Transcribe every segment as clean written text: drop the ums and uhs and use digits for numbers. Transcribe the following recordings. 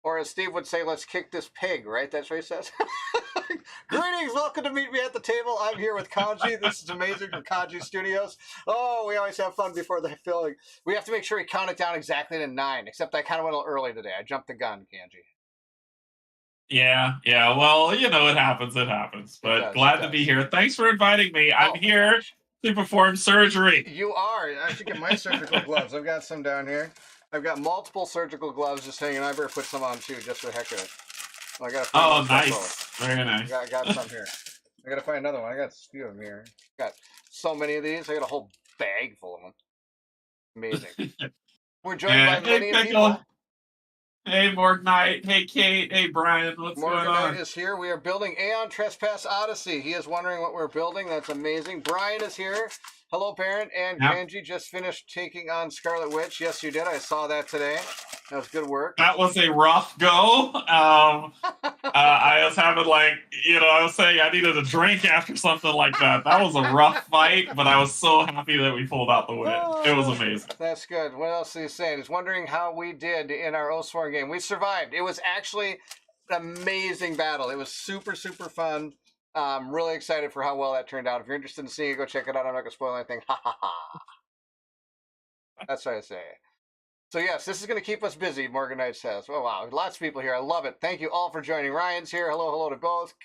Or as Steve would say, let's kick this pig, right? That's what he says. Greetings, welcome to Meet Me at the Table. I'm here with Canje. This is amazing from Canje Studios. Oh, we always have fun before the filming. We have to make sure we count it down exactly to 9, except I kind of went a little early today. I jumped the gun, Canje. Yeah, yeah. Well, you know, it happens. It happens. But glad to be here. Thanks for inviting me. I'm here to perform surgery. You are. I should get my surgical gloves. I've got some down here. I've got multiple surgical gloves just hanging. I better put some on too, just for the heck of it. Well, I gotta nice. Very nice. I got some here. I gotta find another one. I got a few of them here. Got so many of these. I got a whole bag full of them. Amazing. We're joined by many people. Hey, Morganite. Hey, Kate. Hey, Brian. What's going on? Morganite is here. We are building Aeon Trespass Odyssey. He is wondering what we're building. That's amazing. Brian is here. Hello, parent. And Canje just finished taking on Scarlet Witch. Yes, you did. I saw that today. That was good work. That was a rough go. I was having I was saying I needed a drink after something like that. That was a rough fight, but I was so happy that we pulled out the win. It was amazing. That's good. What else is he saying? He's wondering how we did in our Oathsworn game. We survived. It was actually an amazing battle. It was super, super fun. I'm really excited for how well that turned out. If you're interested in seeing it, go check it out. I'm not going to spoil anything. Ha ha ha. That's what I say. So yes, this is going to keep us busy, Morganite says. Oh, wow. Lots of people here. I love it. Thank you all for joining. Ryan's here. Hello to both.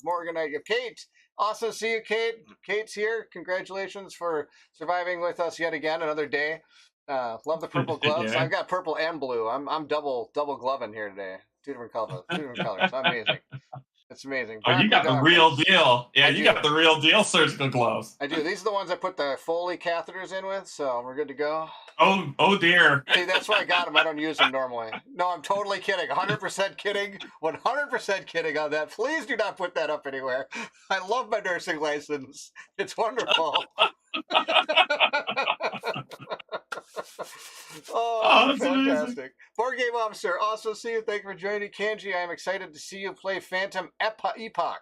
Morganite. Kate. Awesome to see you, Kate. Kate's here. Congratulations for surviving with us yet again, another day. Love the purple gloves. I've got purple and blue. I'm double gloving here today. Two different colors. Amazing. It's amazing. Oh, you got the real deal. Yeah, you got the real deal surgical gloves. I do. These are the ones I put the Foley catheters in with, so we're good to go. Oh dear. See, that's why I got them. I don't use them normally. No, I'm totally kidding. 100% kidding. 100% kidding on that. Please do not put that up anywhere. I love my nursing license. It's wonderful. Oh, fantastic. Board Game Officer, also see you. Thank you for joining. Canje, I am excited to see you play Phantom Epoch.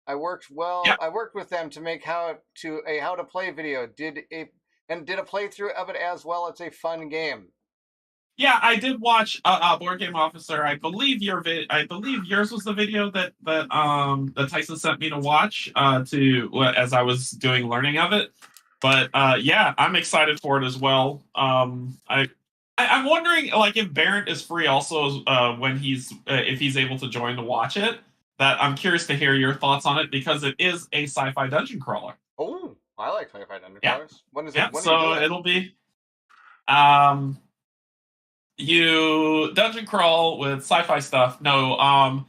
I worked with them to make how to play video. Did a playthrough of it as well. It's a fun game. Yeah, I did watch Board Game Officer. I believe yours was the video that Tyson sent me to watch as I was doing learning of it. But yeah, I'm excited for it as well. I'm wondering, like, if Barrett is free also when if he's able to join to watch it. That I'm curious to hear your thoughts on it because it is a sci-fi dungeon crawler. Oh, I like sci-fi dungeon crawlers. When is it? Yeah, so it'll be you dungeon crawl with sci-fi stuff. No,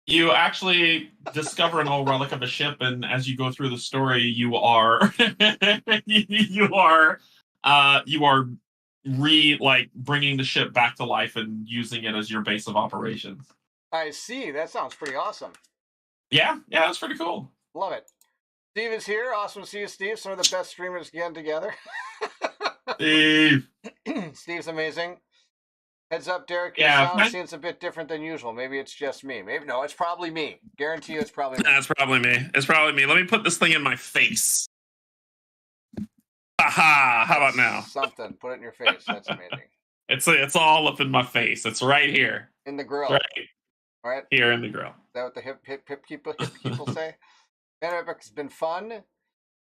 you actually discover an old relic of a ship, and as you go through the story, you are bringing the ship back to life and using it as your base of operations. I see. That sounds pretty awesome. Yeah, that's pretty cool. Love it. Steve is here. Awesome to see you, Steve. Some of the best streamers getting together. Steve. Steve's amazing. Heads up, Derrick. Your sound seems a bit different than usual. Maybe it's just me. No, it's probably me. Guarantee you it's probably me. That's probably me. It's probably me. Let me put this thing in my face. Aha! How about now? Something. Put it in your face. That's amazing. It's all up in my face. It's right here. In the grill. Right here in the grill. Is that what the hip people say? It's been fun.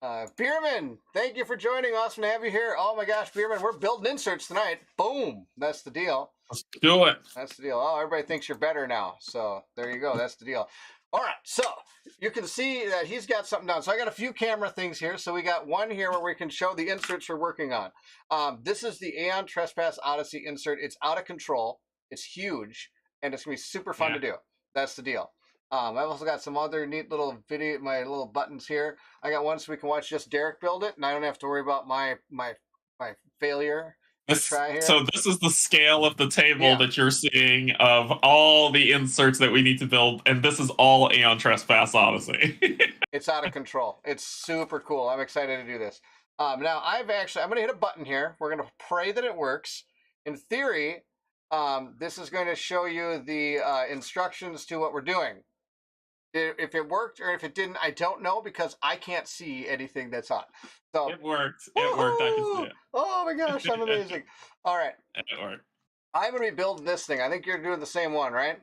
Bierman, thank you for joining. Awesome to have you here. Oh my gosh, Bierman, we're building inserts tonight. Boom. That's the deal. Let's do it. That's the deal. Oh, everybody thinks you're better now. So there you go. That's the deal. All right. So you can see that he's got something done. So I got a few camera things here. So we got one here where we can show the inserts we're working on. This is the Aeon Trespass Odyssey insert. It's out of control. It's huge. And it's going to be super fun to do. That's the deal. I've also got some other neat little my little buttons here. I got one so we can watch just Derrick build it, and I don't have to worry about my failure. So this is the scale of the table that you're seeing of all the inserts that we need to build, and this is all Aeon Trespass Odyssey. It's out of control. It's super cool. I'm excited to do this. Now I'm going to hit a button here. We're going to pray that it works. In theory, this is going to show you the instructions to what we're doing. If it worked or if it didn't, I don't know because I can't see anything that's on. So it worked. It worked. I can see it. Oh my gosh, I'm amazing. All right. It worked. I'm going to be building this thing. I think you're doing the same one, right?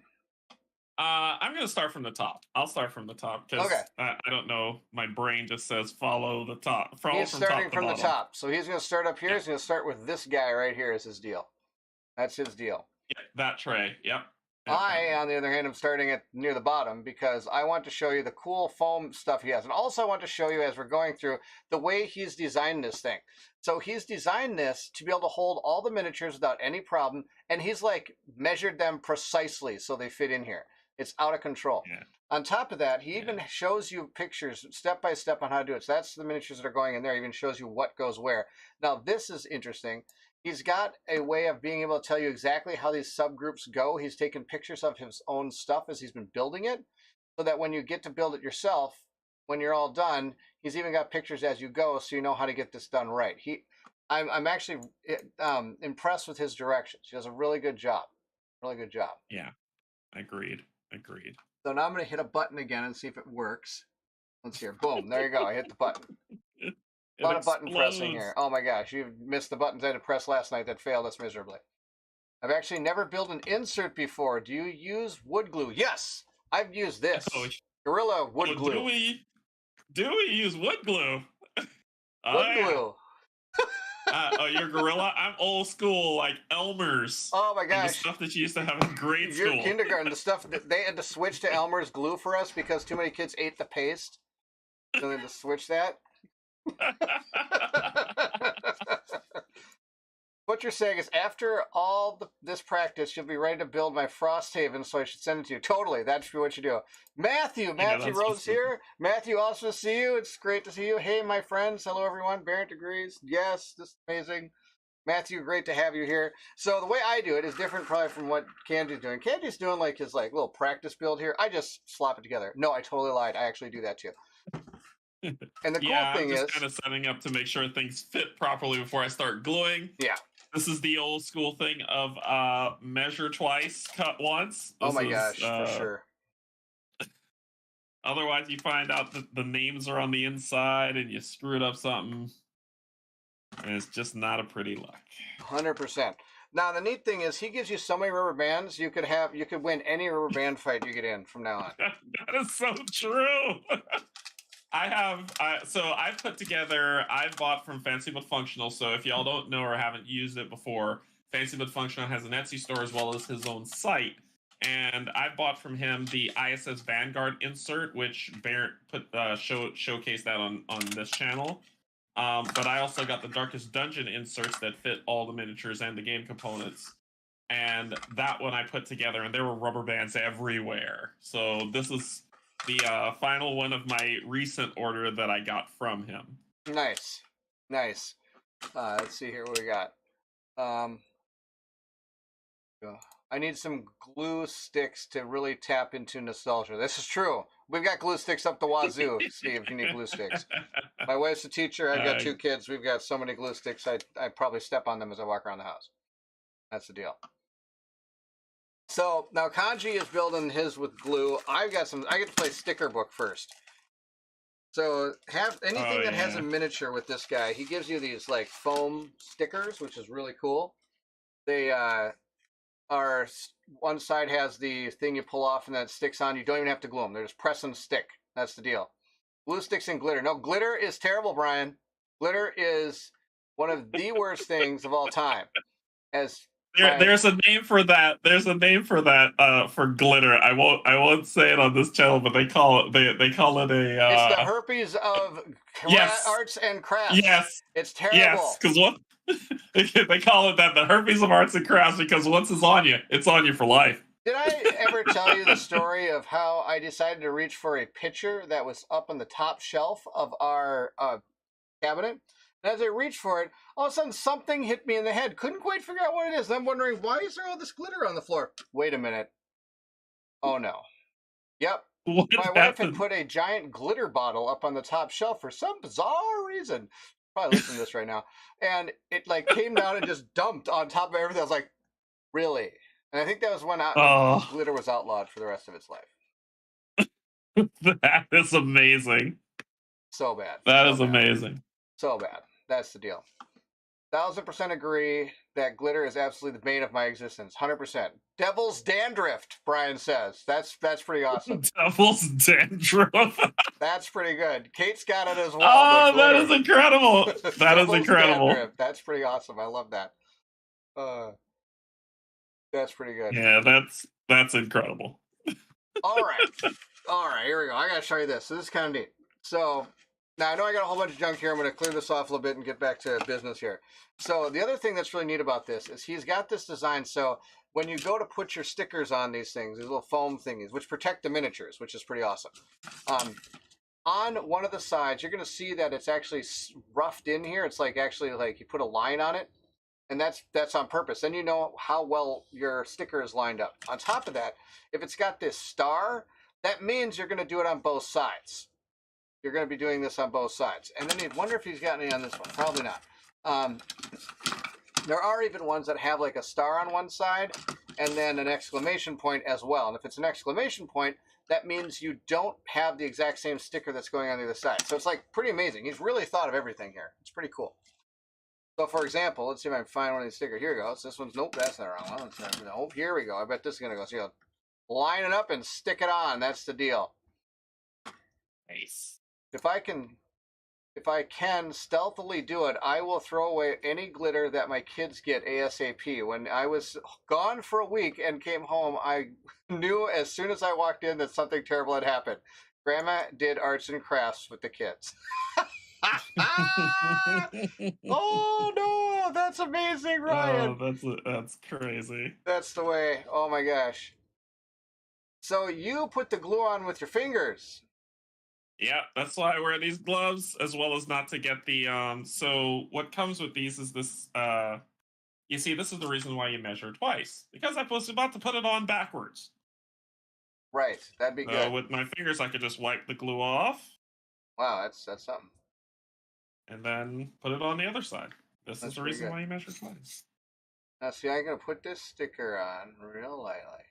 I'm gonna start from the top. I'll start from the top Okay. because I don't know. My brain just says follow the top, follow He's from top starting to from the bottom. top. So he's going to start up here. Yeah, He's going to start with this guy right here as his deal. That's his deal. yeah, that tray. Yep. Yep. I, on the other hand, am starting at near the bottom because I want to show you the cool foam stuff he has. And also I want to show you, as we're going through, the way he's designed this thing. So he's designed this to be able to hold all the miniatures without any problem. And he's like measured them precisely so they fit in here. It's out of control. Yeah. On top of that, he even shows you pictures step by step on how to do it. So that's the miniatures that are going in there. He even shows you what goes where. Now, this is interesting. He's got a way of being able to tell you exactly how these subgroups go. He's taken pictures of his own stuff as he's been building it, so that when you get to build it yourself, when you're all done, he's even got pictures as you go, so you know how to get this done right. I'm actually impressed with his directions. He does a really good job. Really good job. Yeah. Agreed. Agreed. So now I'm going to hit a button again and see if it works. Let's hear. Boom. There you go. I hit the button. A lot of button pressing here. Oh my gosh, you've missed the buttons I had to press last night that failed us miserably. I've actually never built an insert before. Do you use wood glue? Yes, I've used this. Gorilla wood glue. Do we use wood glue? Wood glue. Oh, you're Gorilla? I'm old school, like Elmer's. Oh my gosh. And the stuff that you used to have in grade school. Your kindergarten, the stuff that they had to switch to Elmer's glue for us because too many kids ate the paste. So they had to switch that. What you're saying is after all this practice, you'll be ready to build my Frosthaven, so I should send it to you. Totally, that's what you do. Matthew Rhodes here. Matthew, awesome to see you. It's great to see you. Hey, my friends. Hello, everyone. Barrett agrees. Yes, this is amazing. Matthew, great to have you here. So the way I do it is different probably from what Candy's doing. Candy's doing like his like little practice build here. I just slop it together. No, I totally lied. I actually do that too. And the cool thing is, I'm just kind of setting up to make sure things fit properly before I start gluing. Yeah. This is the old school thing of measure twice, cut once. Oh my gosh, for sure. Otherwise, you find out that the names are on the inside and you screwed up something. And it's just not a pretty look. 100%. Now the neat thing is he gives you so many rubber bands you could win any rubber band fight you get in from now on. That is so true. I've put together, I've bought from Fancy But Functional. So if y'all don't know or haven't used it before, Fancy But Functional has an Etsy store as well as his own site. And I bought from him the ISS Vanguard insert, which Barrett put showcased that on this channel. But I also got the Darkest Dungeon inserts that fit all the miniatures and the game components. And that one I put together, and there were rubber bands everywhere. So this is the final one of my recent order that I got from him. Nice. Nice. Let's see here what we got. I need some glue sticks to really tap into nostalgia. This is true. We've got glue sticks up the wazoo, Steve, if you need glue sticks. My wife's a teacher. I've got 2 kids. We've got so many glue sticks, I probably step on them as I walk around the house. That's the deal. So now Canje is building his with glue. I get to play sticker book first. So have anything that has a miniature with this guy, he gives you these like foam stickers, which is really cool. They are, one side has the thing you pull off and then it sticks on. You don't even have to glue them. They're just press and stick. That's the deal. Glue sticks and glitter. No, glitter is terrible, Brian. Glitter is one of the worst things of all time. There's a name for that. There's a name for that for glitter. I won't say it on this channel, but they call it a. It's the herpes of arts and crafts. Yes, it's terrible. Yes, because what they call it that, the herpes of arts and crafts, because once it's on you for life. Did I ever tell you the story of how I decided to reach for a pitcher that was up on the top shelf of our cabinet? And as I reached for it, all of a sudden something hit me in the head. Couldn't quite figure out what it is. And I'm wondering, why is there all this glitter on the floor? Wait a minute. Oh no. Yep. My wife had put a giant glitter bottle up on the top shelf for some bizarre reason. Probably listening to this right now. And it like came down and just dumped on top of everything. I was like, really? And I think that was when glitter was outlawed for the rest of its life. That is amazing. So bad. That is amazing. So bad. That's the deal. 1,000% agree that glitter is absolutely the bane of my existence. 100%. Devil's dandruff, Brian says. That's pretty awesome. Devil's dandruff. That's pretty good. Kate's got it as well. Oh, But that is incredible. That is Devil's incredible. dandruff. That's pretty awesome. I love that. That's pretty good. Yeah, that's incredible. All right, here we go. I gotta show you this. So this is kind of neat. So now I know I got a whole bunch of junk here. I'm gonna clear this off a little bit and get back to business here. So the other thing that's really neat about this is he's got this design. So when you go to put your stickers on these things, these little foam thingies, which protect the miniatures, which is pretty awesome. On one of the sides, you're gonna see that it's actually roughed in here. It's like actually like you put a line on it. And that's on purpose. Then you know how well your sticker is lined up. On top of that, if it's got this star, that means you're going to do it on both sides. You're going to be doing this on both sides. And then you'd wonder if he's got any on this one. Probably not. There are even ones that have like a star on one side and then an exclamation point as well. And if it's an exclamation point, that means you don't have the exact same sticker that's going on the other side. So it's like pretty amazing. He's really thought of everything here. It's pretty cool. So, for example, let's see if I can find one of these stickers. Here we go. So this one's, nope, that's not the wrong one. Oh, here we go. I bet this is going to go. So you line it up and stick it on. That's the deal. Nice. If I can stealthily do it, I will throw away any glitter that my kids get ASAP. When I was gone for a week and came home, I knew as soon as I walked in that something terrible had happened. Grandma did arts and crafts with the kids. Oh no, that's amazing, Ryan. Oh, that's crazy. That's the way. Oh my gosh. So you put the glue on with your fingers. Yeah, that's why I wear these gloves, as well as not to get the so what comes with these is this you see, this is the reason why you measure twice. Because I was about to put it on backwards. Right. That'd be good. With my fingers I could just wipe the glue off. Wow, that's something. And then put it on the other side. This That's is the reason good. why you measure twice. Now see, I'm gonna put this sticker on real lightly.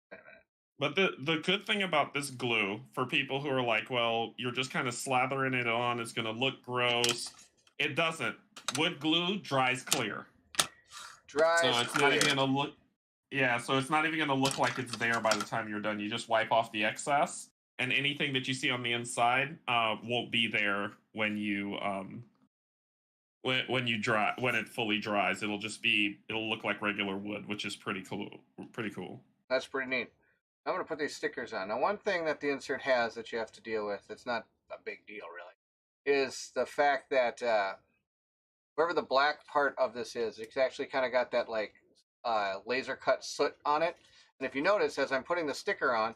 Wait a minute. But the good thing about this glue, for people who are like, well, you're just kind of slathering it on, it's going to look gross. It doesn't. Wood glue dries clear. Dries so it's clear. not even going to look. Yeah, so it's not even going to look like it's there by the time you're done. You just wipe off the excess, and anything that you see on the inside won't be there when you when it fully dries. It'll look like regular wood, which is pretty cool. Pretty cool. That's pretty neat. I'm going to put these stickers on. Now, one thing that the insert has that you have to deal with, it's not a big deal really, is the fact that wherever the black part of this is, it's actually kind of got that like laser cut soot on it. And if you notice, as I'm putting the sticker on,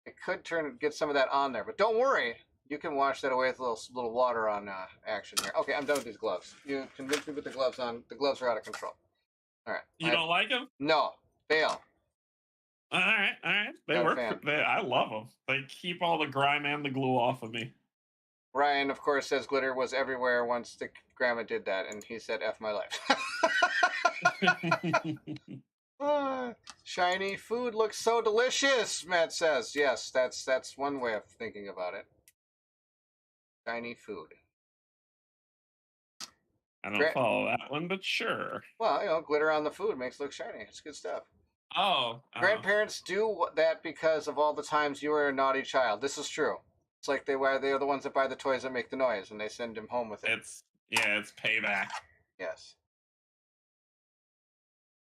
it could get some of that on there. But don't worry, you can wash that away with a little water on action here. Okay, I'm done with these gloves. You convinced me with the gloves on. The gloves are out of control. All right. You don't like them? No. Fail. All right. They Not a work. fan. I love them. They keep all the grime and the glue off of me. Ryan, of course, says glitter was everywhere once the grandma did that, and he said, F my life. Shiny food looks so delicious, Matt says. Yes, that's one way of thinking about it. Shiny food. I don't follow that one, but sure. Well, you know, glitter on the food makes it look shiny. It's good stuff. Oh. Grandparents do that because of all the times you were a naughty child. This is true. It's like they're the ones that buy the toys that make the noise, and they send him home with it. It's payback. Yes.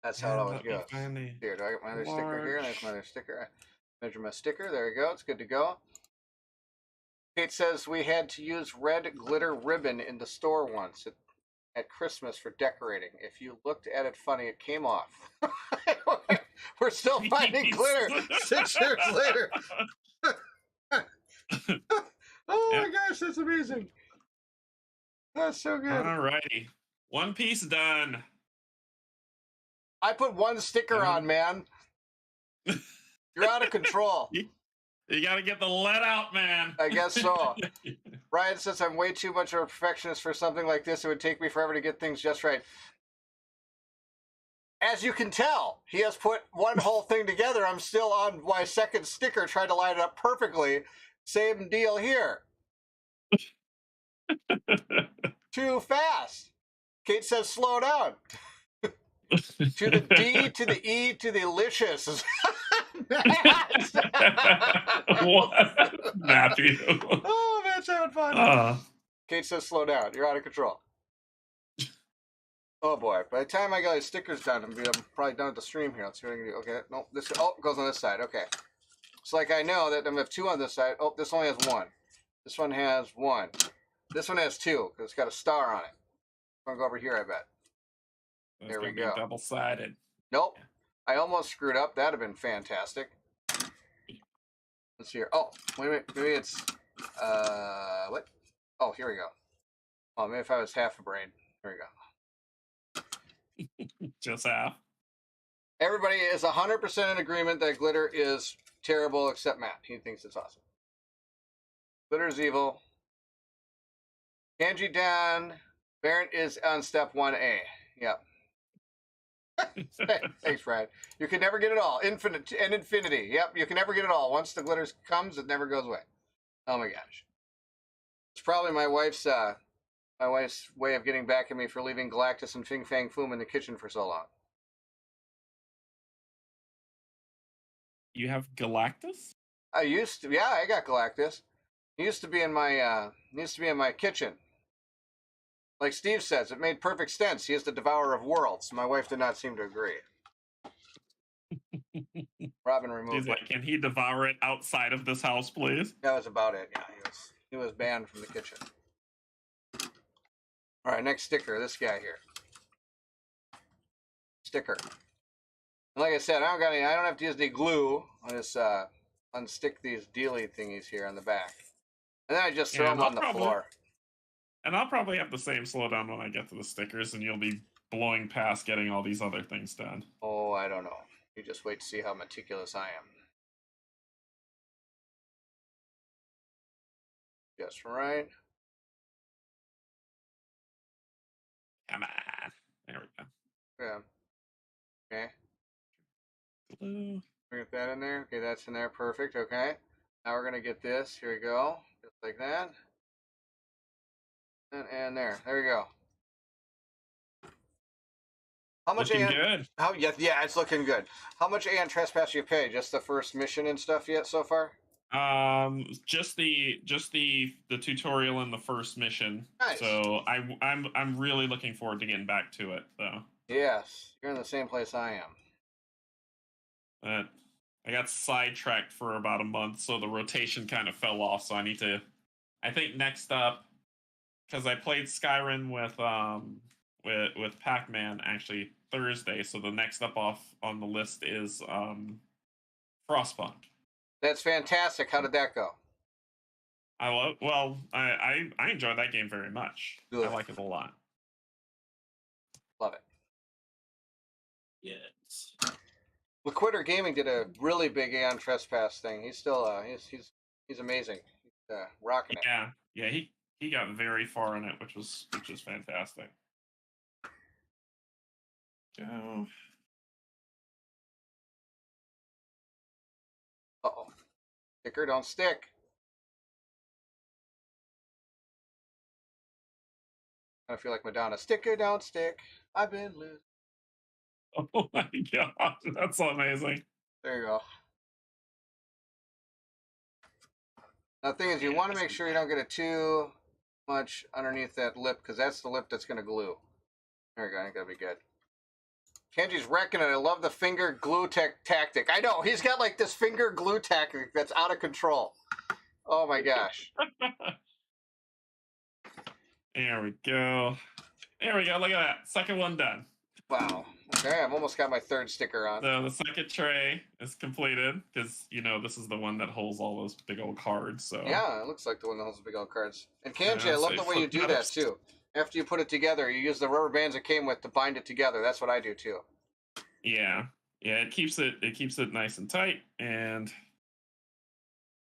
That's how it always goes. Here, do I get my other sticker here? There's my other sticker. Measure my sticker. There we go. It's good to go. Kate says we had to use red glitter ribbon in the store once at Christmas for decorating. If you looked at it funny, it came off. We're still finding glitter 6 years later. Oh my gosh, that's amazing. That's so good. Alrighty. One piece done. I put one sticker on, man. You're out of control. You gotta get the lead out, man. I guess so. Ryan says I'm way too much of a perfectionist for something like this. It would take me forever to get things just right. As you can tell, he has put one whole thing together. I'm still on my second sticker trying to line it up perfectly. Same deal here. Too fast. Kate says slow down. To the D, to the E, to the licious. What? Matthew. Oh, Matt's having fun. Uh, Kate says slow down. You're out of control. Oh boy. By the time I got his stickers done, I'm probably done with the stream here. Let's see what I can do. Okay. No, this it goes on this side. Okay. It's like I know that I'm gonna have two on this side. Oh, this only has one. This one has one. This one has two because it's got a star on it. I'm gonna go over here, I bet. There we go. Double-sided. Nope. I almost screwed up. That'd have been fantastic. Let's see here. Oh, wait a minute. Maybe it's what? Oh, here we go. Oh, maybe if I was half a brain. Here we go. Just half. Everybody is 100% in agreement that glitter is terrible, except Matt. He thinks it's awesome. Glitter is evil. Canje down. Barrett is on step 1A. Yep. Thanks, Brad. You can never get it all. Infinite and infinity. Yep, you can never get it all. Once the glitter comes, it never goes away. Oh my gosh. It's probably my wife's way of getting back at me for leaving Galactus and Fing Fang Foom in the kitchen for so long. You have Galactus? I used to. Yeah, I got Galactus. He used to be in my kitchen. Like Steve says, it made perfect sense. He is the devourer of worlds. My wife did not seem to agree. Robin removed it. Can he devour it outside of this house, please? That was about it. Yeah, he was banned from the kitchen. All right, next sticker. This guy here. Sticker. And like I said, I don't have to use any glue. I just unstick these dealy thingies here on the back, and then I just throw them on the floor. And I'll probably have the same slowdown when I get to the stickers, and you'll be blowing past getting all these other things done. Oh, I don't know. You just wait to see how meticulous I am. Just right. Come on. There we go. Yeah. Okay. Blue. Get that in there. Okay, that's in there. Perfect. Okay. Now we're going to get this. Here we go. Just like that. And there. There we go. How much looking good. Yeah, it's looking good. How much Aeon Trespass you pay? Just the first mission and stuff yet so far? Just the tutorial and the first mission. Nice. So I'm really looking forward to getting back to it though. Yes, you're in the same place I am. But I got sidetracked for about a month, so the rotation kind of fell off. So I think next up, because I played Skyrim with Pac-Man actually Thursday, so the next up off on the list is Frostpunk. That's fantastic. How did that go? I enjoy that game very much. Good. I like it a lot. Love it. Yes. Loquitur Gaming did a really big Aeon Trespass thing. He's still he's amazing. He's rocking it. Yeah. He got very far in it, which was fantastic. Go. Uh-oh. Sticker don't stick. I feel like Madonna. Sticker don't stick. I've been losing. Oh my god, that's so amazing. There you go. Now the thing is, you want to make sure you don't get it too much underneath that lip, because that's the lip that's going to glue. There we go. I think that'll be good. Kanji's wrecking it. I love the finger glue tactic. I know. He's got like this finger glue tactic that's out of control. Oh my gosh. There we go. There we go. Look at that. Second one done. Wow. Okay, I've almost got my third sticker on. So the second tray is completed because, this is the one that holds all those big old cards. So yeah, it looks like the one that holds the big old cards. And Canje, I love the way you do that too. After you put it together, you use the rubber bands it came with to bind it together. That's what I do too. Yeah. It keeps it nice and tight, and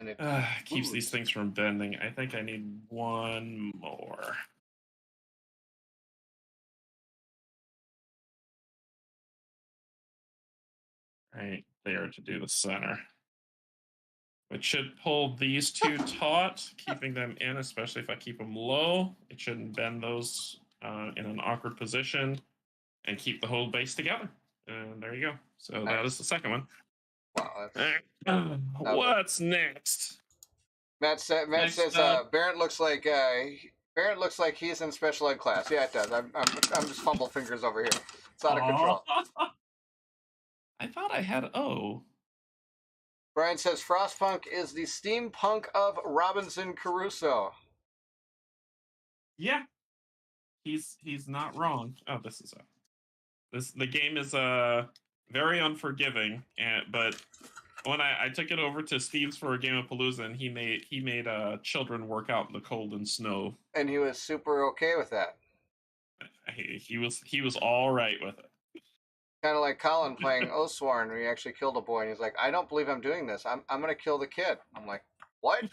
it keeps these things from bending. I think I need one more. Right there to do the center. It should pull these two taut, keeping them in, especially if I keep them low. It shouldn't bend those in an awkward position and keep the whole base together. And there you go. So Nice. that is the second one. Wow, What's next? Matt says Barrett looks like he's in special ed class. Yeah, it does. I'm just fumble fingers over here. It's out of control. I thought I had Brian says Frostpunk is the steampunk of Robinson Crusoe. Yeah, he's not wrong. Oh, the game is very unforgiving, but when I took it over to Steve's for a game of Palooza, and he made children work out in the cold and snow, and he was super okay with that. He was all right with it. Kind of like Colin playing Oathsworn, where he actually killed a boy, and he's like, "I don't believe I'm doing this. I'm gonna kill the kid." I'm like, "What,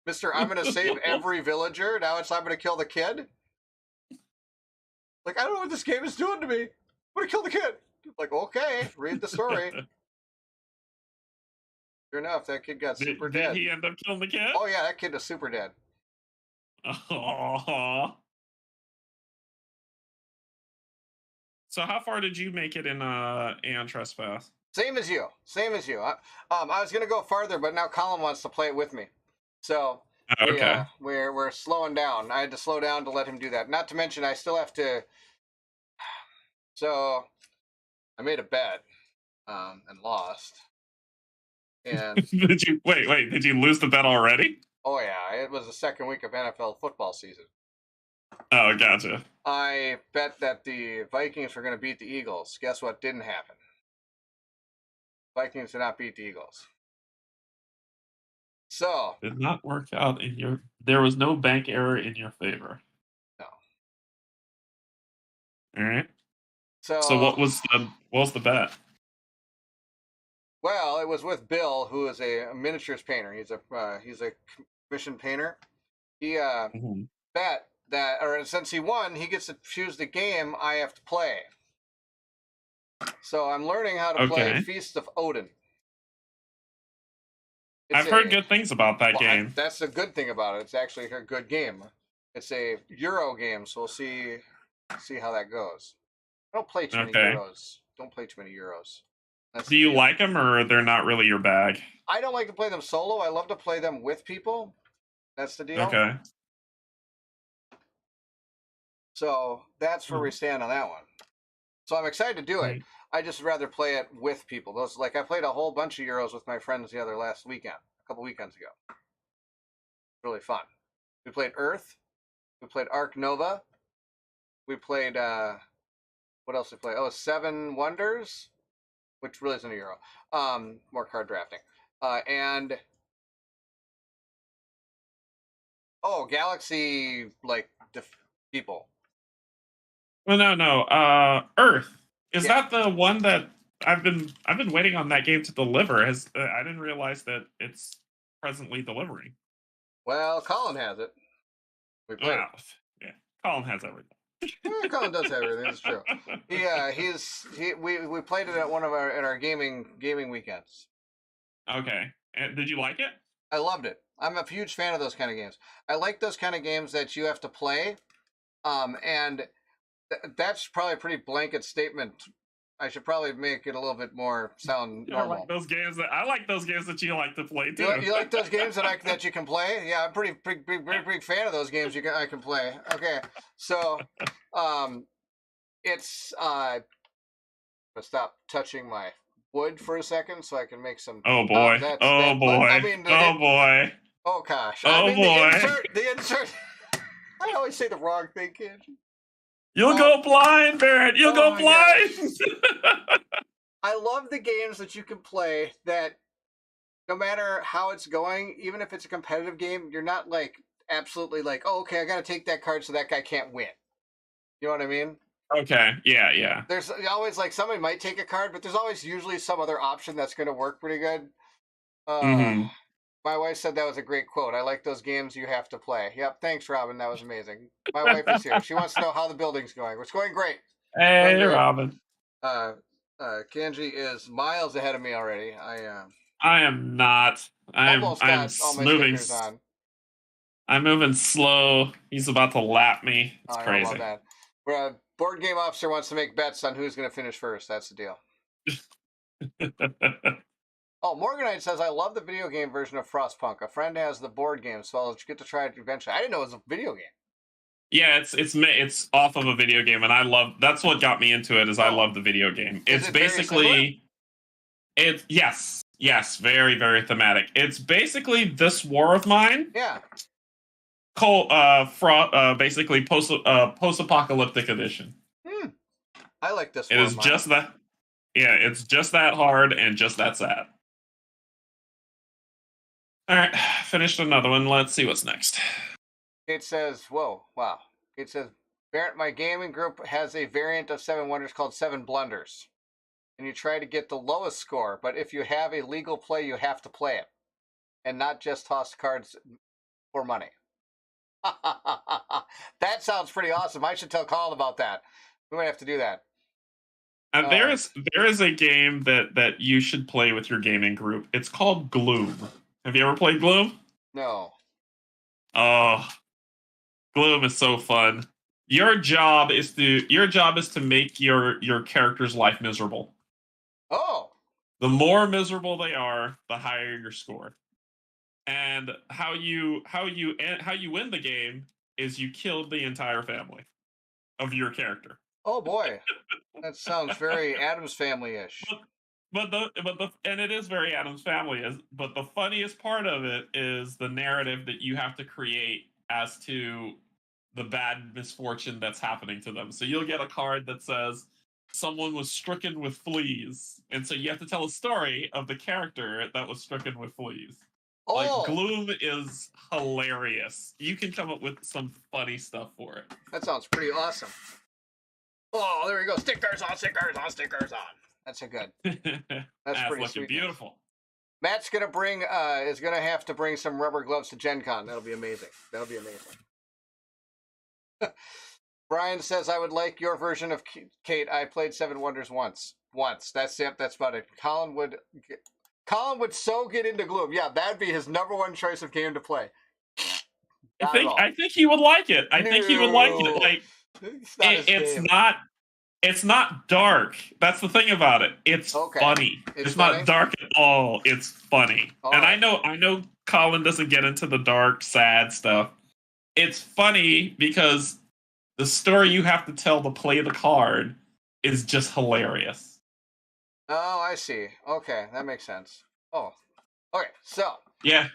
Mister? I'm gonna save every villager. Now I'm gonna kill the kid." Like, I don't know what this game is doing to me. I'm gonna kill the kid. Like, okay, read the story. Sure enough, that kid got super dead. Did he end up killing the kid? Oh yeah, that kid is super dead. Aww. So how far did you make it in Aeon Trespass? Same as you. I was gonna go farther, but now Colin wants to play it with me. So okay. We're slowing down. I had to slow down to let him do that. Not to mention, I still have to. So I made a bet and lost. And did you wait? Did you lose the bet already? Oh yeah, it was the second week of NFL football season. Oh, gotcha. I bet that the Vikings were going to beat the Eagles. Guess what didn't happen? Vikings did not beat the Eagles. So did not work out in your. There was no bank error in your favor. No. All right. So what was the bet? Well, it was with Bill, who is a miniatures painter. He's a commissioned painter. He bet that, or since he won, he gets to choose the game I have to play. So I'm learning how to play Feast of Odin. I've heard good things about that game. That's the good thing about it. It's actually a good game. It's a Euro game, so we'll see how that goes. I don't play too many Euros. Don't play too many Euros. Do you like them, or they're not really your bag? I don't like to play them solo. I love to play them with people. That's the deal. Okay. So that's where we stand on that one. So I'm excited to do it. I just rather play it with people. I played a whole bunch of Euros with my friends last weekend, a couple weekends ago. Really fun. We played Earth. We played Ark Nova. We played what else we played? Oh, Seven Wonders, which really isn't a Euro. More card drafting. And Galaxy people. Well, no. Earth. Is that the one that I've been waiting on that game to deliver? I didn't realize that it's presently delivering. Well, Colin has it. We played it. Yeah, Colin has everything. Yeah, Colin does have everything. It's true. We played it at one of our gaming weekends. Okay. And did you like it? I loved it. I'm a huge fan of those kind of games. I like those kind of games that you have to play, and that's probably a pretty blanket statement. I should probably make it a little bit more sound normal. I like those games that you like to play too. You like those games that you can play? Yeah, I'm pretty big fan of those games I can play. Okay, so it's I'll stop touching my wood for a second so I can make some. Oh boy! Oh boy! Oh gosh! The insert. I always say the wrong thing, can't you? You'll go blind, Barrett. You'll go blind. I love the games that you can play that no matter how it's going, even if it's a competitive game, you're not absolutely oh, okay, I got to take that card so that guy can't win. You know what I mean? Okay. Yeah. There's always somebody might take a card, but there's always usually some other option that's going to work pretty good. My wife said that was a great quote. I like those games you have to play. Yep. Thanks, Robin. That was amazing. My wife is here. She wants to know how the building's going. It's going great. Hey, Robin. Canje is miles ahead of me already. I am not. Almost I'm got all my moving. stickers on. I'm moving slow. He's about to lap me. It's Oh, I crazy. love that. Board game officer wants to make bets on who's going to finish first. That's the deal. Oh, Morganite says, I love the video game version of Frostpunk. A friend has the board game, so I'll get to try it eventually. I didn't know it was a video game. Yeah, it's off of a video game, and I love. That's what got me into it. I love the video game. Is It's it very similar? Yes, very very thematic. It's basically This War of Mine. Yeah. Basically post-apocalyptic edition. I like this. It is just that. Yeah, it's just that hard and just that sad. All right, finished another one. Let's see what's next. It says, whoa, wow. It says, my gaming group has a variant of Seven Wonders called Seven Blunders. And you try to get the lowest score, but if you have a legal play, you have to play it. And not just toss cards for money. That sounds pretty awesome. I should tell Colin about that. We might have to do that. And there is a game that you should play with your gaming group. It's called Gloom. Have you ever played Gloom? No. Oh, Gloom is so fun. Your job is to make your character's life miserable. Oh. The more miserable they are, the higher your score. And how you win the game is you killed the entire family of your character. Oh boy. That sounds very Addams Family-ish. And it is very Addams Family. But the funniest part of it is the narrative that you have to create as to the bad misfortune that's happening to them. So you'll get a card that says someone was stricken with fleas, and so you have to tell a story of the character that was stricken with fleas. Oh. Like, Gloom is hilarious. You can come up with some funny stuff for it. That sounds pretty awesome. Oh, there we go. Stickers on, stickers on, stickers on. That's a good. That's pretty looking sweet. Beautiful. Matt's gonna is gonna have to bring some rubber gloves to Gen Con. That'll be amazing. That'll be amazing. Brian says, I would like your version of Kate. I played Seven Wonders once. That's it. That's about it. Colin would so get into Gloom. Yeah, that'd be his number one choice of game to play. I think he would like it. I think he would like it. Like, it's not dark. That's the thing about it. It's funny. It's funny? Not dark at all. It's funny. And I know Colin doesn't get into the dark, sad stuff. It's funny because the story you have to tell to play the card is just hilarious. Oh, I see. Okay, that makes sense. Oh, okay. So yes,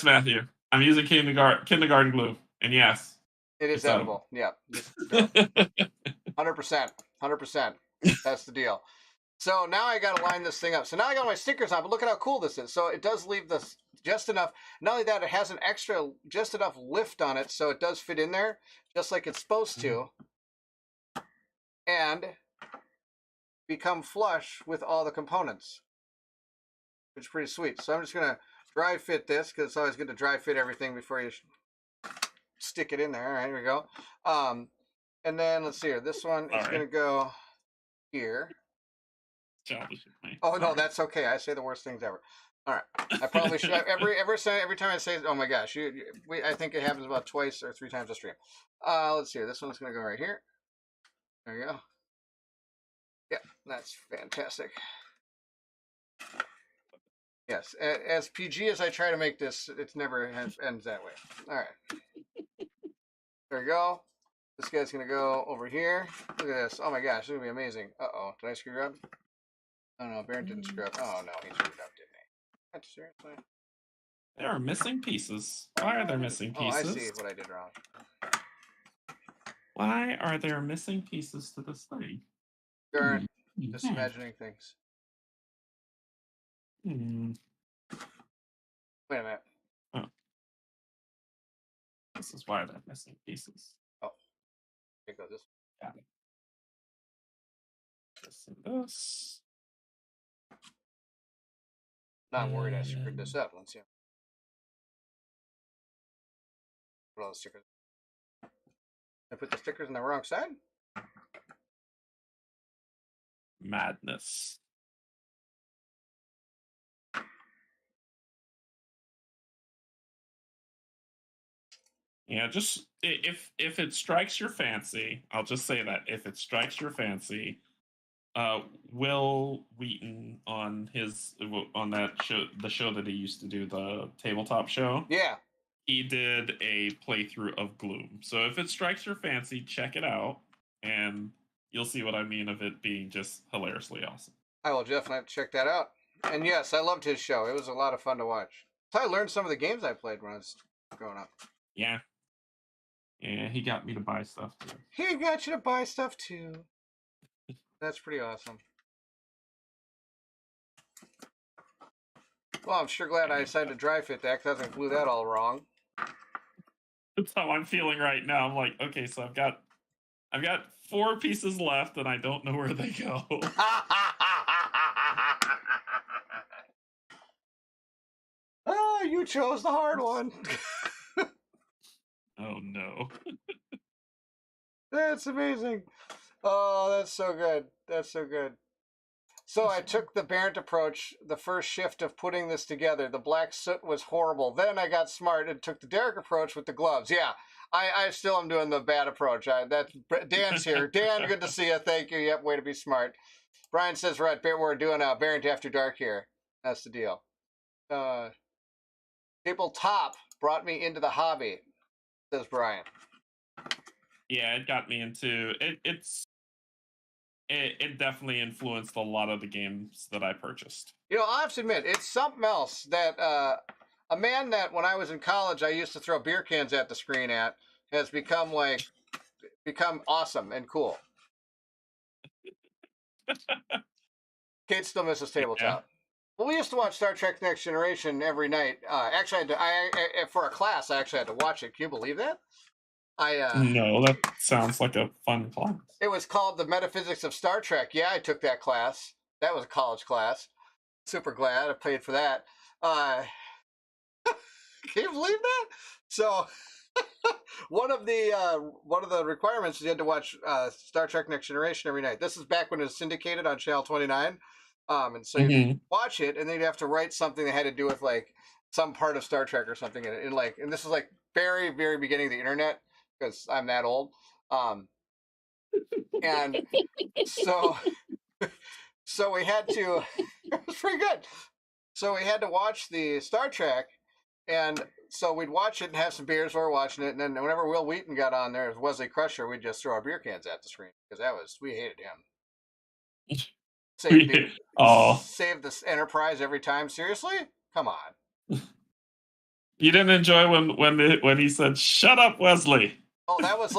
Matthew. I'm using kindergarten glue, and yes, it is edible. Yeah, 100%. That's the deal. So now I got to line this thing up. So now I got my stickers on, but look at how cool this is. So it does leave this just enough. Not only that, it has an extra, just enough lift on it, so it does fit in there, just like it's supposed to, and become flush with all the components, which is pretty sweet. So I'm just gonna dry fit this because it's always good to dry fit everything before you stick it in there. All right, here we go. And then let's see here. This one is gonna go here. Oh no, that's okay. I say the worst things ever. All right, I probably should. Every time I say, oh my gosh, I think it happens about twice or three times a stream. Let's see here. This one's gonna go right here. There you go. Yeah, that's fantastic. Yes, as PG as I try to make this, it never ends that way. All right. There we go. This guy's going to go over here. Look at this. Oh my gosh, this is going to be amazing. Uh-oh. Did I screw up? Oh no, Baron didn't screw up. Oh no, he screwed up, didn't he? That's seriously. There are missing pieces. Why are there missing pieces? Oh, I see what I did wrong. Why are there missing pieces to this thing? Baron, just imagining things. Wait a minute. Oh. This is why they're missing pieces. Oh. Here goes this. Got it. This and this. Not worried I screwed this up. Let's see. Put all the stickers. I put the stickers on the wrong side? Madness. Yeah, just if it strikes your fancy, I'll just say that if it strikes your fancy, Will Wheaton on on that show, the show that he used to do, the tabletop show, Yeah. he did a playthrough of Gloom. So if it strikes your fancy, check it out, and you'll see what I mean of it being just hilariously awesome. I will definitely have to check that out. And yes, I loved his show. It was a lot of fun to watch. So I learned some of the games I played when I was growing up. Yeah. Yeah, he got me to buy stuff too. He got you to buy stuff too. That's pretty awesome. Well, I'm sure glad I decided to dry fit that because I blew that all wrong. That's how I'm feeling right now. I'm like, okay, so I've got 4 pieces left, and I don't know where they go. Oh, you chose the hard one. Oh no. That's amazing. Oh, that's so good. That's so good. So I took the Barrett approach, the first shift of putting this together. The black soot was horrible. Then I got smart and took the Derrick approach with the gloves. Yeah, I still am doing the bad approach. That's Dan's here. Dan, good to see you. Thank you. Yep, way to be smart. Brian says we're doing Barrett After Dark here. That's the deal. Tabletop brought me into the hobby, says Brian. Yeah, it got me into it. It definitely influenced a lot of the games that I purchased. You know, I have to admit, it's something else that a man that when I was in college I used to throw beer cans at the screen at has become awesome and cool. Kate still misses tabletop. Yeah. Well, we used to watch Star Trek Next Generation every night. Actually, for a class, I actually had to watch it. Can you believe that? No, that sounds like a fun class. It was called The Metaphysics of Star Trek. Yeah, I took that class. That was a college class. Super glad I paid for that. Can you believe that? So one of the requirements is you had to watch Star Trek Next Generation every night. This is back when it was syndicated on Channel 29. And so you watch it, and then you'd have to write something that had to do with like some part of Star Trek or something in it. And this is like very, very beginning of the internet because I'm that old. And so we had to. It was pretty good. So we had to watch the Star Trek, and so we'd watch it and have some beers while we're watching it. And then whenever Will Wheaton got on there as Wesley Crusher, we'd just throw our beer cans at the screen because we hated him. Save this Enterprise every time. Seriously, come on. You didn't enjoy when he said, "Shut up, Wesley." Oh, that was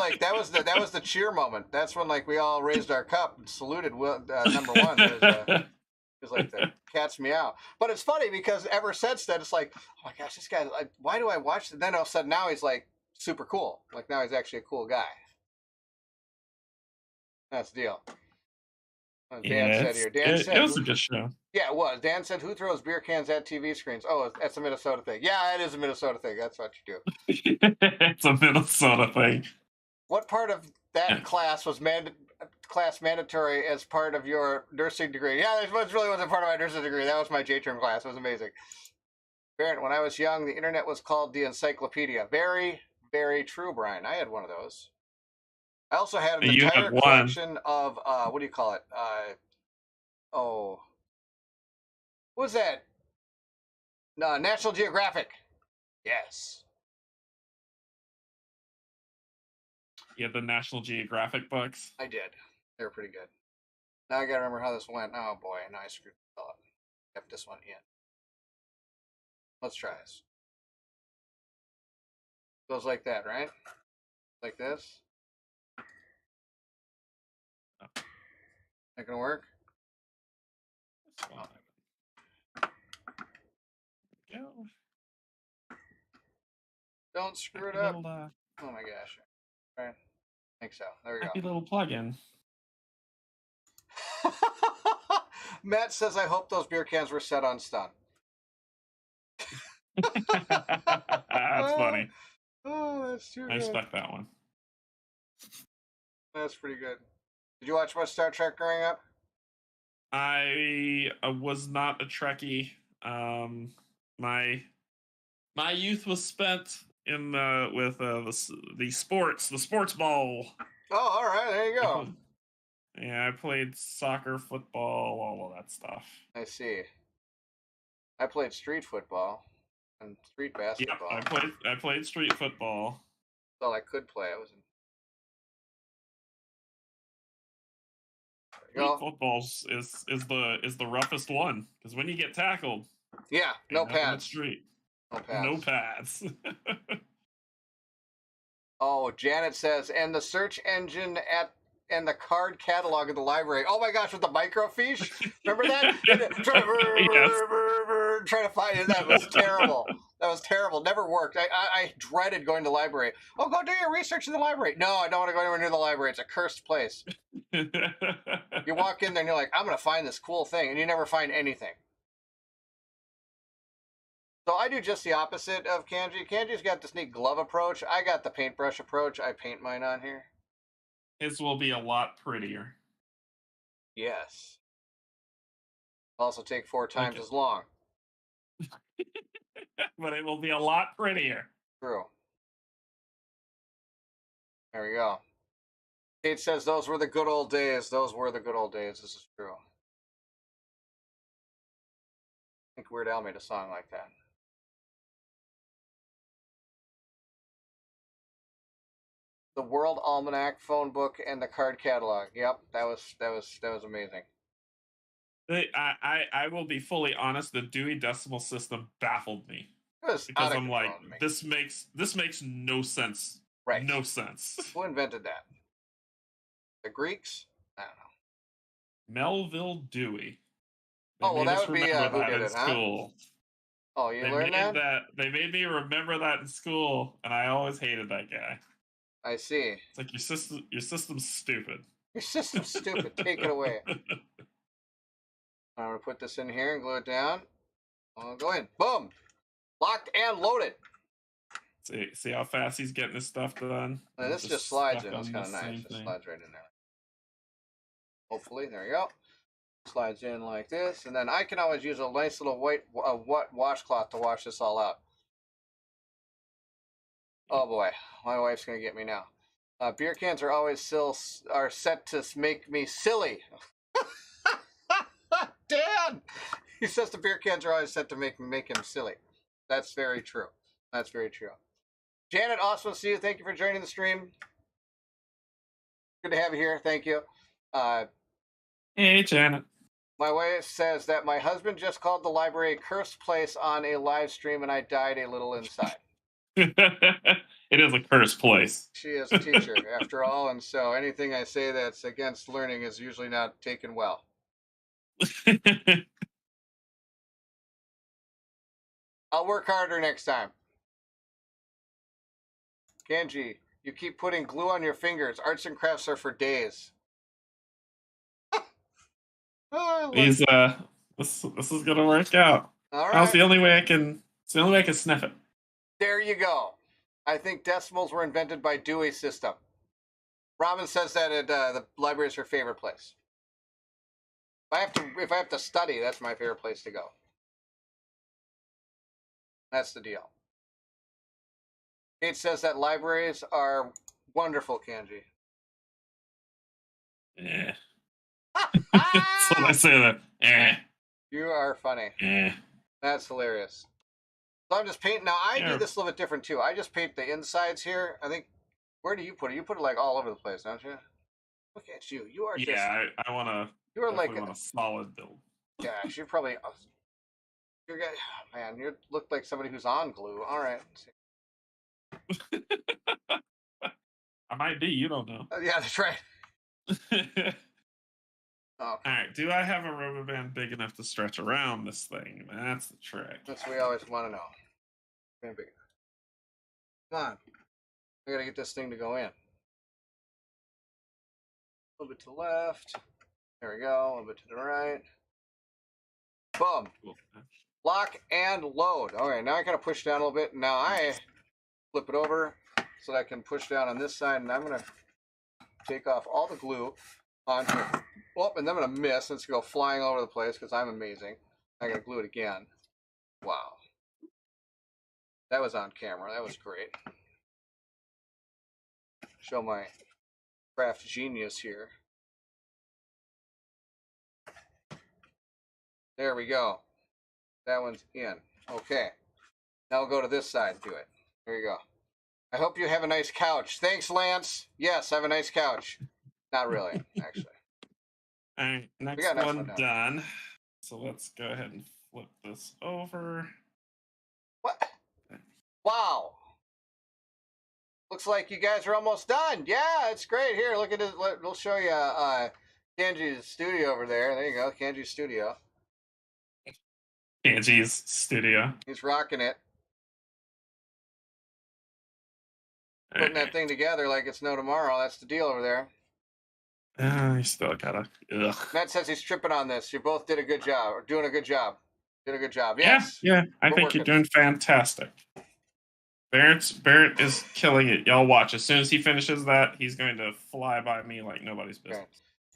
the cheer moment. That's when like we all raised our cup and saluted number one. It was like the cat's meow. But it's funny because ever since then, it's like, oh my gosh, this guy. Like, why do I watch it? Then all of a sudden, now he's like super cool. Like now he's actually a cool guy. That's the deal. Dan said here. Dan said it was a good show. Yeah, it was. Dan said, "Who throws beer cans at TV screens?" Oh, that's a Minnesota thing. Yeah, it is a Minnesota thing. That's what you do. It's a Minnesota thing. What part of that class was mandatory as part of your nursing degree? Yeah, it really wasn't part of my nursing degree. That was my J-term class. It was amazing. Barrett, when I was young, the internet was called the encyclopedia. Very, very true, Brian. I had one of those. I also had an entire collection of, what do you call it? What was that? National Geographic. Yes. You had the National Geographic books? I did. They were pretty good. Now I gotta remember how this went. Oh boy, now I screwed it up. Kept this one in. Let's try this. Goes like that, right? Like this. Oh. Not gonna work? Go. Don't screw it up. Oh my gosh. All right. I think so. There we go. Happy little plug-in. Matt says, I hope those beer cans were set on stun. That's funny. Oh, that's too good. I stuck that one. That's pretty good. Did you watch much Star Trek growing up? I was not a Trekkie. My youth was spent in with the sports ball. Oh, all right. There you go. Yeah, I played soccer, football, all of that stuff. I see. I played street football and street basketball. Yep, I played street football. That's all I could play. I was in. Street football is the roughest one because when you get tackled, yeah, no pads. Street. No pads. No pads. Oh, Janet says, and the search engine and the card catalog at the library. Oh my gosh, with the microfiche. Remember that? Trying to find it. That was terrible. That was terrible. Never worked. I dreaded going to the library. Oh, go do your research in the library. No, I don't want to go anywhere near the library. It's a cursed place. You walk in there and you're like, I'm going to find this cool thing. And you never find anything. So I do just the opposite of Canje. Kanji's got this neat glove approach. I got the paintbrush approach. I paint mine on here. His will be a lot prettier. Yes. Also take 4 times as long. But it will be a lot prettier. True. There we go. Kate says those were the good old days. Those were the good old days. This is true. I think Weird Al made a song like that. The World Almanac phone book and the card catalog. Yep, that was amazing. I will be fully honest. The Dewey Decimal System baffled me because I'm like, this makes no sense. Right. No sense. Who invented that? The Greeks? I don't know. Melville Dewey. Oh, well, that would be who did it, huh? School. Oh, you learned that? They made me remember that in school, and I always hated that guy. I see. It's like your system's stupid. Your system's stupid. Take it away. I'm going to put this in here and glue it down. I'll go in. Boom! Locked and loaded. See how fast he's getting this stuff done? And this just slides in. It's kind of nice. It slides right in there. Hopefully. There you go. Slides in like this. And then I can always use a nice little white washcloth to wash this all out. Oh boy. My wife's going to get me now. Beer cans are always set to make me silly. Dan! He says the beer cans are always set to make him silly. That's very true. That's very true. Janet, awesome to see you. Thank you for joining the stream. Good to have you here. Thank you. Hey, Janet. My wife says that my husband just called the library a cursed place on a live stream, and I died a little inside. It is a cursed place. She is a teacher, after all, and so anything I say that's against learning is usually not taken well. I'll work harder next time. Canje, you keep putting glue on your fingers. Arts and crafts are for days. This is gonna work out. All right. That's the only way I can. It's the only way I can sniff it. There you go. I think decimals were invented by Dewey's system. Robin says that the library is her favorite place. If I have to study, that's my favorite place to go. That's the deal. Kate says that libraries are wonderful, Canje. Yeah. That's what I say. That. You are funny. That's hilarious. So I'm just painting. Now, I do this a little bit different, too. I just paint the insides here. I think, where do you put it? You put it, like, all over the place, don't you? Look at you. You are just... Yeah, I want to... You are like a solid build. Gosh, you're probably... Man, you look like somebody who's on glue. All right. I might be. You don't know. Yeah, that's right. Okay. All right. Do I have a rubber band big enough to stretch around this thing? That's the trick. That's what we always want to know. Big enough. Come on. I gotta get this thing to go in. A little bit to the left. There we go. A little bit to the right. Boom. Cool. Lock and load. All right. Now I gotta push down a little bit. Now I flip it over so that I can push down on this side, and I'm gonna take off all the glue on here. Oh, and then I'm gonna miss. It's gonna go flying all over the place because I'm amazing. I gotta glue it again. Wow. That was on camera. That was great. Show my craft genius here. There we go. That one's in. Okay. Now we'll go to this side and do it. There you go. I hope you have a nice couch. Thanks, Lance. Yes, I have a nice couch. Not really, actually. All right, next got a nice one one done. So let's go ahead and flip this over. What? Wow. Looks like you guys are almost done. Yeah, it's great. Here, look at this. We'll show you Canje's studio over there. There you go, Canje's studio. Canje's studio. He's rocking it. Putting that thing together like it's no tomorrow. That's the deal over there. You still gotta. Ugh. Matt says he's tripping on this. You both did a good job, or doing a good job. Did a good job. Yes. Yeah. I think you're doing fantastic. Barrett is killing it. Y'all watch. As soon as he finishes that, he's going to fly by me like nobody's business. Okay.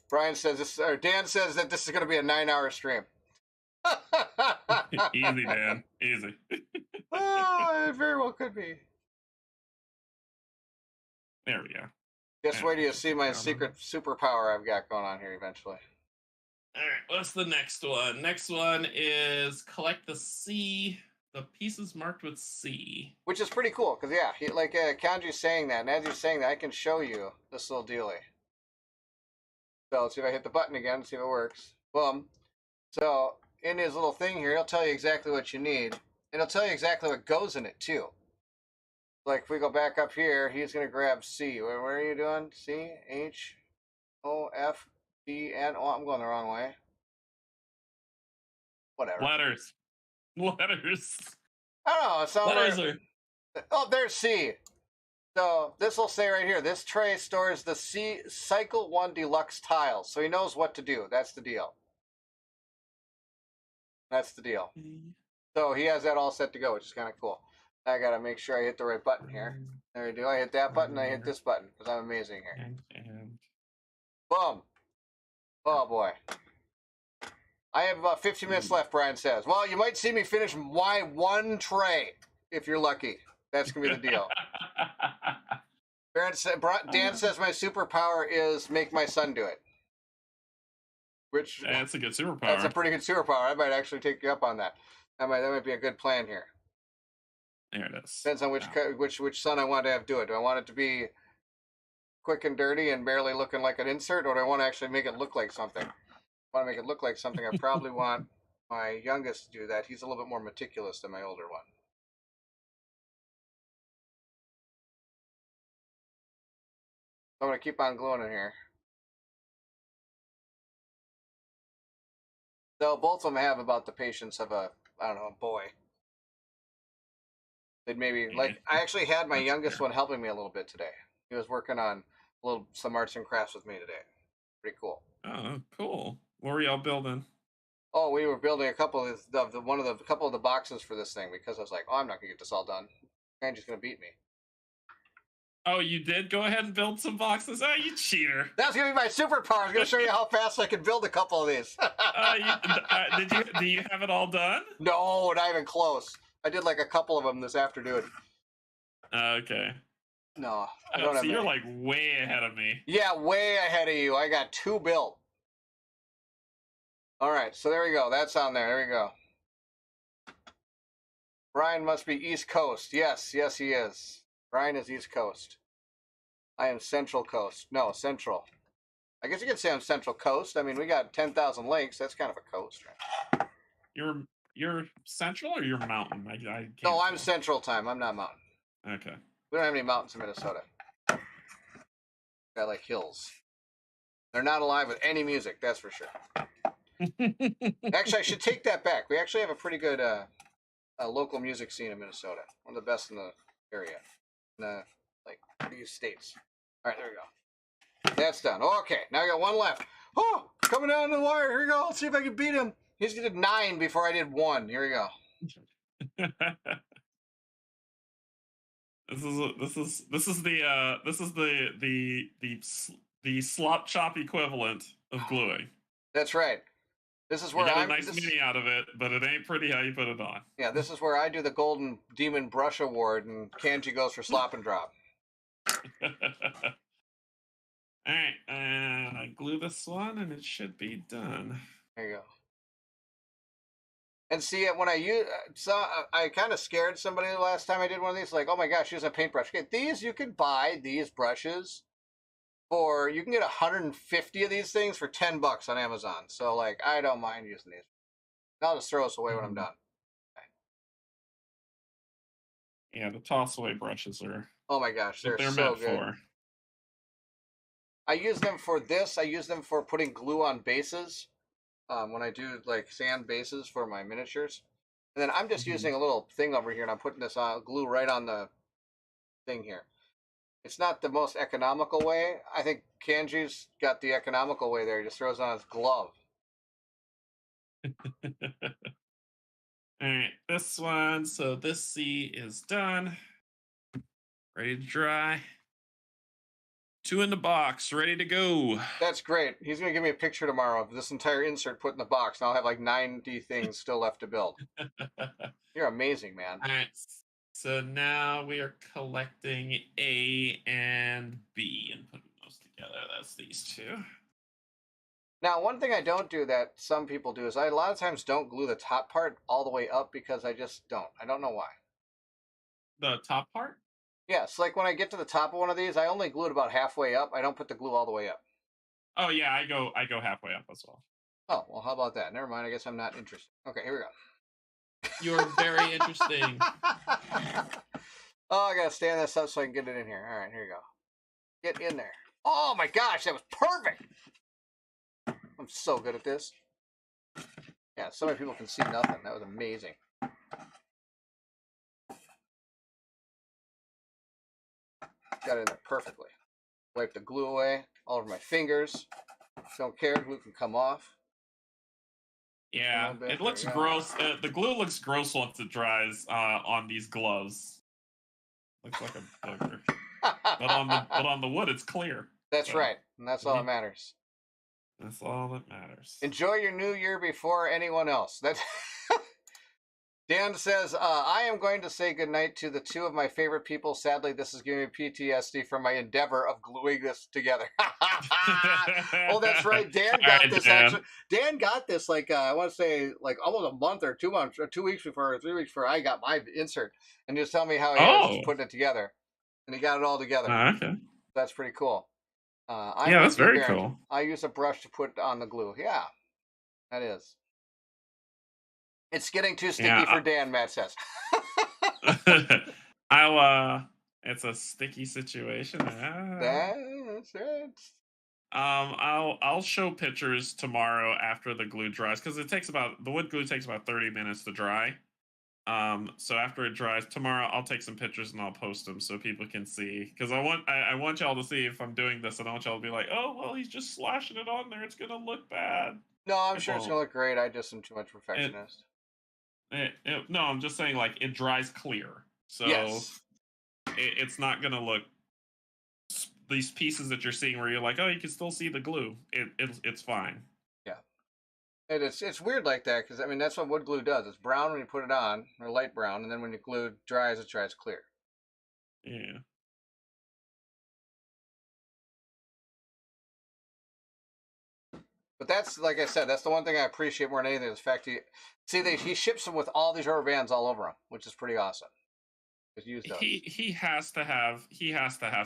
Brian says this, or Dan says that this is going to be a 9-hour stream. Easy, Dan. Easy. Oh, it very well could be. There we go. Just wait till you see my secret superpower I've got going on here eventually. All right, what's the next one? Next one is collect the pieces marked with C. Which is pretty cool, because, yeah, Kanji's saying that, and as he's saying that, I can show you this little dealie. So, let's see if I hit the button again, see if it works. Boom. So, in his little thing here, he'll tell you exactly what you need, and he'll tell you exactly what goes in it, too. Like, if we go back up here, he's going to grab C. Where are you doing? C, H, O, F, D, N. Oh, I'm going the wrong way. Whatever. Letters. I don't know. It's Letters are... Oh, there's C. So, this will say right here, this tray stores the C Cycle 1 Deluxe tiles. So, he knows what to do. That's the deal. That's the deal. So, he has that all set to go, which is kind of cool. I gotta make sure I hit the right button here. There we go. I hit that button. I hit this button because I'm amazing here. And Boom. Oh boy. I have about 15 minutes left. Brian says. Well, you might see me finish my one tray if you're lucky. That's gonna be the deal. Dan says my superpower is make my son do it. Which that's a good superpower. That's a pretty good superpower. I might actually take you up on that. That might be a good plan here. There it is. Depends on which son I want to have do it. Do I want it to be quick and dirty and barely looking like an insert, or do I want to actually make it look like something? If I want to make it look like something, I probably want my youngest to do that. He's a little bit more meticulous than my older one. I'm going to keep on gluing in here. So both of them have about the patience of a boy. They'd maybe I actually had my youngest one helping me a little bit today. He was working on some arts and crafts with me today. Pretty cool. Oh, cool. What were y'all building? Oh, we were building a couple of the boxes for this thing because I was like, oh, I'm not gonna get this all done. Kanji's gonna beat me. Oh, you did go ahead and build some boxes? Oh, you cheater! That's gonna be my superpower. I'm gonna show you how fast I can build a couple of these. Do you have it all done? No, not even close. I did like a couple of them this afternoon. Okay. No, I don't have. So you're like way ahead of me. Yeah, way ahead of you. I got 2 built. All right, so there we go. That's on there. There we go. Brian must be East Coast. Yes, he is. Brian is East Coast. I am Central Coast. No, Central. I guess you could say I'm Central Coast. I mean, we got 10,000 lakes. That's kind of a coast, right? You're Central or you're Mountain? I can't no, I'm Central Time. I'm not Mountain. Okay. We don't have any mountains in Minnesota. Got like hills. They're not alive with any music, that's for sure. Actually, I should take that back. We actually have a pretty good local music scene in Minnesota. One of the best in the area. In the these states. All right, there we go. That's done. Okay, now I got one left. Oh, coming down to the wire. Here we go. Let's see if I can beat him. He's did 9 before I did 1. Here we go. This is the slop chop equivalent of gluing. That's right. This is You where get a I'm. nice mini out of it, but it ain't pretty how you put it on. Yeah, this is where I do the Golden Demon Brush Award, and Canje goes for slop and drop. All right, I glue this one, and it should be done. There you go. And see, when I use, I kind of scared somebody the last time I did one of these. Like, oh my gosh, use a paintbrush. Okay, these you can buy these brushes for. You can get 150 of these things for $10 on Amazon. So like, I don't mind using these. I'll just throw this away when I'm done. Okay. Yeah, the toss away brushes are. Oh my gosh, they're so meant good. for. I use them for this. I use them for putting glue on bases. When I do like sand bases for my miniatures. And then I'm just using a little thing over here, and I'm putting this glue right on the thing here. It's not the most economical way. I think Kanji's got the economical way there. He just throws on his glove. All right, this one. So this C is done. Ready to dry. 2 in the box, ready to go. That's great. He's going to give me a picture tomorrow of this entire insert put in the box, and I'll have like 90 things still left to build. You're amazing, man. All right, so now we are collecting A and B and putting those together. That's these two. Now, one thing I don't do that some people do is I a lot of times don't glue the top part all the way up because I just don't. I don't know why. The top part? Yes, like when I get to the top of one of these, I only glue it about halfway up. I don't put the glue all the way up. Oh yeah, I go halfway up as well. Oh, well, how about that? Never mind. I guess I'm not interested. Okay, here we go. You're very interesting. Oh, I gotta stand this up so I can get it in here. All right, here you go. Get in there. Oh my gosh, that was perfect. I'm so good at this. Yeah, so many people can see nothing. That was amazing. Got it in there perfectly. Wipe the glue away all over my fingers. Don't care, glue can come off. Yeah, it looks gross. The glue looks gross once it dries on these gloves. Looks like a booger. but on the wood, it's clear. That's so, right, and that's all that matters. That's all that matters. Enjoy your new year before anyone else. That's Dan says, I am going to say goodnight to the two of my favorite people. Sadly, this is giving me PTSD from my endeavor of gluing this together. Oh, that's right. Dan got this. Actually, Dan got this like, I want to say like almost a month or 2 months or 2 weeks before or 3 weeks before I got my insert. And just tell me how he was putting it together. And he got it all together. Okay. That's pretty cool. Yeah, that's very cool. I use a brush to put on the glue. Yeah, that is. It's getting too sticky for Dan, Matt says. It's a sticky situation. That's right. I'll show pictures tomorrow after the glue dries because the wood glue takes about 30 minutes to dry. So after it dries tomorrow, I'll take some pictures and I'll post them so people can see. Because I want y'all to see if I'm doing this. I don't want y'all to be like, oh well, he's just slashing it on there. It's gonna look bad. No, I'm sure it's gonna look great. I just am too much perfectionist. No, I'm just saying like it dries clear, so yes. It's not gonna look these pieces that you're seeing where you're like, oh, you can still see the glue. It's fine. Yeah, it's weird like that because I mean that's what wood glue does. It's brown when you put it on, or light brown, and then when you glue it dries clear. Yeah. But that's, like I said, that's the one thing I appreciate more than anything is the fact he ships them with all these rubber bands all over them, which is pretty awesome. He has to have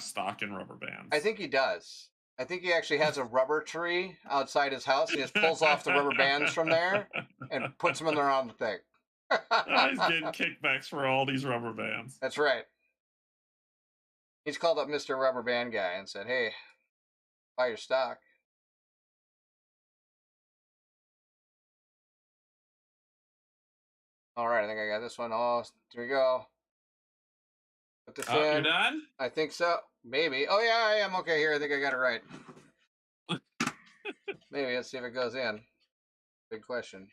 stock in rubber bands. I think he does. I think he actually has a rubber tree outside his house. He just pulls off the rubber bands from there and puts them in there on the thing. He's getting kickbacks for all these rubber bands. That's right. He's called up Mr. Rubber Band Guy and said, hey, buy your stock. All right, I think I got this one. Oh, here we go. Put this in. You're done? I think so. Maybe. Oh, yeah, I am. Okay, here. I think I got it right. Maybe. Let's see if it goes in. Big question.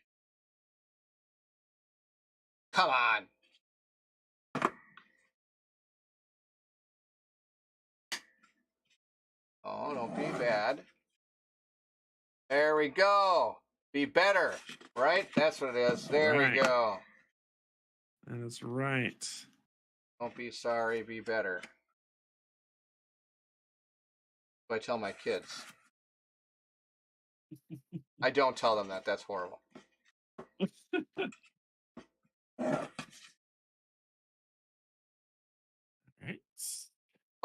Come on. Oh, don't be bad. There we go. Be better, right? That's what it is. There we go. That is right. Don't be sorry, be better. I tell my kids. I don't tell them that. That's horrible. Right.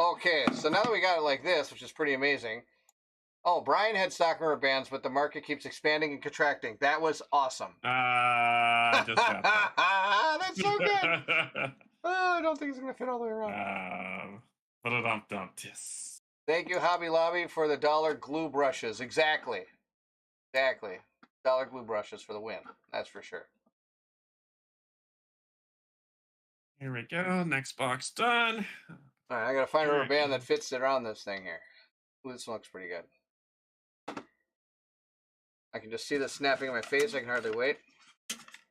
Okay, so now that we got it like this, which is pretty amazing. Oh, Brian had stock rubber bands, but the market keeps expanding and contracting. That was awesome. I just got that. That's so good. Oh, I don't think it's going to fit all the way around. Yes. Thank you, Hobby Lobby, for the dollar glue brushes. Exactly. Exactly. Dollar glue brushes for the win. That's for sure. Here we go. Next box done. All right, I got to find a rubber band that fits it around this thing here. Ooh, this one looks pretty good. I can just see the snapping in my face. I can hardly wait.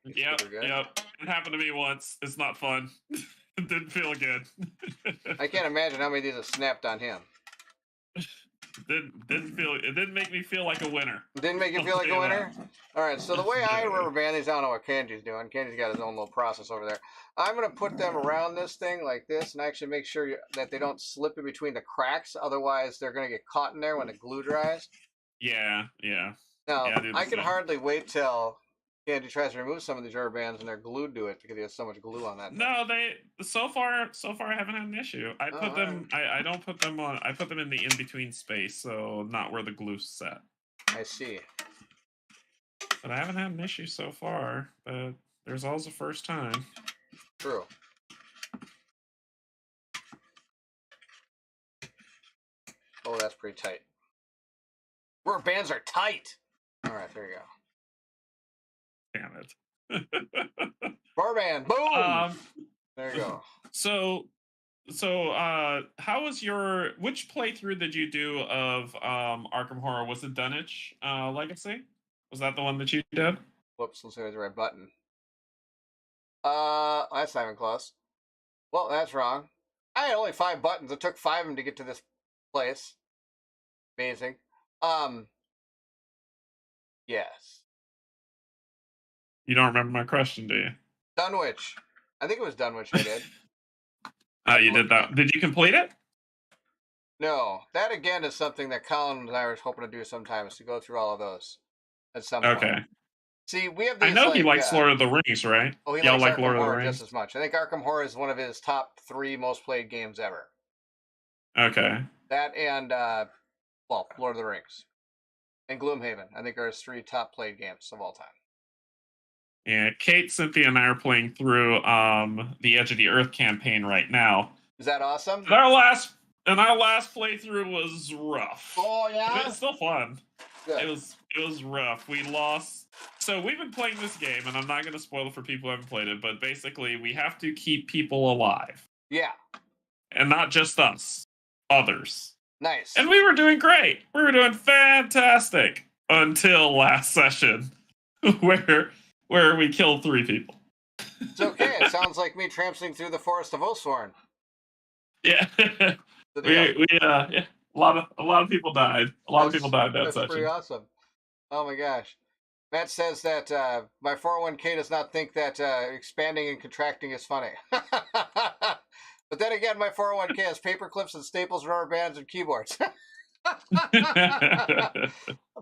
Yep. It happened to me once. It's not fun. It didn't feel good. I can't imagine how many of these have snapped on him. It didn't make me feel like a winner. Didn't make you feel like a winner? All right, so the way I rubber band these, I don't know what Kanji's doing. Kanji's got his own little process over there. I'm going to put them around this thing like this and actually make sure that they don't slip in between the cracks. Otherwise, they're going to get caught in there when the glue dries. Yeah. Now, Yeah, I can hardly wait till Kanji tries to remove some of these rubber bands and they're glued to it because he has so much glue on that. No, so far I haven't had an issue. I put them. I don't put them on. I put them in the in between space, so not where the glue's set. I see. But I haven't had an issue so far. But there's always a first time. True. Oh, that's pretty tight. Rubber bands are tight. All right, there you go. Damn it. Rubber band, boom. There you go. So how was which playthrough did you do of Arkham Horror? Was it Dunwich Legacy? Was that the one that you did? Whoops, let's see if it's the right button. That's not even close. Well, that's wrong. I had only 5 buttons. It took 5 of them to get to this place. Amazing. Yes. You don't remember my question, do you? Dunwich. I think it was Dunwich I did. You did that. Did you complete it? No. That, again, is something that Colin and I were hoping to do sometimes, to go through all of those at some point. Okay. See, we have these, I know he likes Lord of the Rings, right? Oh, he likes Arkham Horror just as much. I think Arkham Horror is one of his top 3 most played games ever. Okay. That and, Lord of the Rings. And Gloomhaven, I think, are his 3 top played games of all time. Yeah, Kate, Cynthia, and I are playing through the Edge of the Earth campaign right now. Is that awesome? And our last playthrough was rough. Oh yeah, it was still fun. Good. It was rough. We lost. So we've been playing this game, and I'm not going to spoil it for people who haven't played it, but basically we have to keep people alive. Yeah. And not just us, others. Nice. And we were doing great. We were doing fantastic until last session, where we killed 3 people. It's okay. It sounds like me tramping through the forest of Oathsworn. Yeah. A lot of people died. A lot of people died that session. That's pretty awesome. Oh my gosh. Matt says that my 401k does not think that expanding and contracting is funny. But then again, my 401k has paper clips and staples, rubber bands, and keyboards.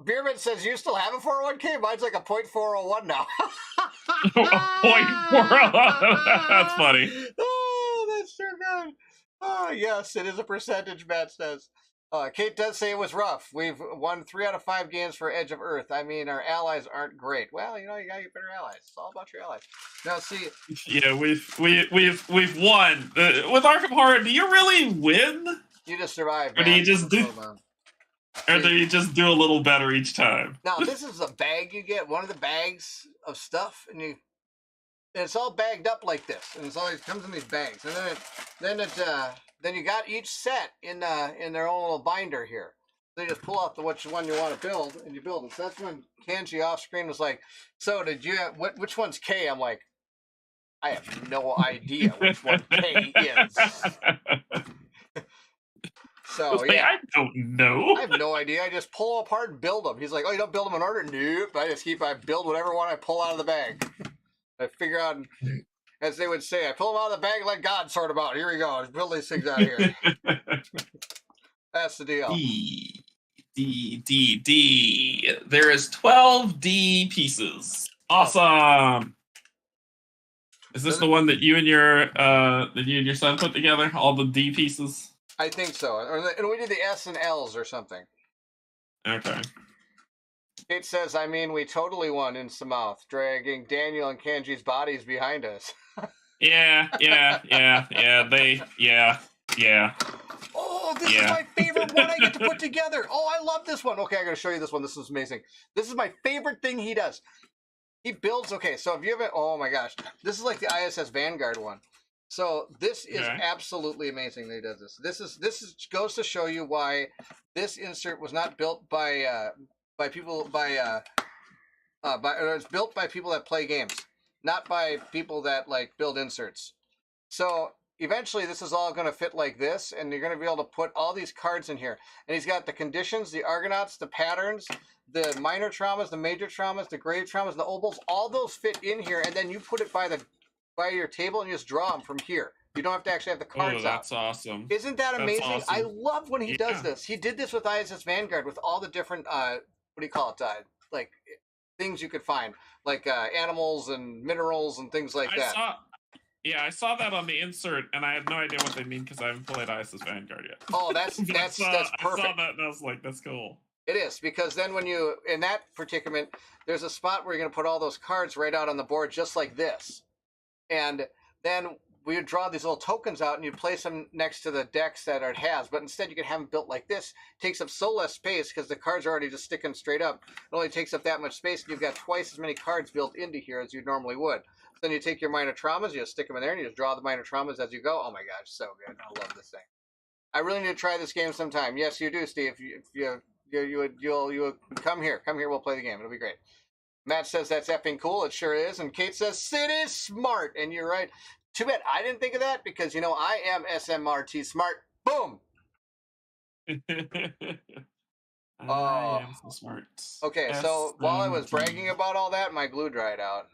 Beerman says, you still have a 401k? Mine's like a .401 now. .401. That's funny. Oh, that's so good. Oh, yes, it is a percentage, Matt says. Kate does say it was rough. We've won 3 out of 5 games for Edge of Earth. I mean, our allies aren't great. Well, you gotta get better allies. It's all about your allies. Now, see. Yeah, we've won with Arkham Horror. Do you really win? You just survive, man. Or do you just do? Or do you just do a little better each time? Now, this is a bag you get. One of the bags of stuff, and it's all bagged up like this, and it comes in these bags, and then you got each set in their own little binder here. They just pull out which one you want to build, and you build it. So that's when Canje off screen was like, "So did you? Which one's K?" I'm like, "I have no idea which one K is." So Like, yeah, I don't know. I have no idea. I just pull them apart and build them. He's like, "Oh, you don't build them in order?" Nope. I build whatever one I pull out of the bag. I figure out, as they would say, I pull them out of the bag and let God sort them out. Here we go. Let's build these things out of here. That's the deal. D. There is 12 D pieces. Awesome. Is this the one that you and your son put together? All the D pieces? I think so. And we did the S and L's or something. Okay. Kate says, I mean, we totally won in Samouth, dragging Daniel and Kanji's bodies behind us. Yeah. Oh, this is my favorite one I get to put together. Oh, I love this one. Okay, I got to show you this one. This is amazing. This is my favorite thing he does. He builds, okay, so if you haven't, oh my gosh, this is like the ISS Vanguard one. So this is absolutely amazing that he does this. This goes to show you why this insert was not built by people it's built by people that play games, not by people that like build inserts. So eventually this is all going to fit like this, and you're going to be able to put all these cards in here. And he's got the conditions, the Argonauts, the patterns, the minor traumas, the major traumas, the grave traumas, the obols. All those fit in here, and then you put it by your table and you just draw them from here. You don't have to actually have the cards out. That's awesome. Isn't that amazing? Awesome. I love when he does this. He did this with ISS Vanguard with all the different what do you call it? Like things you could find, like animals and minerals and things like that. I saw that on the insert, and I had no idea what they mean because I haven't played ISS Vanguard yet. Oh, that's perfect. I saw that, and I was like, that's cool. It is, because then when you, in that predicament, there's a spot where you're going to put all those cards right out on the board just like this. And then we would draw these little tokens out and you place them next to the decks that it has. But instead you can have them built like this. It takes up so less space because the cards are already just sticking straight up. It only takes up that much space, and you've got twice as many cards built into here as you normally would. Then you take your minor traumas, you just stick them in there, and you just draw the minor traumas as you go. Oh my gosh, so good! I love this thing. I really need to try this game sometime. Yes, you do, Steve. You'll come here. Come here. We'll play the game. It'll be great. Matt says that's effing cool. It sure is. And Kate says Sid is smart, and you're right. Too bad I didn't think of that because I am SMRT smart. Boom. I am so smart. Okay, so while I was bragging about all that, my glue dried out.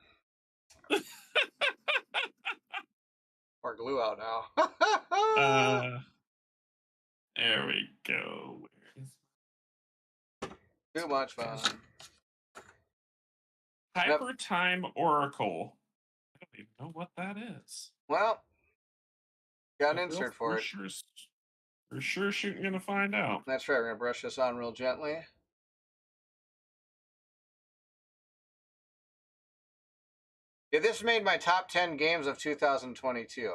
Or glue out now. There we go. Too much fun. Hyper Time Oracle. I don't even know what that is. Well, got an insert for it. We're sure shooting gonna find out. That's right. We're gonna brush this on real gently. Yeah, this made my top 10 games of 2022.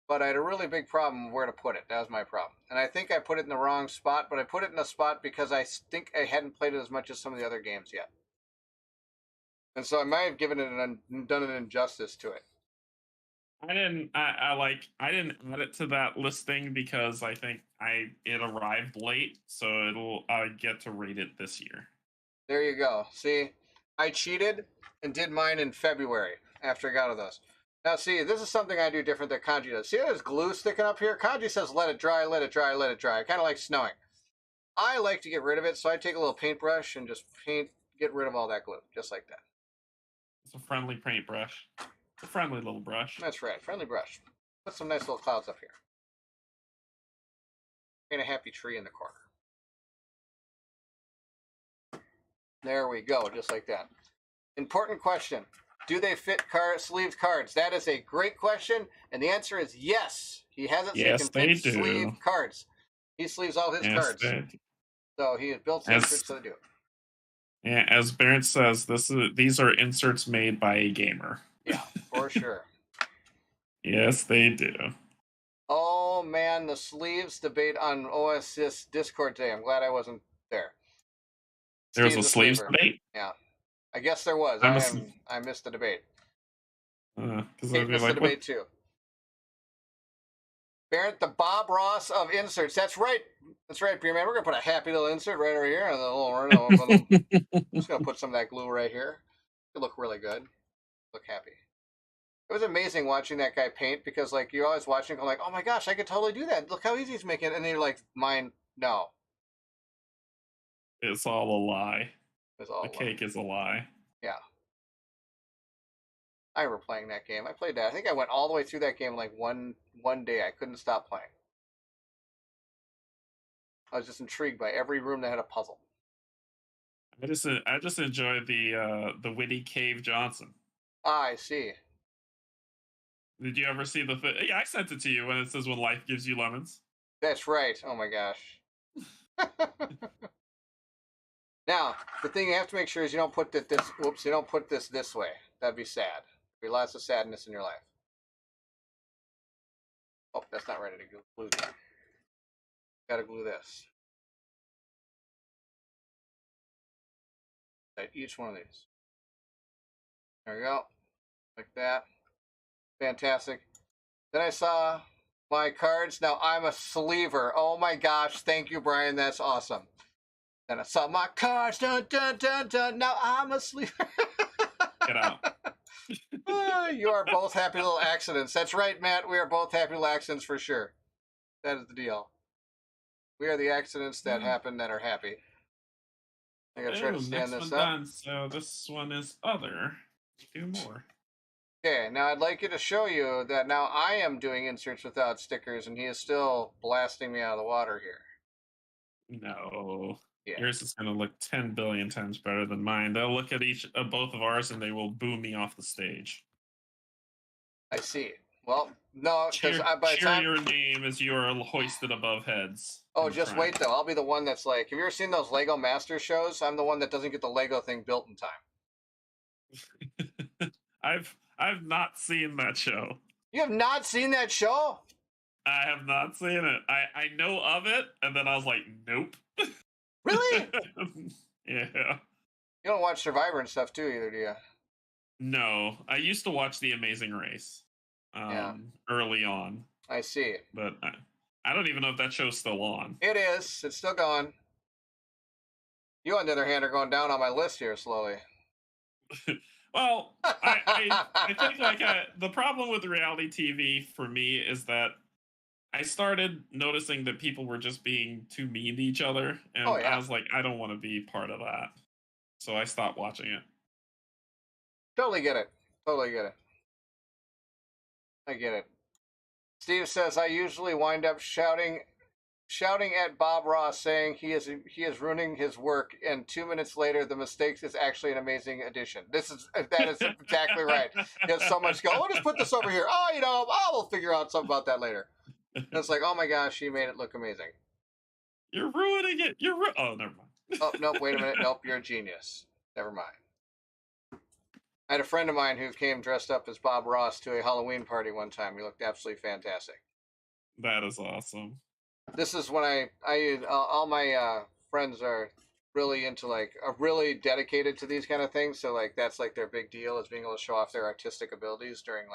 But I had a really big problem of where to put it. That was my problem. And I think I put it in the wrong spot, but I put it in a spot because I think I hadn't played it as much as some of the other games yet. And so I might have given it done an injustice to it. I didn't add it to that listing because I think it arrived late, so I get to rate it this year. There you go. See, I cheated and did mine in February after I got all those. Now, see, this is something I do different than Canje does. See, there's glue sticking up here? Canje says, let it dry, let it dry, let it dry. Kind of like snowing. I like to get rid of it, so I take a little paintbrush and just get rid of all that glue, just like that. It's a friendly paintbrush. It's a friendly little brush. That's right, friendly brush. Put some nice little clouds up here. And a happy tree in the corner. There we go, just like that. Important question. Do they fit sleeved cards? That is a great question, and the answer is yes. He has it so he can fit sleeved cards. He sleeves all his cards. So he has built inserts so they do. Yeah, as Barrett says, these are inserts made by a gamer. Yeah, for sure. Yes, they do. Oh man, the sleeves debate on OSS Discord today. I'm glad I wasn't there. There was a sleeves debate? Yeah. I guess there was. I missed the debate. Kate missed the debate too. Barrett, the Bob Ross of inserts. That's right. That's right, Beer Man. We're going to put a happy little insert right over here. I'm just going to put some of that glue right here. It'll look really good. Look happy. It was amazing watching that guy paint because like you're always watching, going like, oh my gosh, I could totally do that. Look how easy he's making it, and then you're like, mine, no, It's all a lie. it's The all love. cake is a lie. Yeah. I remember playing that game. I played that. I think I went all the way through that game like one day. I couldn't stop playing. I was just intrigued by every room that had a puzzle. I just enjoy the witty Cave Johnson. Ah, I see. Did you ever see the yeah, I sent it to you when it says when life gives you lemons. That's right. Oh my gosh. Now, the thing you have to make sure is you don't put this. Whoops! You don't put this way. That'd be sad. There'd be lots of sadness in your life. Oh, that's not ready to glue. Gotta glue this. At each one of these. There we go. Like that. Fantastic. Then I saw my cards. Now I'm a sleever. Oh my gosh. Thank you, Brian. That's awesome. Then I saw my cards. Dun, dun, dun, dun. Now I'm a sleever. Get out. You are both happy little accidents. That's right, Matt. We are both happy little accidents for sure. That is the deal. We are the accidents that happen that are happy. I gotta try to stand this up. Done. So this one is other. Do more. Okay, now I'd like you to show you that now I am doing inserts without stickers, and he is still blasting me out of the water here. No. Yeah. Yours is going to look 10 billion times better than mine. They'll look at both of ours and they will boo me off the stage. I see. Well, no, because by the cheer time your name as you are hoisted above heads. oh, just wait though. I'll be the one that's like, have you ever seen those Lego Master shows? I'm the one that doesn't get the Lego thing built in time. I've not seen that show. You have not seen that show? I have not seen it. I know of it, and then I was like, nope. Really? Yeah. You don't watch Survivor and stuff too, either, do you? No, I used to watch The Amazing Race. Early on. I see. But I don't even know if that show's still on. It is. It's still going. You, on the other hand, are going down on my list here slowly. Well, I think like the problem with reality TV for me is that I started noticing that people were just being too mean to each other, and I was like, I don't want to be part of that, so I stopped watching it. Totally get it. Totally get it. I get it. Steve says I usually wind up shouting at Bob Ross, saying he is ruining his work, and 2 minutes later, the mistake is actually an amazing addition. That is exactly right. He has so much go. Oh, just put this over here. Oh, we'll figure out something about that later. And it's like, oh my gosh, he made it look amazing. You're ruining it. Oh, never mind. Oh, nope. Wait a minute. Nope, you're a genius. Never mind. I had a friend of mine who came dressed up as Bob Ross to a Halloween party one time. He looked absolutely fantastic. That is awesome. This is when all my friends are really into are really dedicated to these kind of things. So like that's like their big deal is being able to show off their artistic abilities during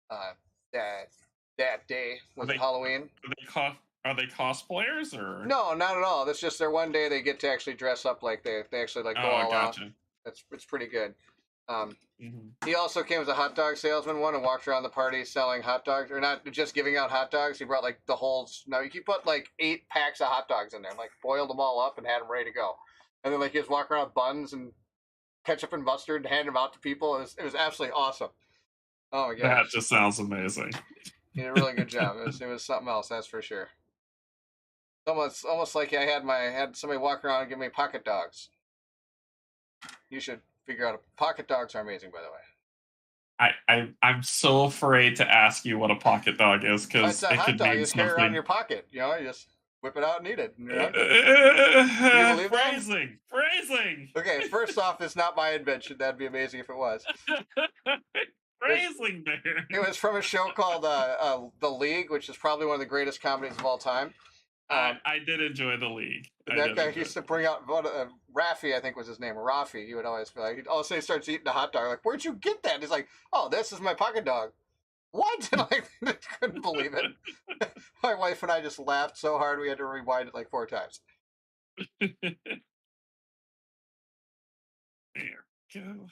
that day with Halloween. Are they cosplayers or no? Not at all. That's just their one day they get to actually dress up like they actually like go all out. It's pretty good. He also came as a hot dog salesman and walked around the party selling hot dogs, or not just giving out hot dogs. He brought like the whole. Now he put like 8 packs of hot dogs in there, like boiled them all up and had them ready to go. And then like he was walking around with buns and ketchup and mustard and handing them out to people. It was absolutely awesome. Oh my god, that just sounds amazing. He did a really good job. It was something else, that's for sure. Almost like I had somebody walk around and give me pocket dogs. You should figure out. Pocket dogs are amazing, by the way. I'm so afraid to ask you what a pocket dog is because it could mean you something. carry around in your pocket. You just whip it out and eat it. Can you believe phrasing. Okay, first off, it's not my invention. That'd be amazing if it was. Phrasing, man. It was from a show called The League, which is probably one of the greatest comedies of all time. I did enjoy The League. That guy used to bring out Rafi, I think was his name, Rafi. He would always be like, all of a sudden he starts eating a hot dog. Like, where'd you get that? He's like, oh, this is my pocket dog. What? I couldn't believe it. My wife and I just laughed so hard we had to rewind it like 4 times. There we go.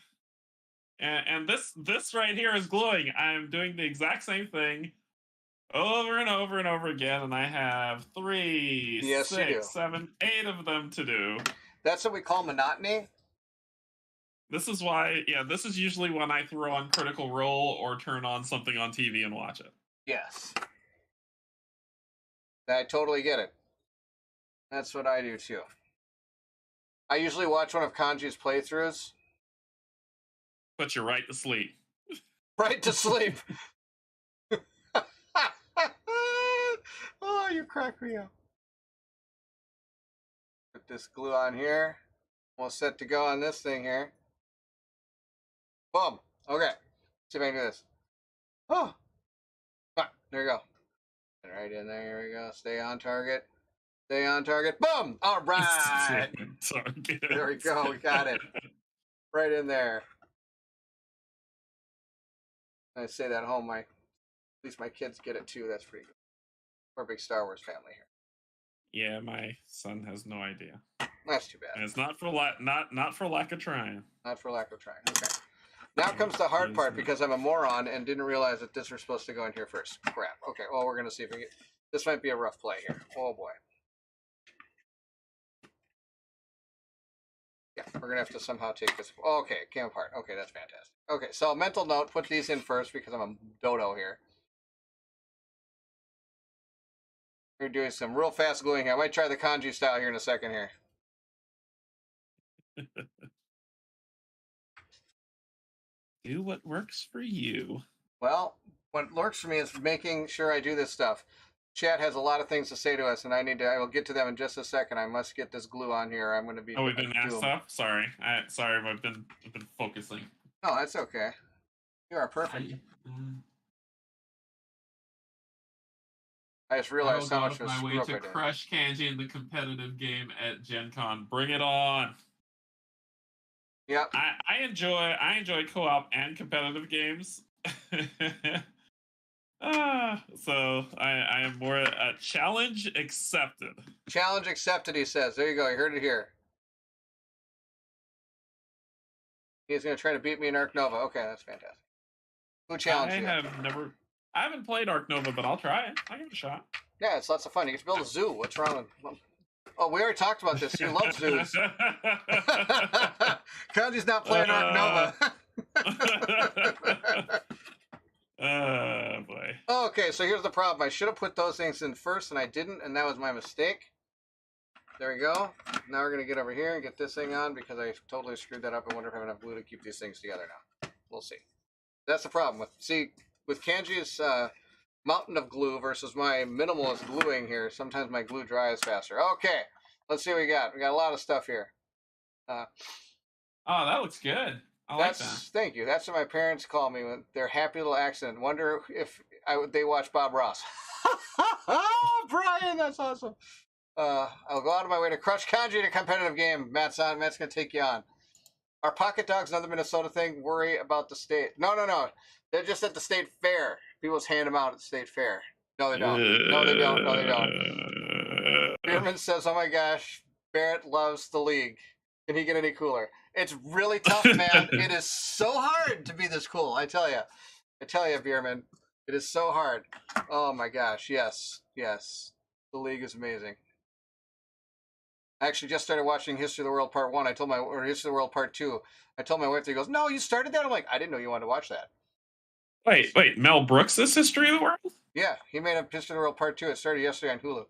And this right here is gluing. I'm doing the exact same thing over and over and over again, and I have 3, Yes, you do. 6, 7, 8 of them to do. That's what we call monotony. This is why, yeah, this is usually when I throw on Critical Role or turn on something on TV and watch it. Yes. I totally get it. That's what I do too. I usually watch one of Kanji's playthroughs. Put you right to sleep. Right to sleep. Oh, you crack me up. Put this glue on here. We'll set to go on this thing here. Boom. Okay. See if I can do this. Oh. Ah, there you go. Right in there. Here we go. Stay on target. Stay on target. Boom. All right. There we go. We got it. Right in there. I say that at home. At least my kids get it too. That's pretty good. We're a big Star Wars family here. Yeah, my son has no idea. That's too bad. And it's not for not for lack of trying. Not for lack of trying. Okay. Now comes the hard part because I'm a moron and didn't realize that this was supposed to go in here first. Crap. Okay. Well, we're gonna see if we get. This might be a rough play here. Oh boy. Yeah, we're gonna have to somehow take this. Okay, it came apart. Okay, that's fantastic. Okay, so mental note: put these in first because I'm a dodo here. We're doing some real fast gluing here. I might try the Canje style here in a second here. Do what works for you. Well, what works for me is making sure I do this stuff. Chat has a lot of things to say to us, and I will get to them in just a second. I must get this glue on here. I'm going to be. Oh, we've been asked stuff. Sorry, I've been focusing. No, that's okay. You are perfect. I just realized how much was my way to crush Canje in the competitive game at Gen Con. Bring it on. Yep. I enjoy co-op and competitive games. So I am more challenge accepted. Challenge accepted, he says. There you go. You heard it here. He's going to try to beat me in Ark Nova. Okay, that's fantastic. Who challenged you? I haven't played Ark Nova, but I'll try it. I'll give it a shot. Yeah, it's lots of fun. You get to build a zoo. What's wrong with... Oh, we already talked about this. You love zoos. Kanji's not playing Ark Nova. Oh, boy. Okay, so here's the problem. I should have put those things in first, and I didn't, and that was my mistake. There we go. Now we're going to get over here and get this thing on because I totally screwed that up. I wonder if I have enough glue to keep these things together now. We'll see. That's the problem. With Kanji's mountain of glue versus my minimalist gluing here, sometimes my glue dries faster. Okay, let's see what we got. We got a lot of stuff here. Oh, that looks good. I like that. Thank you. That's what my parents call me when their happy little accident. Wonder if they watch Bob Ross. Oh, Brian, that's awesome. I'll go out of my way to crush Canje in a competitive game. Matt's on. Matt's going to take you on. Are pocket dogs another Minnesota thing? Worry about the state. No. They're just at the state fair. People just hand them out at the state fair. No, they don't. No, they don't. Bierman says, oh my gosh, Barrett loves the league. Can he get any cooler? It's really tough, man. It is so hard to be this cool. I tell you, Bierman, it is so hard. Oh my gosh, yes. The league is amazing. I actually just started watching History of the World Part 1. Or History of the World Part 2. I told my wife, he goes, no, you started that? I'm like, I didn't know you wanted to watch that. Wait, Mel Brooks' History of the World? Yeah, he made a History of the World Part 2. It started yesterday on Hulu.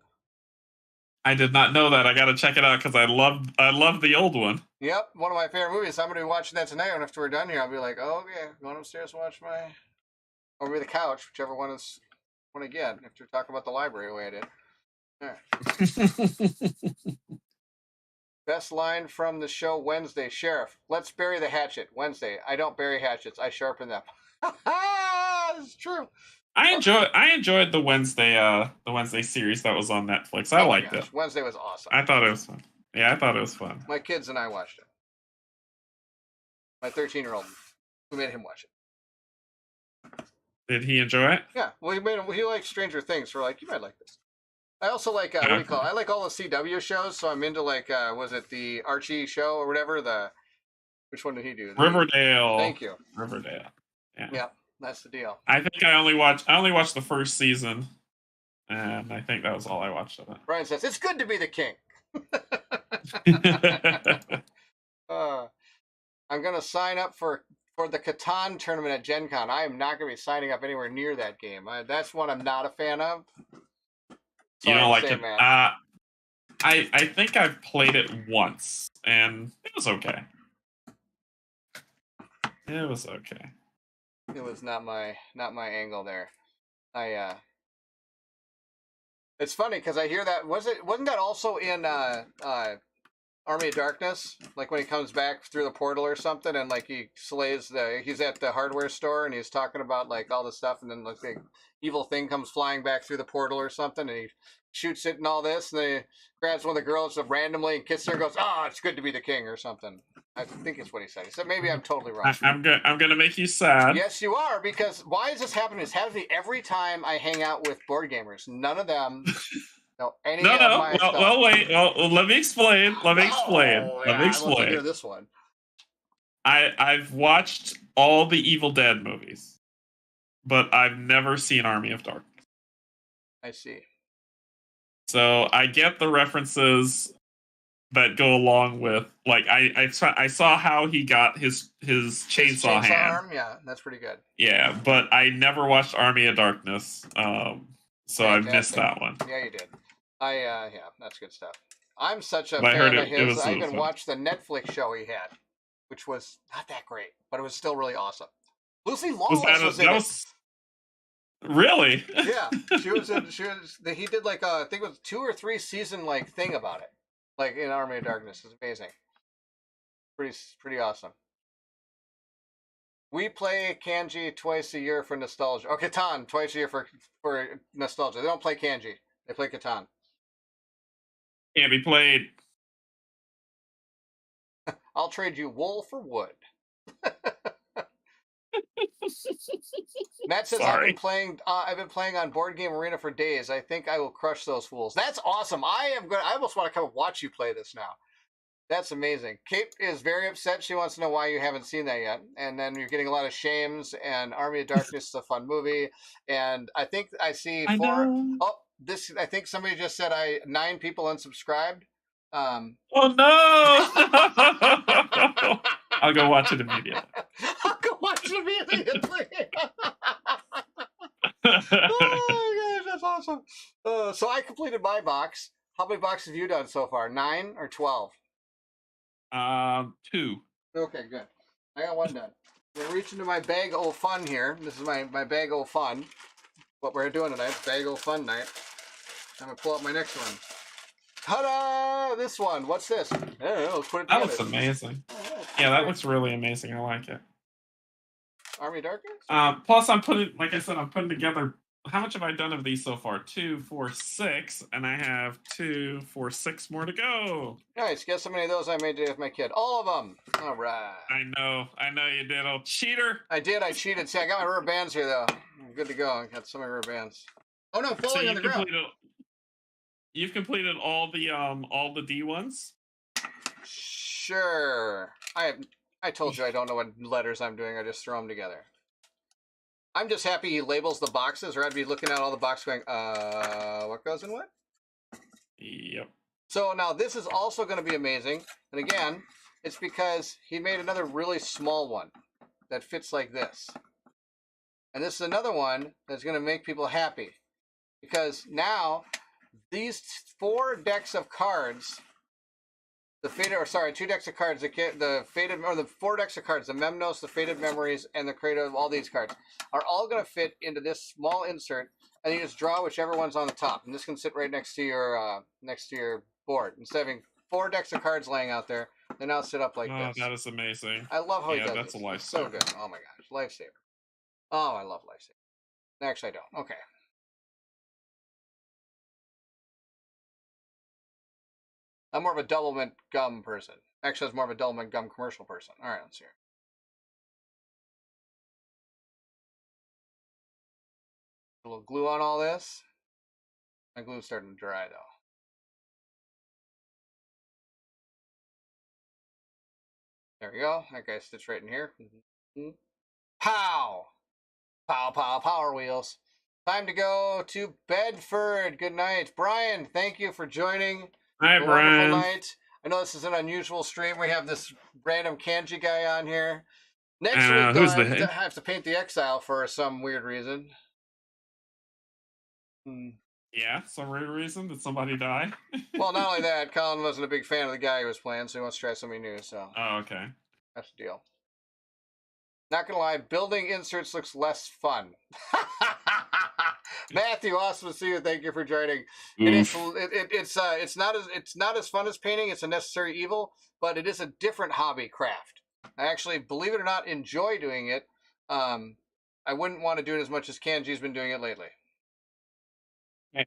I did not know that. I got to check it out because I love the old one. Yep, one of my favorite movies. I'm going to be watching that tonight. And after we're done here, I'll be like, oh, okay, going upstairs and watch or maybe the couch, whichever one is one again. After we talk about the library the way I did. All right. Best line from the show Wednesday. Sheriff, let's bury the hatchet. Wednesday, I don't bury hatchets. I sharpen them. It's true. I enjoyed the Wednesday series that was on Netflix. I liked it. Wednesday was awesome. I thought it was fun. Yeah, I thought it was fun. My kids and I watched it. My 13-year-old, we made him watch it. Did he enjoy it? Yeah. Well, he likes Stranger Things, so we're like, you might like this. I also like what do you call it? I like all the CW shows, so I'm into was it the Archie show or whatever, the Which one did he do? Riverdale. Thank you. Riverdale. Yeah. Yeah, that's the deal. I think I only watched the first season, and I think that was all I watched of it. Brian says it's good to be the king. I'm gonna sign up for the Catan tournament at Gen Con. I am not gonna be signing up anywhere near that game. That's one I'm not a fan of. You don't like it? Matt. I think I've played it once, and it was okay. It was okay. It was not my angle there. It's funny because I hear that wasn't that also in Army of Darkness? Like when he comes back through the portal or something, and like he slays he's at the hardware store and he's talking about like all the stuff, and then like the evil thing comes flying back through the portal or something, and he shoots it and all this, and then he grabs one of the girls randomly and kisses her and goes, it's good to be the king or something. I think it's what he said. He said, maybe I'm totally wrong. I'm gonna make you sad. Yes, you are, because why is this happening? It's happening every time I hang out with board gamers. None of them know any of my stuff. Well, wait. Well, let me explain. Let me explain. I'd love to hear this one. I've watched all the Evil Dead movies, but I've never seen Army of Darkness. I see. So I get the references that go along with, like, I saw how he got his chainsaw hand. Arm? Yeah, that's pretty good. Yeah, but I never watched Army of Darkness, so I missed that one. Yeah, you did. Yeah, that's good stuff. I'm such a fan of his. I even watched the Netflix show he had, which was not that great, but it was still really awesome. Lucy Lawless was in it. Really? Yeah, she was. He did like I think it was 2 or 3 season like thing about it, like in Army of Darkness. It's amazing. Pretty awesome. We play Canje twice a year for nostalgia. Or Catan twice a year for nostalgia. They don't play Canje. They play Catan. Can't be played. I'll trade you wool for wood. Matt says, I've been playing on Board Game Arena for days. I think I will crush those fools. That's awesome. I almost want to come watch you play this now. That's amazing. Kate is very upset. She wants to know why you haven't seen that yet. And then you're getting a lot of shames, and Army of Darkness is a fun movie. And I think I see 4. Oh, I think somebody just said 9 people unsubscribed. Oh no! I'll go watch it immediately. I'll go watch it immediately. Oh my gosh, that's awesome. So I completed my box. How many boxes have you done so far? 9 or 12? 2. Okay, good. I got 1 done. We're reaching to my bag o' fun here. This is my bag o' fun. What we're doing tonight, bag o' fun night. I'm gonna pull up my next one. Ta-da! This one. What's this? Let's put it together. That looks amazing. Yeah, that looks really amazing. I like it. Army of Darkness? Plus, I'm putting together. How much have I done of these so far? 2, 4, 6, and I have 2, 4, 6 more to go. Nice. Guess how many of those I made today with my kid? All of them. All right. I know you did. Oh, cheater! I did. I cheated. See, I got my rubber bands here though. I'm good to go. I got so many rubber bands. Oh no, falling on the ground. You've completed all the D ones? Sure. I told you I don't know what letters I'm doing. I just throw them together. I'm just happy he labels the boxes, or I'd be looking at all the boxes going, what goes in what? Yep. So now this is also going to be amazing. And again, it's because he made another really small one that fits like this. And this is another one that's going to make people happy. Because now these 4 decks of cards, the 2 decks of cards, the 4 decks of cards, the Memnos, the Faded Memories, and the Creative, all these cards, are all going to fit into this small insert, and you just draw whichever one's on the top. And this can sit right next to your board. Instead of having 4 decks of cards laying out there, they now sit up like this. Oh, that is amazing. I love how he does that's this. A lifesaver. It's so good. Oh my gosh, lifesaver. Oh, I love lifesaver. Actually, I don't. Okay. I'm more of a Doublemint gum person. Actually, I was more of a Doublemint gum commercial person. All right, let's hear. A little glue on all this. My glue's starting to dry, though. There we go. That guy stitched right in here. Pow! Pow, pow, power wheels. Time to go to Bedford. Good night. Brian, thank you for joining. Hi, A wonderful Brian. night. I know this is an unusual stream. We have this random Canje guy on here. Next week, though, Who's I the head? have to paint the Exile for some weird reason. Yeah, some weird reason. Did somebody die? Well, not only that, Colin wasn't a big fan of the guy he was playing, so he wants to try something new. So Oh, okay. that's the deal. Not gonna lie, building inserts looks less fun. Matthew, awesome to see you. Thank you for joining. It's not as fun as painting. It's a necessary evil, but it is a different hobby craft. I actually, believe it or not, enjoy doing it. I wouldn't want to do it as much as Kanji's been doing it lately.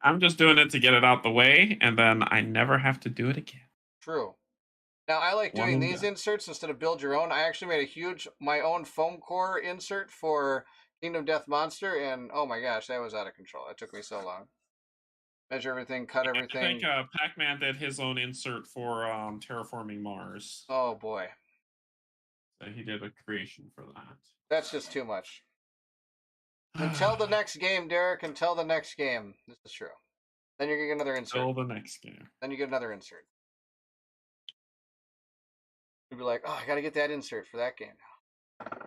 I'm just doing it to get it out the way, and then I never have to do it again. True. Now, I like doing these inserts instead of build your own. I actually made my own foam core insert for Kingdom Death Monster, and oh my gosh, that was out of control. It took me so long. Measure everything, cut everything. I think Pac-Man did his own insert for Terraforming Mars. Oh boy. So he did a creation for that. That's just too much. Until the next game, Derrick, until the next game. This is true. Then you get another insert. Until the next game. Then you get another insert. You'd be like, oh, I gotta get that insert for that game now.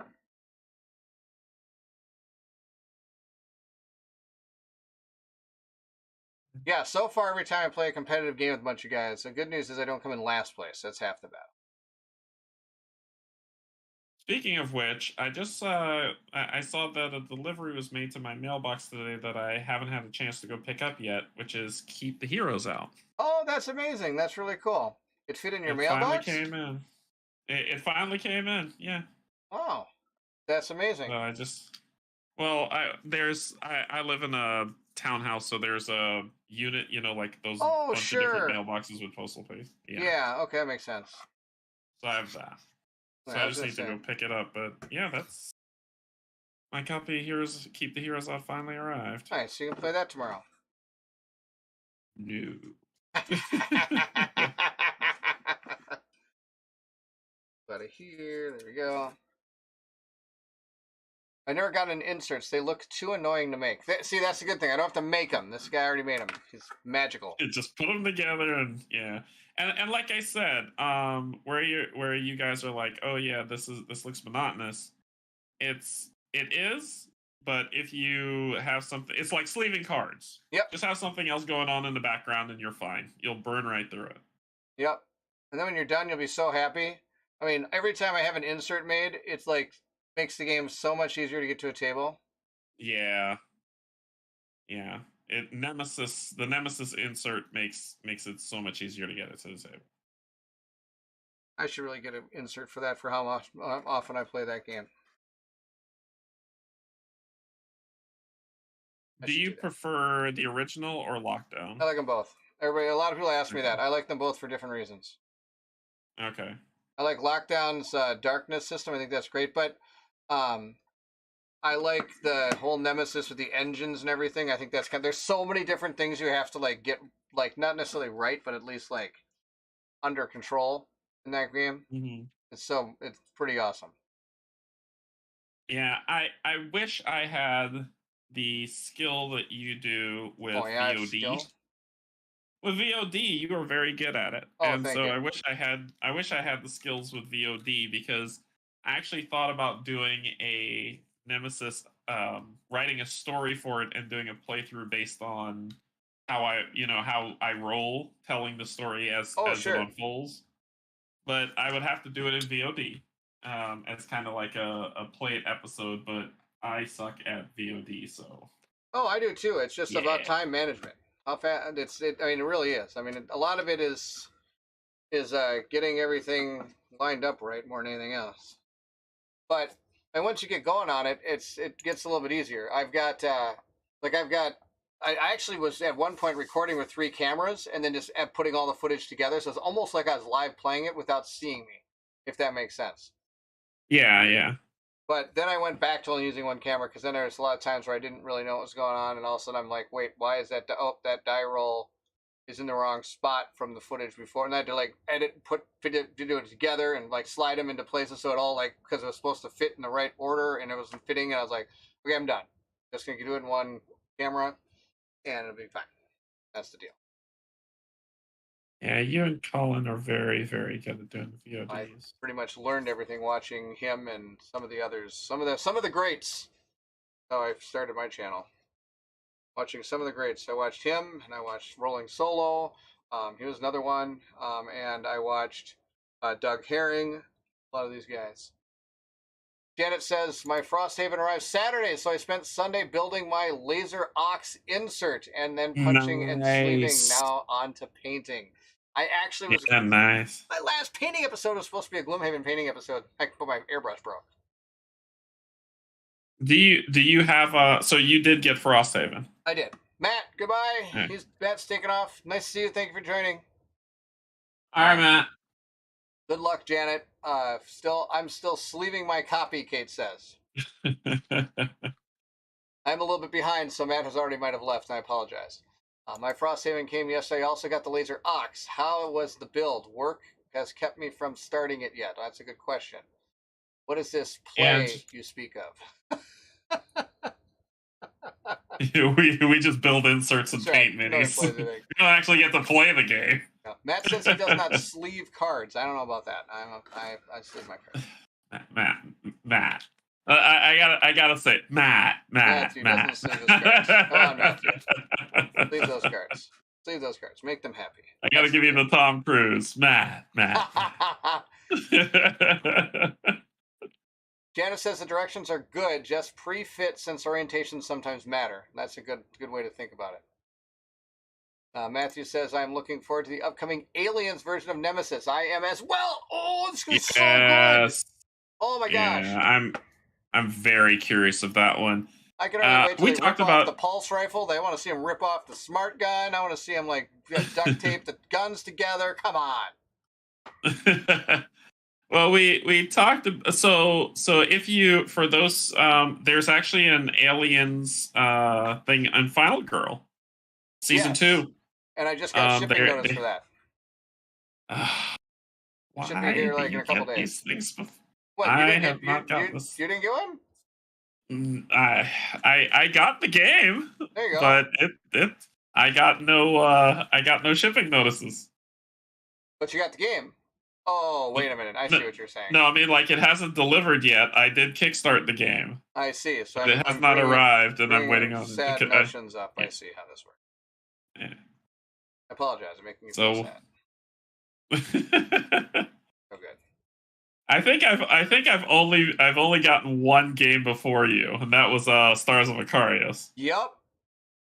Yeah, so far every time I play a competitive game with a bunch of guys, the good news is I don't come in last place. That's half the battle. Speaking of which, I just I saw that a delivery was made to my mailbox today that I haven't had a chance to go pick up yet, which is Keep the Heroes Out. Oh, that's amazing. That's really cool. It fit in your mailbox? Finally came in. It finally came in, yeah. Oh, that's amazing. So I live in a townhouse, so there's a unit, like those bunch of different mailboxes with postal paste. Yeah, okay, that makes sense. So I have that. So I just need to go pick it up, but yeah, that's my copy of Heroes Keep the Heroes Out finally arrived. Nice, you can play that tomorrow. No. Out of here, there we go. I never got an inserts. They look too annoying to make. See, that's the good thing. I don't have to make them. This guy already made them. He's magical. You just put them together, and yeah. And like I said, where you guys are like, oh yeah, this looks monotonous. It is, but if you have something, it's like sleeving cards. Yep. Just have something else going on in the background, and you're fine. You'll burn right through it. Yep. And then when you're done, you'll be so happy. I mean, every time I have an insert made, it's like makes the game so much easier to get to a table. Yeah. Yeah. The Nemesis insert makes it so much easier to get it to the table. I should really get an insert for that for how often I play that game. Do you prefer the original or Lockdown? I like them both. A lot of people ask me that. I like them both for different reasons. Okay. I like Lockdown's darkness system. I think that's great, but I like the whole Nemesis with the engines and everything. I think that's there's so many different things you have to like get not necessarily right, but at least like under control in that game. Mm-hmm. It's pretty awesome. Yeah, I wish I had the skill that you do with VOD. With VOD, you are very good at it, and so I wish I had the skills with VOD, because I actually thought about doing a Nemesis, writing a story for it and doing a playthrough based on how I roll, telling the story as it unfolds. But I would have to do it in VOD. It's kind of like a play it episode, but I suck at VOD, so. Oh, I do too. It's just about time management. How fast I mean, it really is. I mean, a lot of it is getting everything lined up right more than anything else. But and once you get going on it, it gets a little bit easier. I actually was at one point recording with 3 cameras and then just putting all the footage together. So it's almost like I was live playing it without seeing me, if that makes sense. Yeah, yeah. But then I went back to only using 1 camera, because then there was a lot of times where I didn't really know what was going on, and all of a sudden I'm like, wait, why is that? That die roll is in the wrong spot from the footage before, and I had to like edit, do it together, and like slide them into places so it all like because it was supposed to fit in the right order, and it wasn't fitting, and I was like, okay, I'm done. Just gonna do it in one camera, and it'll be fine. That's the deal. Yeah, you and Colin are very, very good at doing the VODs. I pretty much learned everything watching him and some of the others, some of the greats. That's how I started my channel. Watching some of the greats. I watched him, and I watched Rolling Solo. He was another one. And I watched Doug Herring. A lot of these guys. Janet says, my Frosthaven arrived Saturday, so I spent Sunday building my laser ox insert and then punching and sleeving. Now on to painting. I actually was... Yeah, nice. My last painting episode was supposed to be a Gloomhaven painting episode. But my airbrush broke. Do you have so you did get Frosthaven? I did. Matt, goodbye. Right. Matt's taking off. Nice to see you. Thank you for joining. All right, Matt. Good luck, Janet. I'm still sleeving my copy, Kate says. I'm a little bit behind, so Matt might have left, and I apologize. My Frosthaven came yesterday. I also got the Laser Ox. How was the build? Work has kept me from starting it yet. That's a good question. What is this play you speak of? we just build inserts and paint minis. We don't actually get to play the game. No. Matt says he does not sleeve cards. I don't know about that. I sleeve my cards. Matt. I gotta say, Matt. Matthew doesn't sleeve his cards. Come on, Matthew. Sleeve those cards. Sleeve those cards. Make them happy. I gotta give you the Tom Cruise. Matt. Janice says the directions are good, just pre-fit since orientations sometimes matter. That's a good way to think about it. Matthew says, I'm looking forward to the upcoming Aliens version of Nemesis. I am as well. Oh, it's going to be so good. Oh my gosh. I'm very curious of that one. I can only wait till they rip off the pulse rifle. They want to see him rip off the smart gun. I want to see him like duct tape the guns together. Come on. Well, we talked so if you for those there's actually an Aliens thing on Final Girl season 2, and I just got shipping notice for that. Why should be here like in a couple days. What, I have not got this. You didn't get one? I got the game. There you go. But I got no shipping notices. But you got the game. Oh, wait a minute. I see what you're saying. No, I mean, like, it hasn't delivered yet. I did kickstart the game. I see. So it has not arrived, and I'm waiting on it. Sad emotions up. Yeah. I see how this works. Yeah. I apologize. I'm making you feel sad. So good. I think I've only gotten one game before you, and that was Stars of Icarius. Yep.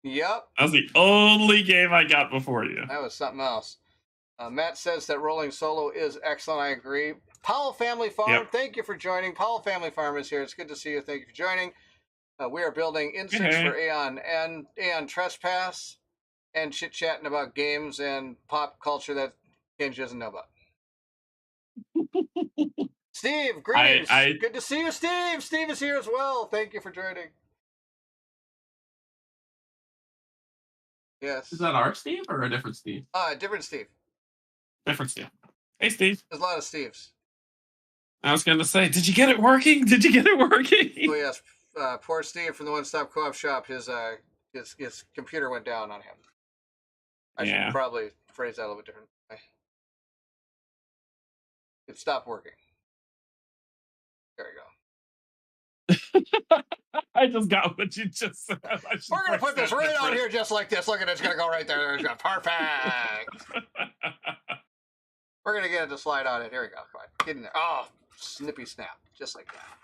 That was the only game I got before you. That was something else. Matt says that Rolling Solo is excellent. I agree. Powell Family Farm, Thank you for joining. Powell Family Farm is here. It's good to see you. Thank you for joining. We are building inserts for Aeon and Aeon Trespass and chit-chatting about games and pop culture that Canje doesn't know about. Steve, greetings. Good to see you, Steve. Steve is here as well. Thank you for joining. Yes. Is that our Steve or a different Steve? Different Steve. Different Steve. Hey, Steve. There's a lot of Steves. I was going to say, did you get it working? Oh, yes. Poor Steve from the One Stop Co-op Shop. His computer went down on him. I should probably phrase that a little bit different. It stopped working. There we go. I just got what you just said. We're going to put this right on here just like this. Look at it. It's going to go right there. It's perfect. We're going to get it to slide on it. Here we go. Come on. Get in there. Oh, snippy snap. Just like that.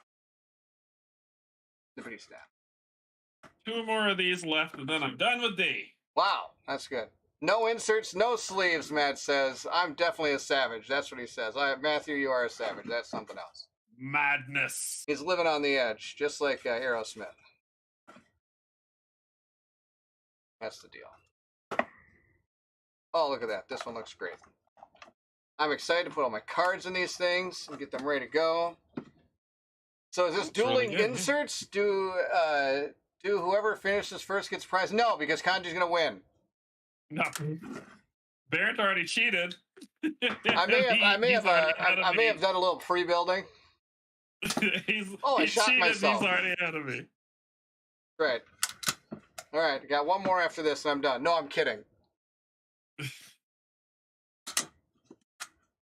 Snippity snap. 2 more of these left, and then I'm done with D. Wow. That's good. No inserts, no sleeves, Matt says. I'm definitely a savage. That's what he says. Matthew, you are a savage. That's something else. Madness. He's living on the edge, just like Aerosmith. That's the deal. Oh, look at that. This one looks great. I'm excited to put all my cards in these things and get them ready to go. So is this dueling inserts? Do whoever finishes first gets prize? No, because Kanje's going to win. No. Barrett already cheated. I may He's already ahead of me. have done a little pre-building. I shot cheated. myself. He's already ahead of me. Right. All right, I got one more after this and I'm done. No, I'm kidding.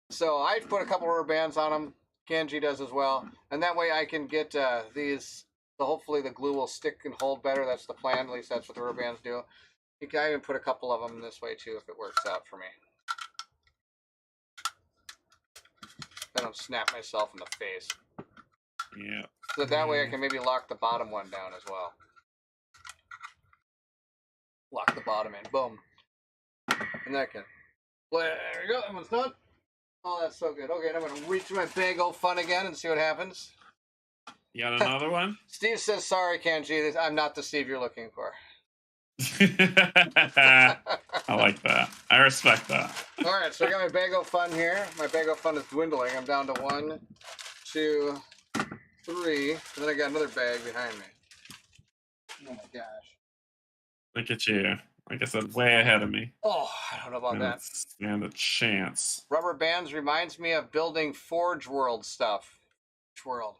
So I put a couple rubber bands on them. Canje does as well, and that way I can get these. So hopefully the glue will stick and hold better. That's the plan. At least that's what the rubber bands do. You can even put a couple of them this way too if it works out for me. I don't snap myself in the face. Yeah. So that way I can maybe lock the bottom one down as well. Lock the bottom in. Boom. And that can. There we go. That one's done. Oh, that's so good. Okay, I'm going to reach my bag of fun again and see what happens. You got another one? Steve says, sorry, Canje. I'm not the Steve you're looking for. I like that. I respect that. All right, so I got my bag of fun here. My bag of fun is dwindling. I'm down to 1, 2, 3, and then I got another bag behind me. Oh my gosh. Look at you. Like I said, way ahead of me. Oh, I don't know about that. Stand a chance. Rubber bands reminds me of building Forge World stuff. Forge World.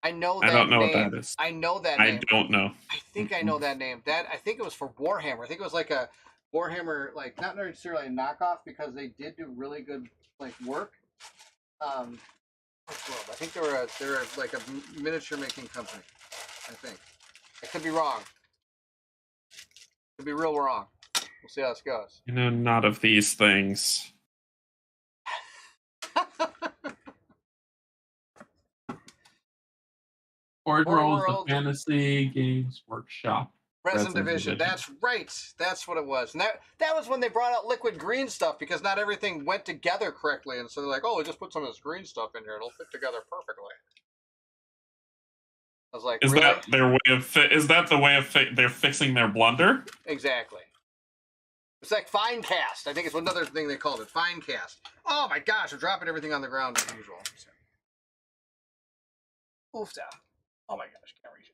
I know that name. I don't know what that is. I know that name. I don't know. I think I know that name. I think it was for Warhammer. I think it was like a Warhammer, like not necessarily a knockoff because they did do really good like work. I think they're like a miniature making company. I think. I could be wrong. Could be real wrong. We'll see how this goes. You know, not of these things. Forge World, the Fantasy Games Workshop. Resin Division. That's right. That's what it was. And that was when they brought out liquid green stuff because not everything went together correctly. And so they're like, oh, we just put some of this green stuff in here. It'll fit together perfectly. I was like, is really? That their way of is that the way of they're fixing their blunder? Exactly. It's like fine cast. I think it's another thing they called it. Fine cast. Oh my gosh, I'm dropping everything on the ground as usual. Oof down. Oh my gosh, can't reach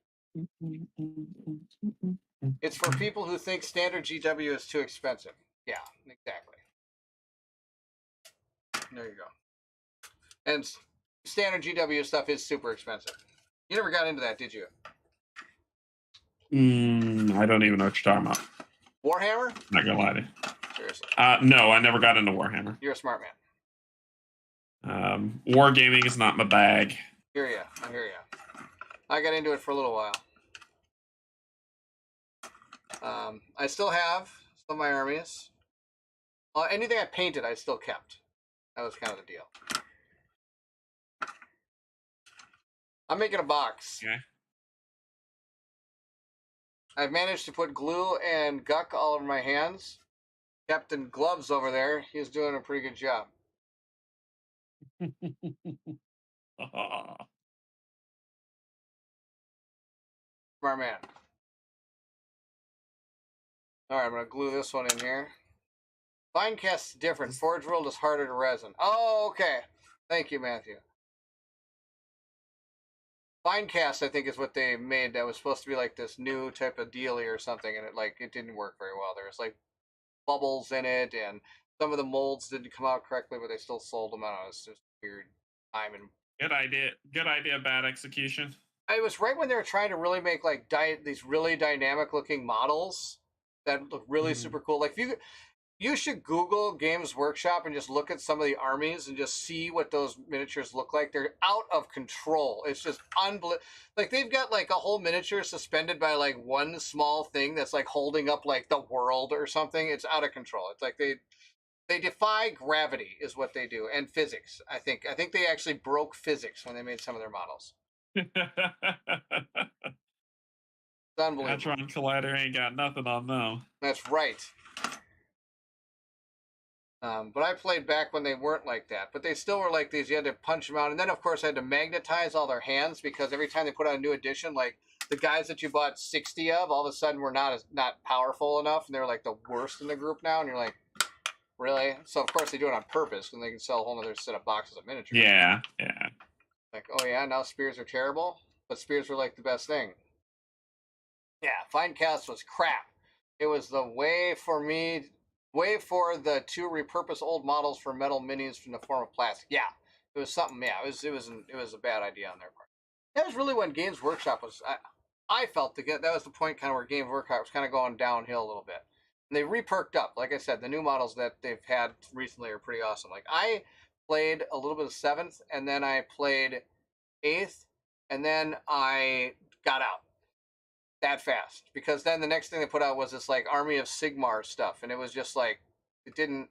it. It's for people who think standard GW is too expensive. Yeah, exactly. There you go. And standard GW stuff is super expensive. You never got into that, did you? I don't even know what you're talking about. Warhammer? Not gonna lie to you. Seriously. No, I never got into Warhammer. You're a smart man. Wargaming is not my bag. I hear ya. I got into it for a little while. I still have some of my armies. Anything I painted, I still kept. That was kind of the deal. I'm making a box. Okay. I've managed to put glue and guck all over my hands. Captain Gloves over there, he's doing a pretty good job. Smart man. All right, I'm going to glue this one in here. Finecast's different. Forge World is harder to resin. Oh, okay. Thank you, Matthew. Finecast, I think, is what they made that was supposed to be like this new type of dealie or something, and it didn't work very well. There was like bubbles in it, and some of the molds didn't come out correctly, but they still sold them out. It was just weird time and good idea, bad execution. It was right when they were trying to really make like these really dynamic looking models that look really super cool. Like you should Google Games Workshop and just look at some of the armies and just see what those miniatures look like. They're out of control. It's just unbelievable. Like they've got like a whole miniature suspended by like one small thing that's like holding up like the world or something. It's out of control. It's like they defy gravity is what they do, and physics. I think they actually broke physics when they made some of their models. It's unbelievable. Hadron Collider ain't got nothing on them. That's right. But I played back when they weren't like that. But they still were like these. You had to punch them out. And then, of course, I had to magnetize all their hands because every time they put out a new edition, like the guys that you bought 60 of, all of a sudden were not powerful enough. And they're like the worst in the group now. And you're like, really? So, of course, they do it on purpose. And they can sell a whole other set of boxes of miniatures. Yeah. Like, oh, yeah, now spears are terrible? But spears were like the best thing. Yeah, Finecast was crap. It was the way for me Way for the to repurpose old models for metal minis in the form of plastic. Yeah, it was something. Yeah, it was a bad idea on their part. That was really when Games Workshop was. I felt that was the point kind of where Games Workshop was kind of going downhill a little bit. And they re-perked up. Like I said, the new models that they've had recently are pretty awesome. Like I played a little bit of seventh, and then I played eighth, and then I got out that fast because then the next thing they put out was this like Army of Sigmar stuff, and it was just like it didn't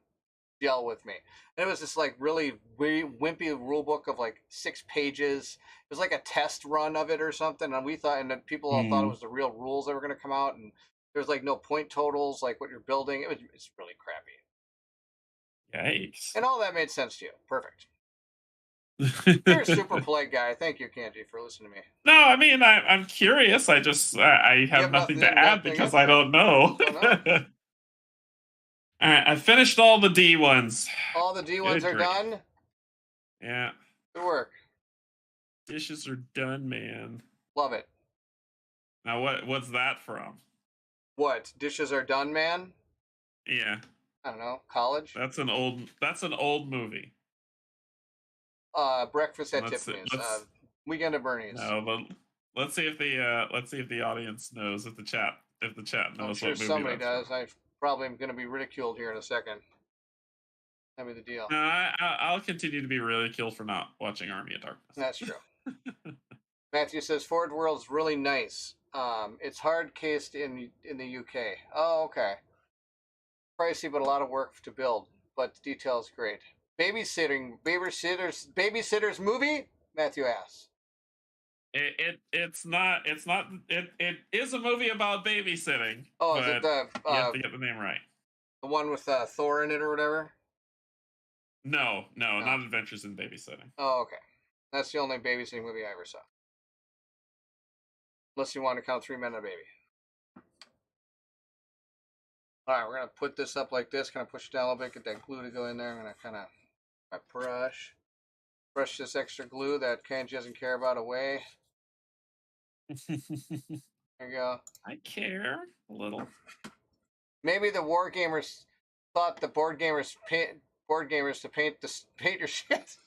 gel with me. And it was this like really wimpy rule book of like 6 pages. It was like a test run of it or something, and we thought, and then people all thought it was the real rules that were going to come out, and there's like no point totals, like what you're building. It's really crappy. Yikes! And all that made sense to you. Perfect. You're a super polite guy. Thank you, Canje, for listening to me. No, I mean I'm curious. I have nothing to add because I don't know. Oh, no. All right, I finished all the D ones. All the D ones are done? Yeah. Good work. Dishes are done, man. Love it. Now what's that from? What? Dishes are done, man? Yeah. I don't know. College? That's an old movie. Breakfast at Tiffany's. Weekend at Bernie's. No, but let's see if the audience knows, if the chat knows. I'm sure what movie somebody that's does. I probably am going to be ridiculed here in a second. That'd be the deal. No, I'll continue to be ridiculed for not watching Army of Darkness. That's true. Matthew says Ford World's really nice. It's hard cased in the UK. Oh, okay. Pricey, but a lot of work to build. But the details great. Babysitters movie? Matthew asks. It is a movie about babysitting. Oh, is it you have to get the name right. The one with Thor in it or whatever? No, not Adventures in Babysitting. Oh, okay. That's the only babysitting movie I ever saw. Unless you want to count 3 Men and a Baby. All right, we're going to put this up like this, kind of push it down a little bit, get that glue to go in there. I'm going to kind of brush this extra glue that Canje doesn't care about away. There you go. I care a little. Maybe the war gamers thought the board gamers to paint your shit.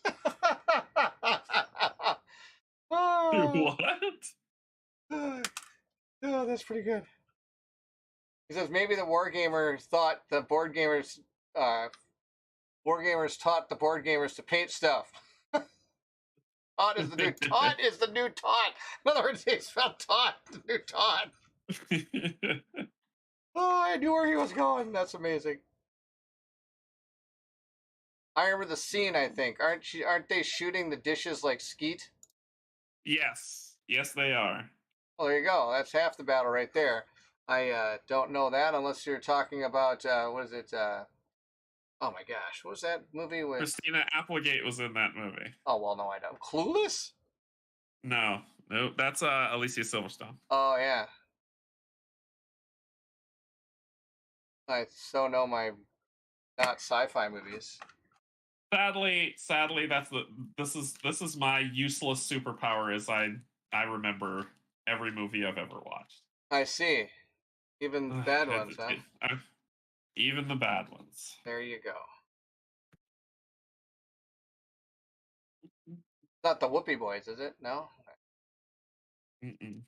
What? Oh, that's pretty good. He says maybe the war gamer thought the board gamers taught the board gamers to paint stuff. Taught is the new taught is the new taught. In other words, he spelled taught, the new taught. Oh, I knew where he was going. That's amazing. I remember the scene. I think aren't they shooting the dishes like skeet? Yes, they are. Well, there you go. That's half the battle right there. I don't know that unless you're talking about what is it? Oh my gosh, what was that movie with Christina Applegate was in that movie? Oh well, no, I don't. Clueless? No, that's Alicia Silverstone. Oh yeah. I so know my not sci-fi movies. Sadly, this is my useless superpower. Is I remember every movie I've ever watched. I see. Even the bad ones, huh? Even the bad ones. There you go. Not the Whoopie Boys, is it? No? Mm-mm.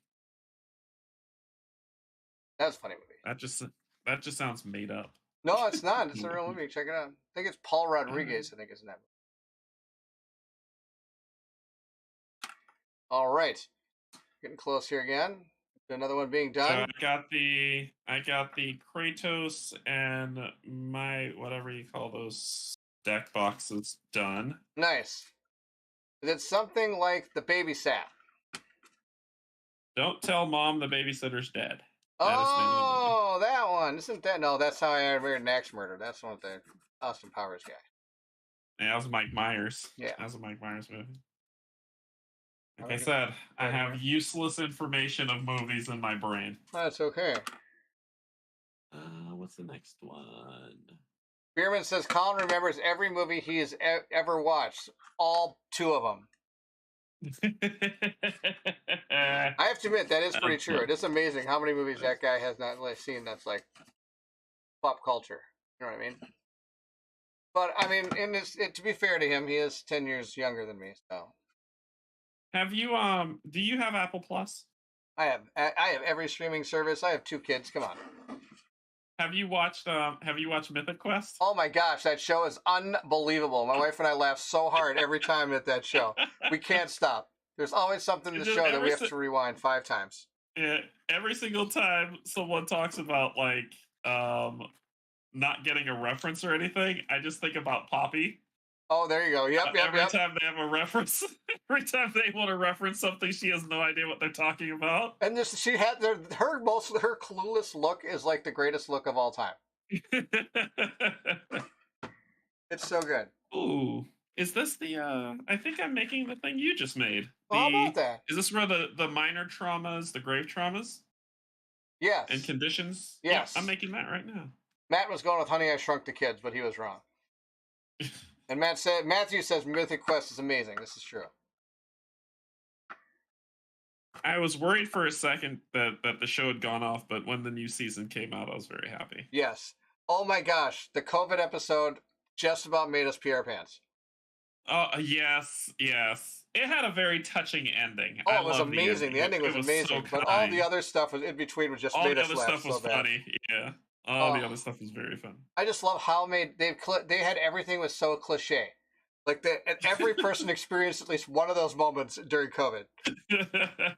That's a funny movie. That just sounds made up. No, it's not. It's a real movie. Check it out. I think it's Paul Rodriguez, I think is in that movie. All right. Getting close here again. Another one being done. So I got the Kratos and my whatever you call those deck boxes done. Nice. Is it something like the babysat? Don't tell mom the babysitter's dead. Oh, that one. Isn't that? No, that's How I Married an Axe Murder. That's one with the Austin Powers guy. Yeah, that was Mike Myers. Yeah. That was a Mike Myers movie. Like I said, I have useless information of movies in my brain. That's okay. What's the next one? Bierman says Colin remembers every movie he has ever watched. All 2 of them. I have to admit, that is pretty true. It is amazing how many movies that guy has not seen that's like pop culture. You know what I mean? But I mean, to be fair to him, he is 10 years younger than me. So Have you do you have Apple Plus? I have every streaming service. I have 2 kids. Come on. Have you watched Mythic Quest? Oh my gosh, that show is unbelievable. My wife and I laugh so hard every time at that show. We can't stop. There's always something in the show that we have to rewind 5 times. Yeah, every single time someone talks about like not getting a reference or anything, I just think about Poppy. Oh, there you go. Yep. Every time they have a reference, every time they want to reference something, she has no idea what they're talking about. And she had her clueless look is like the greatest look of all time. It's so good. Ooh, is this the? I think I'm making the thing you just made. How about that? Is this where the minor traumas, the grave traumas? Yes. And conditions? Yes. Yeah, I'm making that right now. Matt was going with Honey, I Shrunk the Kids, but he was wrong. And Matthew says Mythic Quest is amazing. This is true. I was worried for a second that the show had gone off, but when the new season came out, I was very happy. Yes. Oh my gosh, the COVID episode just about made us pee our pants. Oh yes. It had a very touching ending. Oh, it was amazing. The ending was amazing, but all the other stuff was in between was just made us laugh so bad. All the other stuff was funny. Yeah. All the other stuff was very fun. I just love how they had everything was so cliche. Like every person experienced at least one of those moments during COVID.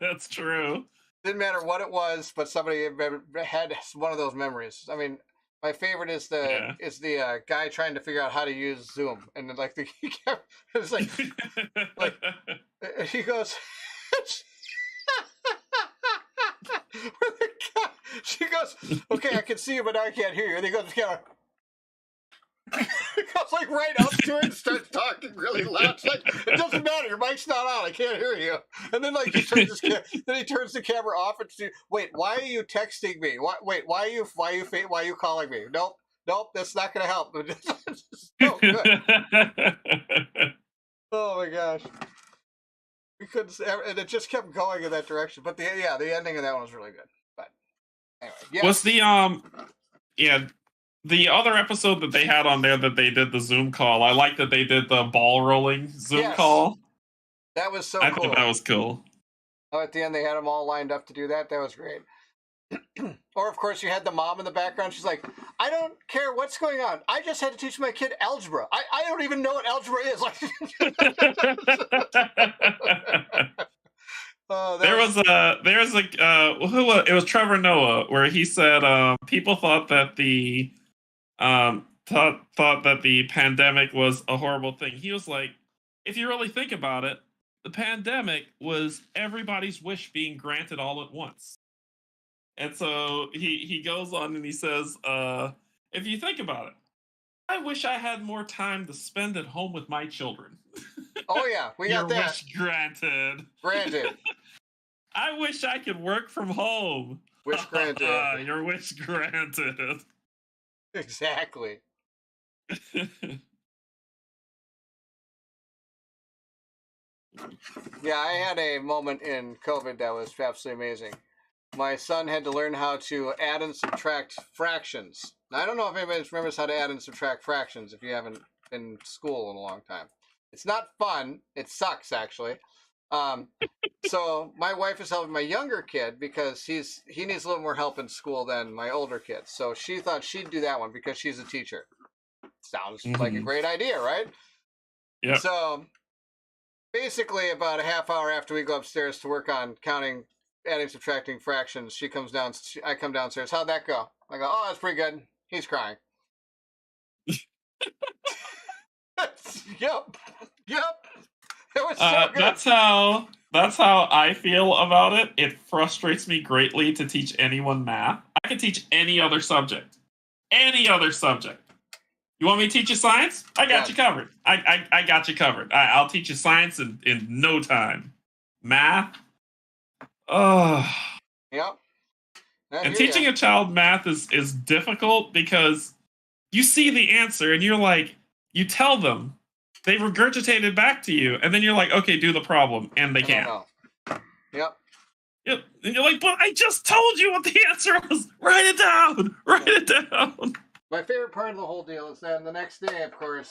That's true. Didn't matter what it was, but somebody had one of those memories. I mean, my favorite is the guy trying to figure out how to use Zoom, and then, like it's like he goes. She goes, okay, I can see you, but I can't hear you. And he goes, he goes like right up to it and starts talking really loud. It's like, it doesn't matter, your mic's not on, I can't hear you. And then like he turns the camera off and says, wait, why are you texting me? Why are you calling me? Nope, that's not going to help. It's so good. Oh my gosh. We couldn't, and it just kept going in that direction. But the ending of that one was really good. But anyway, yeah. Was the other episode that they had on there that they did the Zoom call? I like that they did the ball rolling Zoom call. That was so cool. I thought that was cool. Oh, at the end they had them all lined up to do that. That was great. Or of course you had the mom in the background. She's like, I don't care what's going on. I just had to teach my kid algebra. I don't even know what algebra is. It was Trevor Noah where he said people thought that the pandemic was a horrible thing. He was like, if you really think about it, the pandemic was everybody's wish being granted all at once. And so he goes on and he says, if you think about it, I wish I had more time to spend at home with my children. Oh yeah, we got that. Your wish granted. Granted. I wish I could work from home. Wish granted. Your wish granted. Exactly. Yeah, I had a moment in COVID that was absolutely amazing. My son had to learn how to add and subtract fractions. Now, I don't know if anybody remembers how to add and subtract fractions if you haven't been in school in a long time. It's not fun. It sucks, actually. So my wife is helping my younger kid because he needs a little more help in school than my older kid. So she thought she'd do that one because she's a teacher. Sounds like a great idea, right? Yeah. So basically about a half hour after we go upstairs to work on adding, subtracting fractions, she comes down. I come downstairs. How'd that go? I go, oh, that's pretty good. He's crying. Yep. It was so good. That's how I feel about it. It frustrates me greatly to teach anyone math. I can teach any other subject. Any other subject. You want me to teach you science? I got you covered. I got you covered. I'll teach you science in no time. Math? Oh. Yep. And teaching a child math is difficult because you see the answer and you're like, you tell them, they regurgitate it back to you, and then you're like, okay, do the problem, and they can't. Yep. And you're like, but I just told you what the answer was. Write it down. My favorite part of the whole deal is that the next day, of course,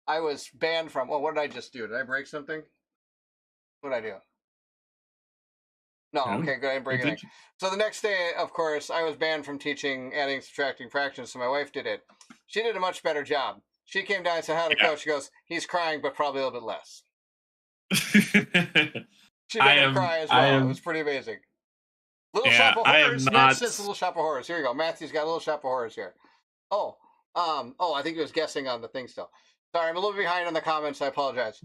I was banned from. Well, what did I just do? Did I break something? What did I do? No, Yeah. okay, good. I didn't break anything. So the next day, of course, I was banned from teaching adding, subtracting fractions, so my wife did it. She did a much better job. She came down and said, "How the coach?" She goes, "He's crying, but probably a little bit less." She made him cry as well. It was pretty amazing. Little Shop of Horrors. Matt says Little Shop of Horrors. Here you go. Matthew's got a Little Shop of Horrors here. Oh, I think he was guessing on the thing still. Sorry, I'm a little behind on the comments. I apologize.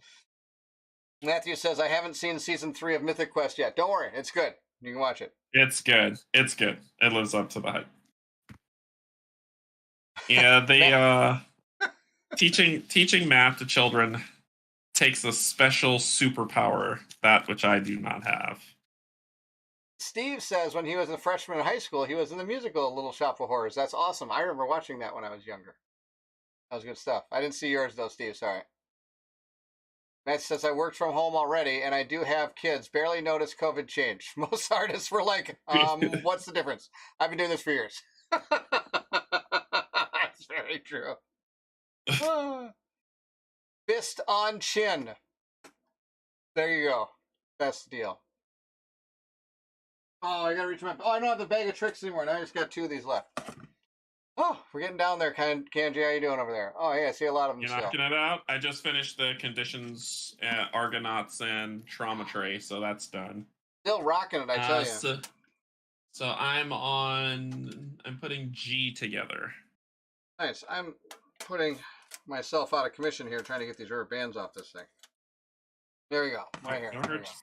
Matthew says, I haven't seen season 3 of Mythic Quest yet. Don't worry, it's good. You can watch it. It's good. It's good. It lives up to the hype. Yeah, they teaching math to children takes a special superpower, that which I do not have. Steve says when he was a freshman in high school, he was in the musical Little Shop of Horrors. That's awesome. I remember watching that when I was younger. That was good stuff. I didn't see yours though, Steve. Sorry. Matt says, I worked from home already, and I do have kids. Barely noticed COVID change. Most artists were like, what's the difference? I've been doing this for years. That's very true. Fist on chin. There you go. That's the deal. Oh, I gotta reach my... Oh, I don't have the bag of tricks anymore. Now I just got 2 of these left. Oh, we're getting down there, Canje. How you doing over there? Oh, yeah, I see a lot of them. You're knocking it out. I just finished the conditions, Argonauts, and Trauma Tray, so that's done. Still rocking it, I tell you. So I'm putting G together. Nice. I'm putting myself out of commission here, trying to get these rubber bands off this thing. There you go. Right here.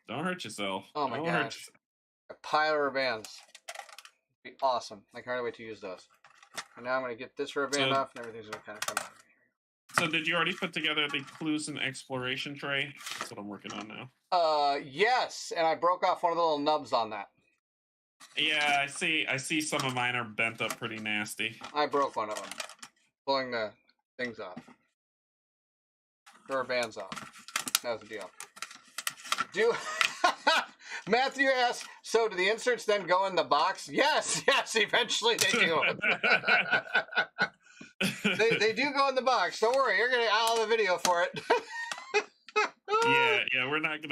Don't hurt yourself. Oh my gosh. A pile of rubber bands. It'd be awesome. I can't wait to use those. And now I'm going to get this rubber band off, and everything's going to kind of come out. So did you already put together the clues and exploration tray? That's what I'm working on now. Yes, and I broke off one of the little nubs on that. Yeah, I see some of mine are bent up pretty nasty. I broke one of them. Pulling the things off. Rubber bands off. That was the deal. Matthew asks, so do the inserts then go in the box? Yes, eventually they do. they do go in the box. Don't worry, you're gonna out the video for it. yeah, we're not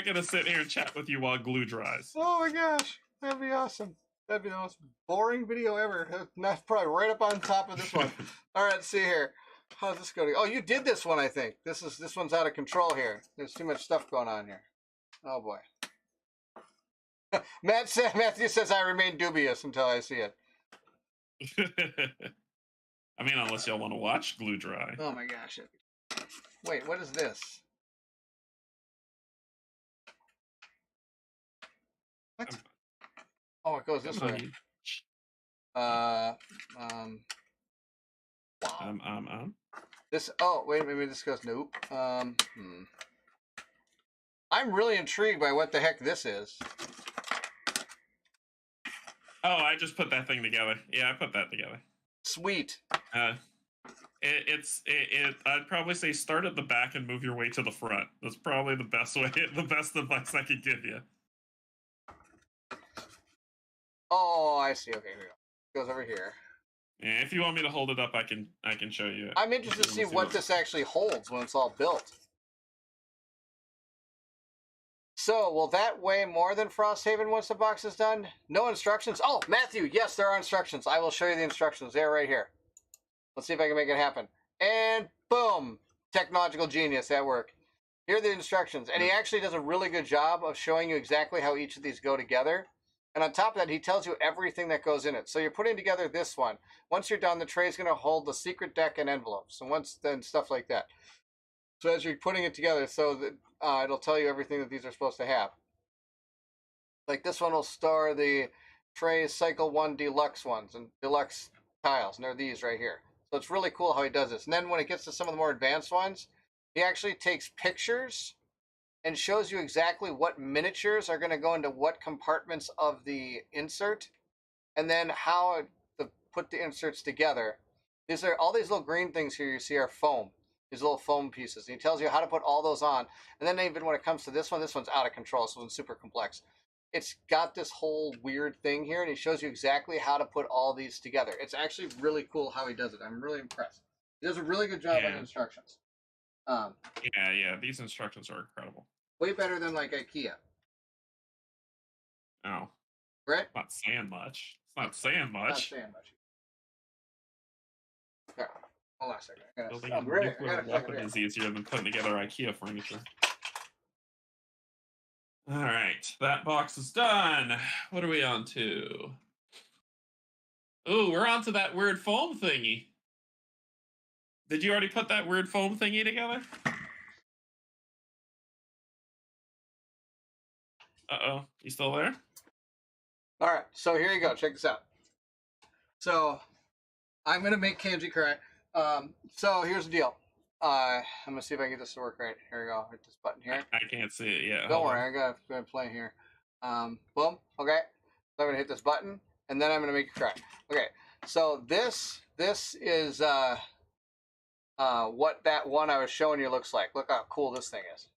gonna sit here and chat with you while glue dries. Oh my gosh, that'd be awesome. That'd be the most boring video ever. That's probably right up on top of this one. All right, let's see here. How's this going? Oh, you did this one, I think. This one's out of control here. There's too much stuff going on here. Oh boy. Matthew says I remain dubious until I see it. I mean, unless y'all want to watch glue dry. Oh my gosh. Wait, what is this? What? Oh, it goes this way. Wow. This. Oh, wait. Maybe this goes. Nope. I'm really intrigued by what the heck this is. Oh, I just put that thing together. Yeah, I put that together. Sweet. I'd probably say start at the back and move your way to the front. That's probably the best way, the best advice I could give you. Oh, I see. Okay, here we go. It goes over here. Yeah, if you want me to hold it up, I can show you. I'm interested to see what this actually holds when it's all built. So, will that weigh more than Frosthaven once the box is done? No instructions? Oh, Matthew, yes, there are instructions. I will show you the instructions. They're right here. Let's see if I can make it happen. And boom! Technological genius at work. Here are the instructions. And he actually does a really good job of showing you exactly how each of these go together. And on top of that, he tells you everything that goes in it. So you're putting together this one. Once you're done, the tray is going to hold the secret deck and envelopes. And then stuff like that. So as you're putting it together, so that it'll tell you everything that these are supposed to have. Like this one will store the tray Cycle 1 Deluxe ones and Deluxe tiles. And they're these right here. So it's really cool how he does this. And then when it gets to some of the more advanced ones, he actually takes pictures and shows you exactly what miniatures are going to go into what compartments of the insert. And then how to put the inserts together. All these little green things here you see are foam. These little foam pieces. And he tells you how to put all those on. And then even when it comes to this one's out of control. So it's super complex. it's got this whole weird thing here, and he shows you exactly how to put all these together. It's actually really cool how he does it. I'm really impressed. He does a really good job on the instructions. Yeah. These instructions are incredible. Way better than like IKEA. Oh. Right? Not saying much. It's not saying much. Not saying much. Okay. Hold on a second. Building a nuclear weapon is easier than putting together IKEA furniture. All right, that box is done. What are we on to? Oh, we're on to that weird foam thingy. Did you already put that weird foam thingy together? Uh-oh, you still there? All right, so here you go. Check this out. So I'm going to make Canje cry. So here's the deal. I'm going to see if I can get this to work right. Here we go. Hit this button here. I can't see it yet. Don't worry. I got to play here. Boom. Okay. So I'm going to hit this button, and then I'm going to make it cry. Okay. So this is what that one I was showing you looks like. Look how cool this thing is.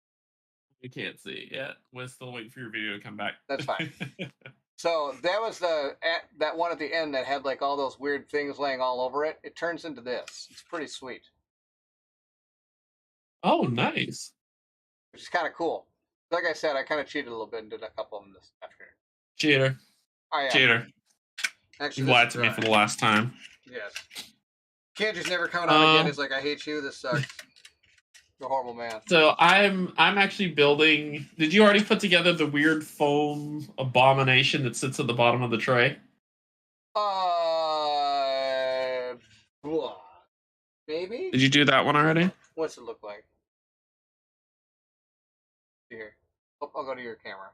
You can't see it yet. We're still waiting for your video to come back. That's fine. So that was that one at the end that had like all those weird things laying all over it. It turns into this. It's pretty sweet. Oh, nice. Which is kind of cool. Like I said, I kind of cheated a little bit and did a couple of them this afternoon. Cheater. I am. Cheater. Actually, you lied to me for the last time. Yes. Kanji's never coming on again. He's like, I hate you. This sucks. You're a horrible man. So I'm actually building. Did you already put together the weird foam abomination that sits at the bottom of the tray? Maybe. Did you do that one already? What's it look like? Here. Oh, I'll go to your camera.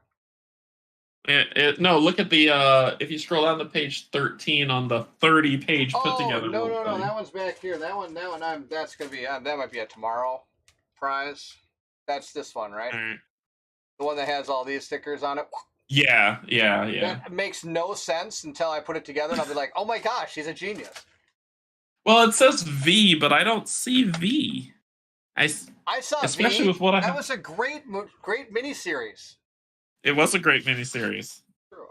No, look at the if you scroll down to page 13 on the 30-page put together. No, that one's back here. That one that's gonna be that might be a tomorrow prize. That's this one, right? The one that has all these stickers on it. Yeah. That makes no sense until I put it together, and I'll be like, oh my gosh, he's a genius. Well, it says V, but I don't see V. I saw especially V. with what I have. That was a great miniseries. It was a great miniseries. True.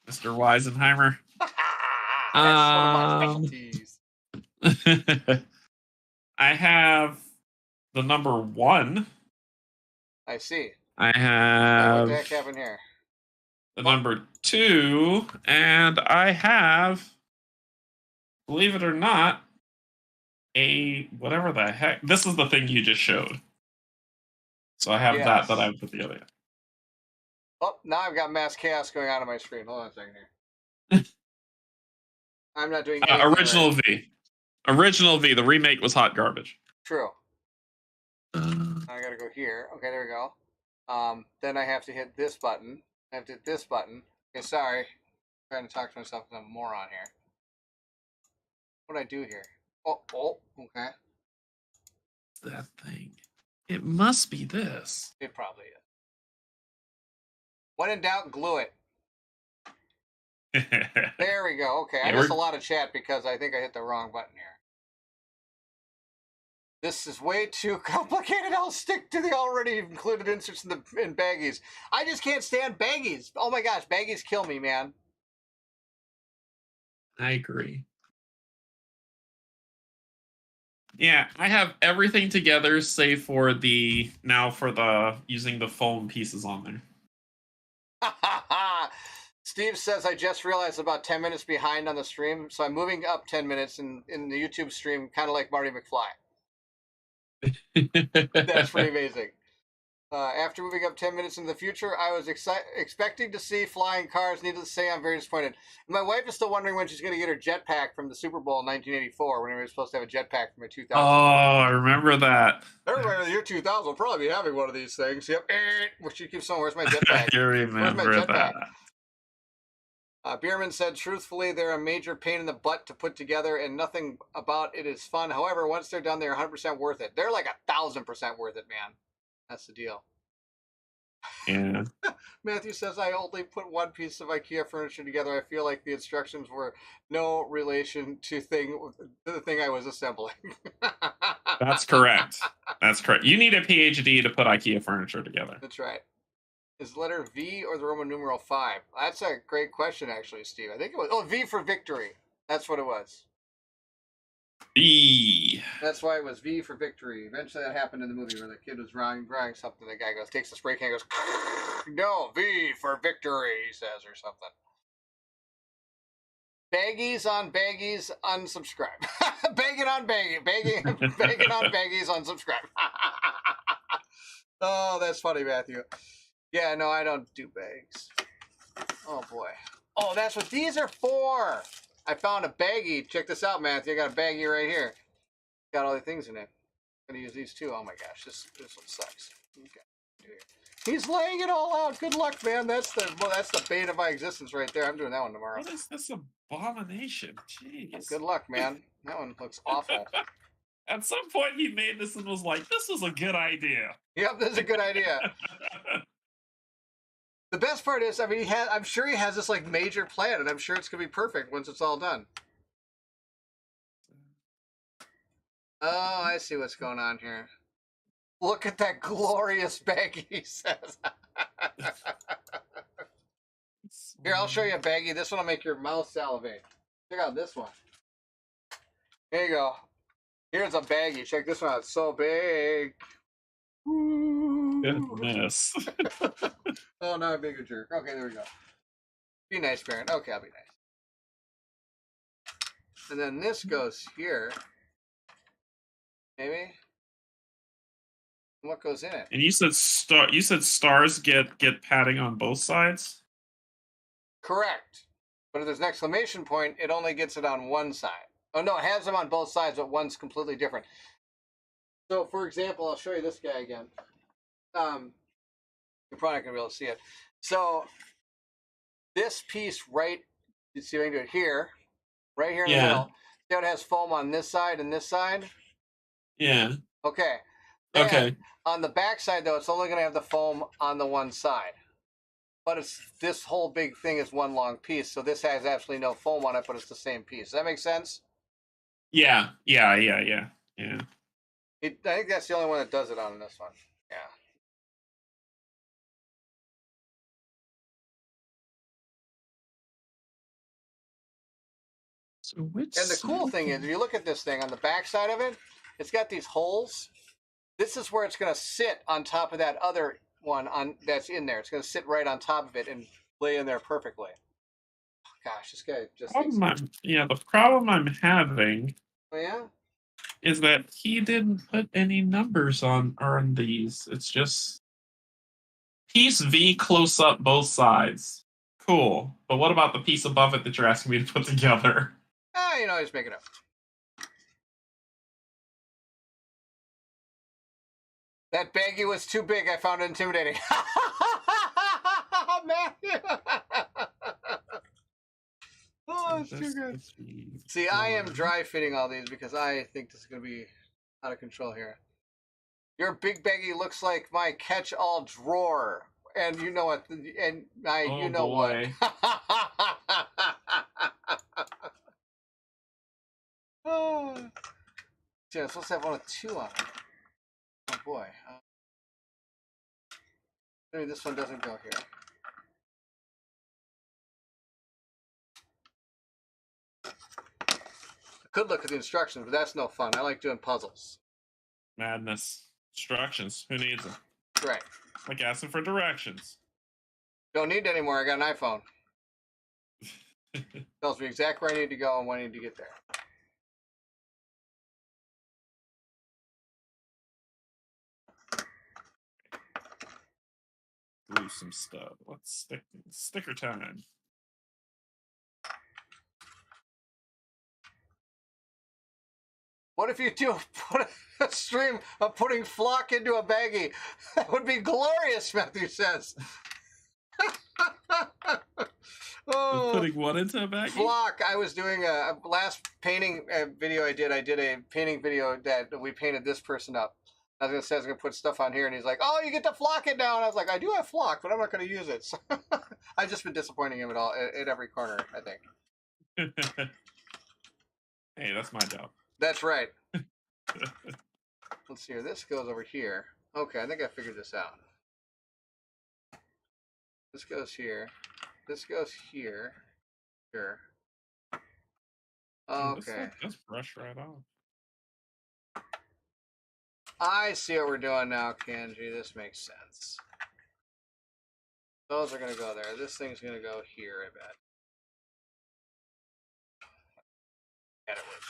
Mr. Weisenheimer. That's one of my specialties. I have the number 1. I see. I have what the heck happened here? The number 2, and I have, believe it or not, a whatever the heck. This is the thing you just showed. So I have that I put together. Oh, now I've got mass chaos going on my screen. Hold on a second here. I'm not doing original right. V. Original V. The remake was hot garbage. True. I gotta go here. Okay, there we go. Then I have to hit this button. I have to hit this button. Okay, sorry. I'm trying to talk to myself because I'm a moron here. What do I do here? Oh, okay. That thing. It must be this. It probably is. When in doubt, glue it. There we go. Okay, I missed a lot of chat because I think I hit the wrong button here. This is way too complicated. I'll stick to the already included inserts in baggies. I just can't stand baggies. Oh my gosh, baggies kill me, man. I agree. Yeah, I have everything together save for using the foam pieces on there. Steve says, I just realized about 10 minutes behind on the stream, so I'm moving up 10 minutes in the YouTube stream, kind of like Marty McFly. That's pretty amazing. After moving up 10 minutes in the future, I was expecting to see flying cars. Needless to say, I'm very disappointed. My wife is still wondering when she's going to get her jetpack from the Super Bowl in 1984, when we were supposed to have a jetpack from a 2000. Oh, I remember that. Everybody in the year 2000 will probably be having one of these things. Yep. Which she keeps saying, where's my jetpack? You remember that. Bierman said, truthfully, they're a major pain in the butt to put together, and nothing about it is fun. However, once they're done, they're 100% worth it. They're like 1,000% worth it, man. That's the deal. Yeah. Matthew says, I only put one piece of IKEA furniture together. I feel like the instructions were no relation to the thing I was assembling. That's correct. That's correct. You need a PhD to put IKEA furniture together. That's right. is letter V or the Roman numeral 5? That's a great question, actually, Steve. I think it was, oh, V for victory. That's what it was. B. That's why it was V for victory. Eventually that happened in the movie where the kid was drawing something. The guy takes the spray can and goes, no, V for victory, he says, or something. Baggies on baggies, unsubscribe. Bagging on baggies, bagging on baggies, unsubscribe. Oh, that's funny, Matthew. Yeah, no, I don't do bags. Oh, boy. Oh, that's what these are for. I found a baggie. Check this out, Matthew. I got a baggie right here. Got all the things in it. I'm going to use these too. Oh, my gosh. This one sucks. Okay. He's laying it all out. Good luck, man. That's the bane of my existence right there. I'm doing that one tomorrow. What is this abomination? Jeez. Good luck, man. That one looks awful. At some point, he made this and was like, "This is a good idea." Yep, this is a good idea. The best part is, I mean, I'm sure he has this like major plan, and I'm sure it's gonna be perfect once it's all done. Oh, I see what's going on here. Look at that glorious baggie, he says. Here, I'll show you a baggie. This one will make your mouth salivate. Check out this one. There you go. Here's a baggie. Check this one out. It's so big. Goodness. Oh, now I'm being a jerk. Okay, there we go. Be nice, parent. Okay, I'll be nice. And then this goes here. Maybe. What goes in it? And you said stars get padding on both sides? Correct. But if there's an exclamation point, it only gets it on one side. Oh, no, it has them on both sides, but one's completely different. So, for example, I'll show you this guy again. You're probably not going to be able to see it. So, this piece right, you see if I can do it here, right here in the middle. See how it has foam on this side and this side? Yeah. Okay. Then, okay. On the back side, though, it's only going to have the foam on the one side. But this whole big thing is one long piece, so this has absolutely no foam on it, but it's the same piece. Does that make sense? Yeah. I think that's the only one that does it on this one. Yeah. So which and the cool thing is, if you look at this thing on the back side of it, it's got these holes. This is where it's going to sit on top of that other one that's in there. It's going to sit right on top of it and lay in there perfectly. Gosh, this guy just the problem I'm having is that he didn't put any numbers on these. It's just piece V close up both sides. Cool. But what about the piece above it that you're asking me to put together? Just make it up. That baggie was too big. I found it intimidating. Matthew. Oh, it's too good. See, I am dry fitting all these because I think this is going to be out of control here. Your big baggie looks like my catch-all drawer. And you know what? And you know what? Oh. See, I'm supposed to have one with two on it. Oh, boy. Maybe this one doesn't go here. Could look at the instructions, but that's no fun. I like doing puzzles. Madness. Instructions. Who needs them? Right. Like asking for directions. Don't need it anymore. I got an iPhone. Tells me exactly where I need to go and when I need to get there. Glue some stuff. Let's sticker time. What if you put a stream of putting flock into a baggie? That would be glorious, Matthew says. Oh, putting what into a baggie? Flock. I was doing a last painting video I did a painting video that we painted this person up. I was going to put stuff on here, and he's like, oh, you get to flock it down. I was like, I do have flock, but I'm not going to use it. So I've just been disappointing him at every corner, I think. Hey, that's my job. That's right. Let's see here. This goes over here. Okay, I think I figured this out. This goes here. This goes here. Sure. Okay. This brush right off. I see what we're doing now, Canje. This makes sense. Those are going to go there. This thing's going to go here, I bet. And it works.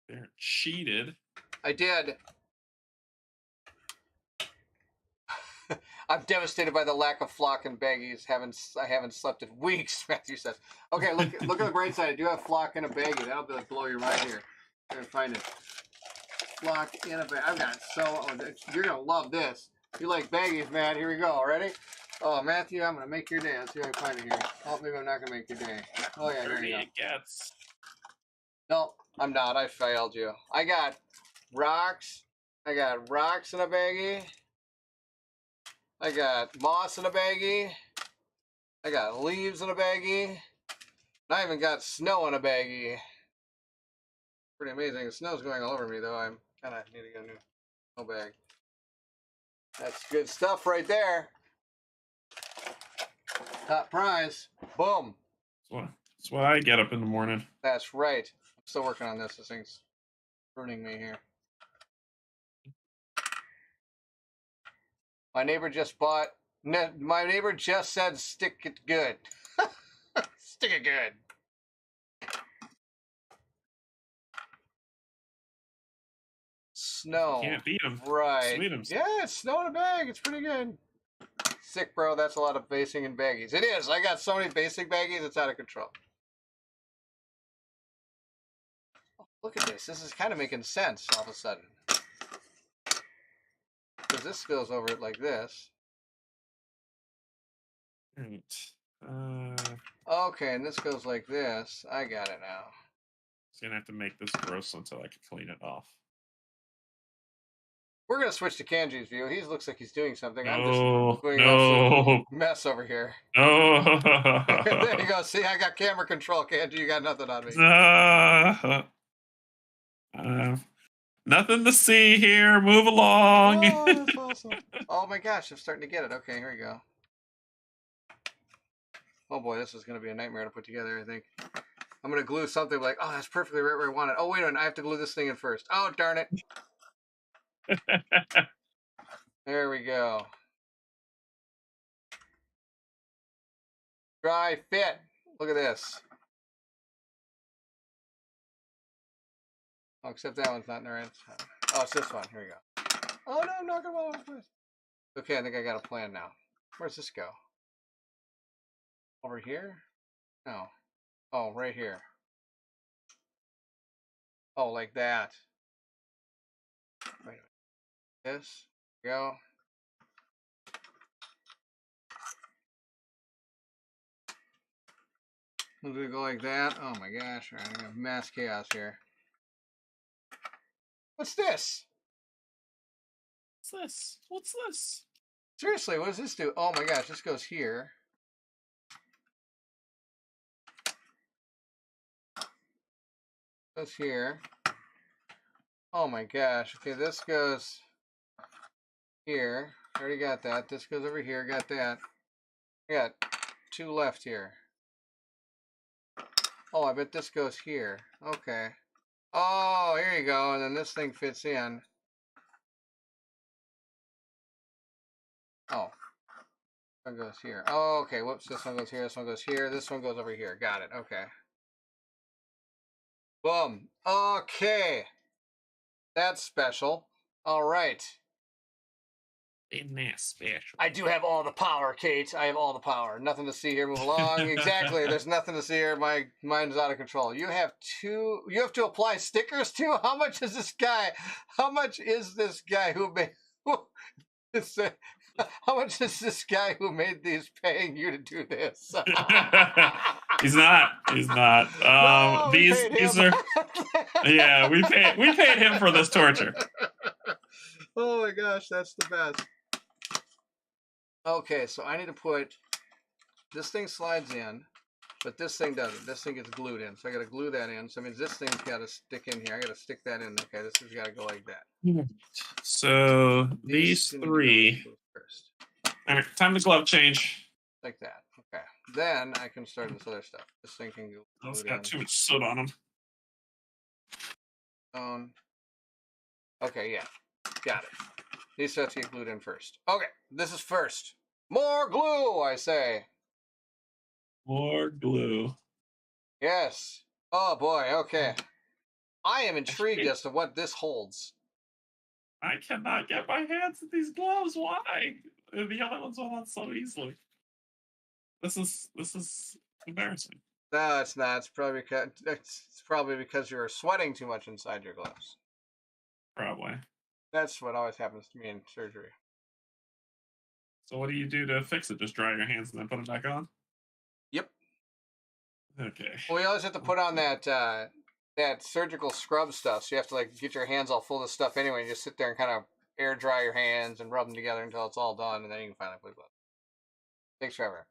They're cheated. I did. I'm devastated by the lack of flock and baggies. I haven't slept in weeks, Matthew says. Okay, look at the bright side. I do have flock and a baggie. That'll be like blow your mind here. I'm going to find it. Flock in a bag. I've got you're going to love this. If you like baggies, man, here we go. Ready? Oh, Matthew, I'm going to make your day. Let's see if I can find it here. Oh, maybe I'm not going to make your day. Oh, yeah, here you go. It gets. No, I'm not. I failed you. I got rocks. I got rocks in a baggie. I got moss in a baggie. I got leaves in a baggie. And I even got snow in a baggie. Pretty amazing. The snow's going all over me, though. I kind of need to get a new snow bag. That's good stuff right there. Top prize. Boom. That's what I get up in the morning. That's right. I'm still working on this. This thing's ruining me here. My neighbor just my neighbor just said stick it good. Stick it good. Snow. You can't beat them. Right. Sweet 'em. Yeah, it's snow in a bag. It's pretty good. Sick, bro. That's a lot of basing and baggies. It is. I got so many basic baggies, it's out of control. Oh, look at this. This is kind of making sense all of a sudden. Because this goes over it like this. Right. Okay, and this goes like this. I got it now. Just gonna have to make this gross until I can clean it off. We're going to switch to Kanji's view. He looks like he's doing something. I'm No, just doing no. mess over here. No. There you go. See, I got camera control, Kanji. You got nothing on me. Nothing to see here. Move along. Oh, that's awesome. Oh my gosh, I'm starting to get it. Okay, here we go. Oh boy, this is going to be a nightmare to put together, I think. I'm going to glue something like, oh, that's perfectly right where I want it. Oh, wait a minute. I have to glue this thing in first. Oh, darn it. There we go. Dry fit. Look at this. Oh, except that one's not in the right spot. Oh, it's this one. Here we go. Oh, no, I'm not going to want this. Okay, I think I got a plan now. Where's this go? Over here? No. Oh, right here. Oh, like that. Wait a minute. This. Go. We're going to go like that. Oh my gosh. All right, I have mass chaos here. What's this? What's this? What's this? Seriously, what does this do? Oh my gosh, this goes here. Goes here. Oh my gosh. Okay, this goes here. Already got that. This goes over here. Got that. I got two left here. Oh, I bet this goes here. Okay. Oh, here you go. And then this thing fits in. Oh. This one goes here. Oh, okay. Whoops. This one goes here. This one goes here. This one goes over here. Got it. Okay. Boom. Okay. That's special. All right. Isn't that special? I do have all the power, Kate. I have all the power. Nothing to see here. Move along. Exactly. There's nothing to see here. My mind's out of control. You have to apply stickers too? How much is this guy? How much is this guy who made how much is this guy who made these paying you to do this? He's not. No, these are yeah, we paid him for this torture. Oh my gosh, that's the best. Okay, so I need to put this thing slides in. but this thing doesn't. This thing gets glued in, so I got to glue that in. So it means this thing's got to stick in here. I got to stick that in. Okay, this has got to go like that. So these two need to go three. first, All right, time to glove change. like that. Okay, then I can start this other stuff. This thing can go. Oh, it's got too much soot on them. Okay, yeah, got it. These sets get glued in first. Okay, this is first. More glue, I say. More glue. Yes. Oh boy. Okay. I am intrigued as to what this holds. I cannot get my hands in these gloves. Why? The other ones went on so easily. This is embarrassing. No, it's not. It's probably because you're sweating too much inside your gloves. Probably. That's what always happens to me in surgery. So what do you do to fix it? Just dry your hands and then put them back on? Yep. Okay. Well, you always have to put on that that surgical scrub stuff. So you have to like get your hands all full of stuff anyway. You just sit there and kind of air dry your hands and rub them together until it's all done, and then you can finally put gloves. Thanks, Trevor.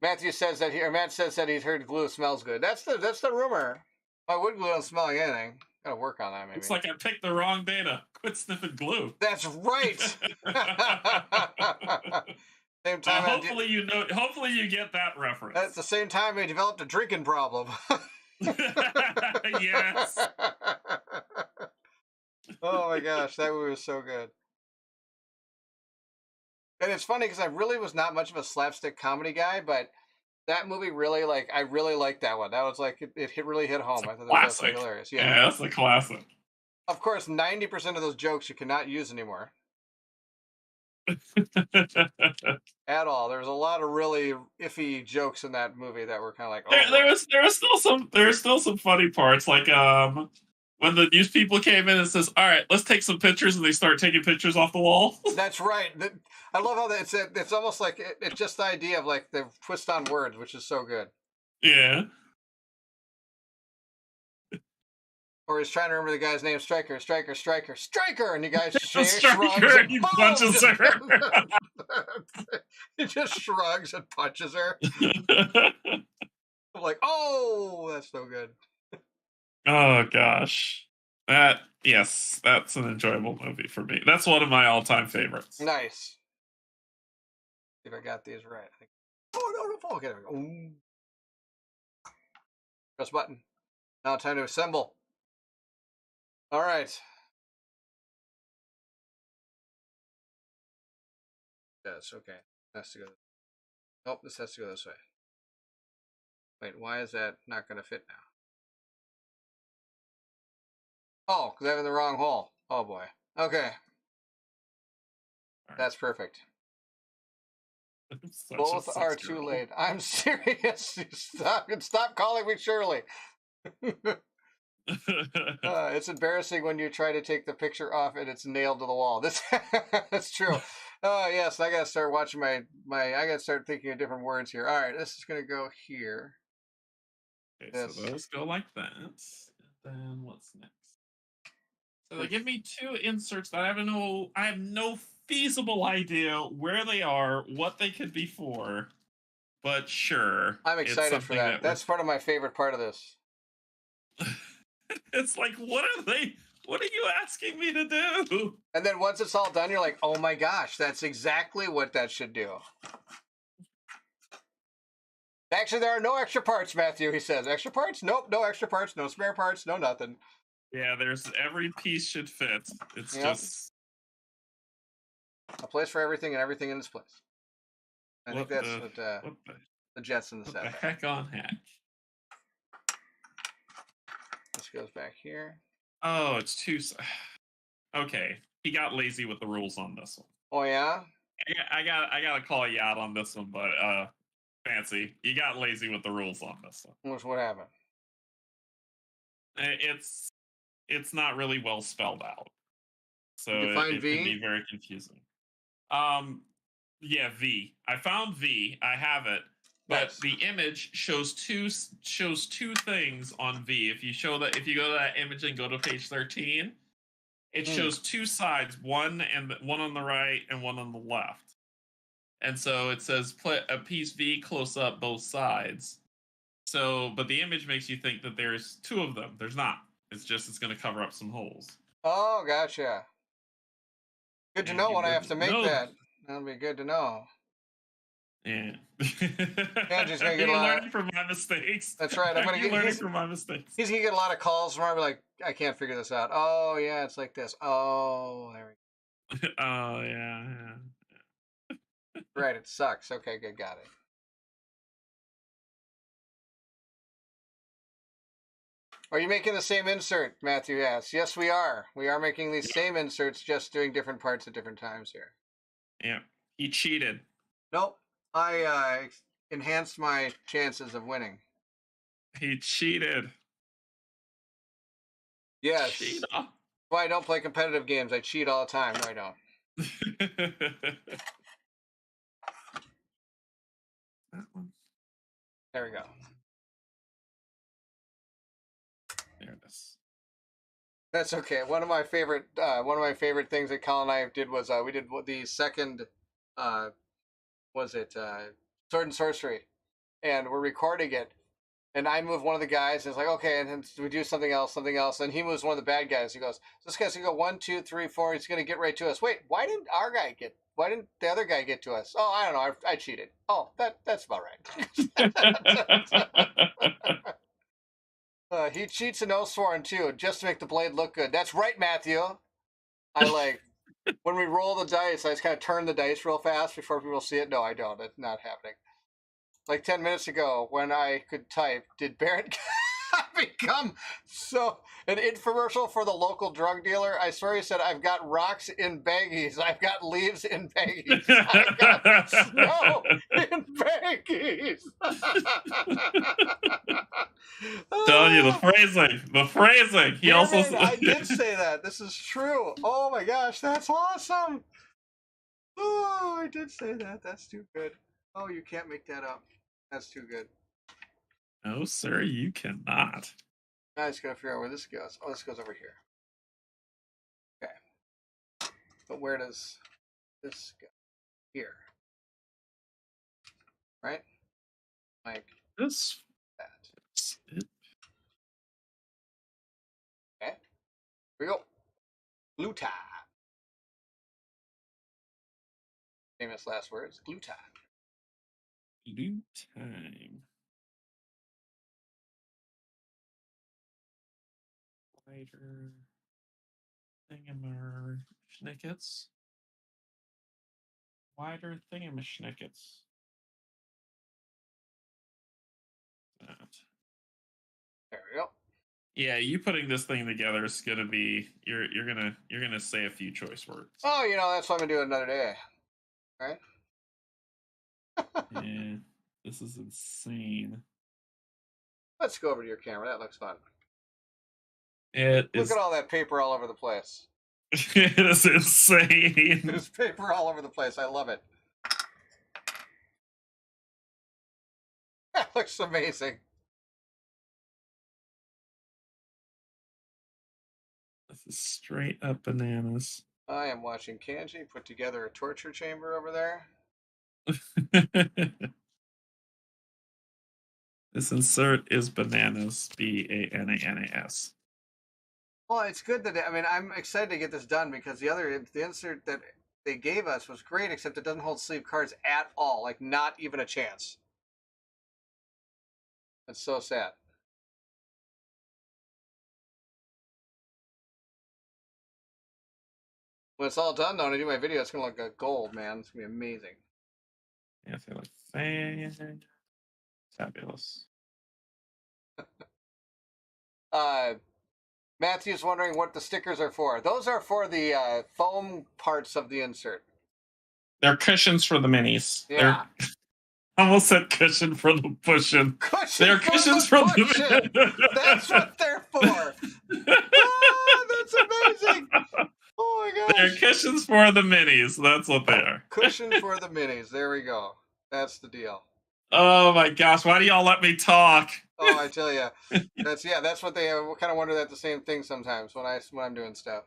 Matthew says that Matt says that he's heard glue smells good. That's the rumor. My wood glue don't smell like anything. Gotta work on that maybe. It's like I picked the wrong data. Quit sniffing glue. That's right. Same time. Hopefully you know. Hopefully you get that reference. At the same time, we developed a drinking problem. Yes. Oh my gosh, that movie was so good. And it's funny because I really was not much of a slapstick comedy guy, but that movie really I really liked that one. That was like it really hit home. I thought that was absolutely hilarious. Yeah, that's a classic. Of course, 90% of those jokes you cannot use anymore. At all. There was a lot of really iffy jokes in that movie that were kind of like, oh, there was still some funny parts, like when the news people came in and says, all right, let's take some pictures, and they start taking pictures off the wall. That's right. I love how it's almost like it's just the idea of like the twist on words, which is so good. Yeah. Or he's trying to remember the guy's name, Striker, and the guy Striker, and he punches her. He just shrugs and punches her. I'm like, oh, that's so good. Oh gosh, that's an enjoyable movie for me. That's one of my all-time favorites. Nice. See if I got these right. Oh no! Okay, there we go. Ooh. Press button. Now time to assemble. All right. Yes. Okay. Has to go. Nope. This has to go this way. Wait. Why is that not going to fit now? Oh, because I have in the wrong hole. Oh boy. Okay. Right. That's perfect. Both are too late. I'm serious. Stop calling me Shirley. It's embarrassing when you try to take the picture off and it's nailed to the wall. That's true. Yes, I gotta start watching I gotta start thinking of different words here. All right, this is gonna go here. Okay, so those go like that. And then what's next? So they give me two inserts that I have no feasible idea where they are, what they could be for, but sure. I'm excited for that. That's part of my favorite part of this. It's like, what are you asking me to do? And then once it's all done, you're like, oh my gosh, that's exactly what that should do. Actually, there are no extra parts, Matthew, he says. Extra parts? Nope, no extra parts, no spare parts, no nothing. Yeah, every piece should fit. It's just a place for everything and everything in its place. I think that's what the Jetson said. What the heck on heck? This goes back here. Oh, it's too. Okay, he got lazy with the rules on this one. Oh yeah. I gotta call you out on this one, but Fancy, you got lazy with the rules on this one. What happened? It's not really well spelled out, so it can be very confusing. Yeah, V. I found V. I have it, but the image shows two things on V. If you go to that image and go to page 13, it shows two sides, one on the right and one on the left. and so it says a piece V close up both sides. So, but the image makes you think that there's two of them. There's not. It's just it's going to cover up some holes. Oh, gotcha. Good to And know you when I have to wouldn't make know that. That'll be good to know. Yeah. Kanji's gonna get a You're lot. learning from my mistakes. That's right. I'm gonna You're get. learning from my mistakes. He's gonna get a lot of calls from me like, I can't figure this out. Oh yeah, it's like this. Oh, there we Oh yeah, yeah. go. Right, it sucks. Okay, good, got it. Are you making the same insert? Matthew asks. Yes, we are. We are making these same inserts, just doing different parts at different times here. Yeah, he cheated. Nope. I enhanced my chances of winning. He cheated. Yes. Cheater. Why I don't play competitive games. I cheat all the time. No, I don't. That one. There we go. There it is. That's okay. One of my favorite things that Colin and I did was we did the second Sword and Sorcery, and we're recording it. And I move one of the guys, and it's like, okay, and then we do something else, and he moves one of the bad guys. He goes, this guy's gonna go 1, 2, 3, 4. He's gonna get right to us. Wait, why didn't the other guy get to us? Oh, I don't know. I cheated. Oh, that's about right. He cheats in Oathsworn too, just to make the blade look good. That's right, Matthew. I when we roll the dice, I just kind of turn the dice real fast before people see it. No, I don't. It's not happening. Like 10 minutes ago, when I could type, did Barrett become an infomercial for the local drug dealer? I swear he said, I've got rocks in baggies. I've got leaves in baggies. I've got snow in baggies. Telling you, the phrasing. He also I did say that. This is true. Oh my gosh, that's awesome. Oh, I did say that. That's too good. Oh, you can't make that up. That's too good. No, sir, you cannot. I just gotta figure out where this goes. Oh, this goes over here. Okay. But where does this go? Here. Right? Like This. that. That's it. Okay. Here we go. Glue tie. Famous last words. Glue tie. Glue time. Lighter thingamashnickets. Wider thingamashnickets. That. There we go. Yeah, you putting this thing together is gonna be you're gonna say a few choice words. Oh, that's what I'm gonna do another day. Right? Yeah, this is insane. Let's go over to your camera. That looks fun. Look at all that paper all over the place. It is insane. There's paper all over the place. I love it. That looks amazing. This is straight up bananas. I am watching Canje put together a torture chamber over there. This insert is bananas. BANANAS. Well, it's good that I'm excited to get this done because the insert that they gave us was great, except it doesn't hold sleeve cards at all. Like, not even a chance. It's so sad. When it's all done, though, and I do my video, it's gonna look like gold, man. It's gonna be amazing. Yeah, they look fabulous. Matthew's wondering what the stickers are for. Those are for the foam parts of the insert. They're cushions for the minis. Yeah. I almost said cushion for the pushing. They're cushions for the That's what they're for. Oh, that's amazing. Oh my gosh. They're cushions for the minis. That's what they are. Cushion for the minis. There we go. That's the deal. Oh my gosh! Why do y'all let me talk? Oh, I tell you, that's what they kind of wonder that the same thing sometimes when I'm doing stuff.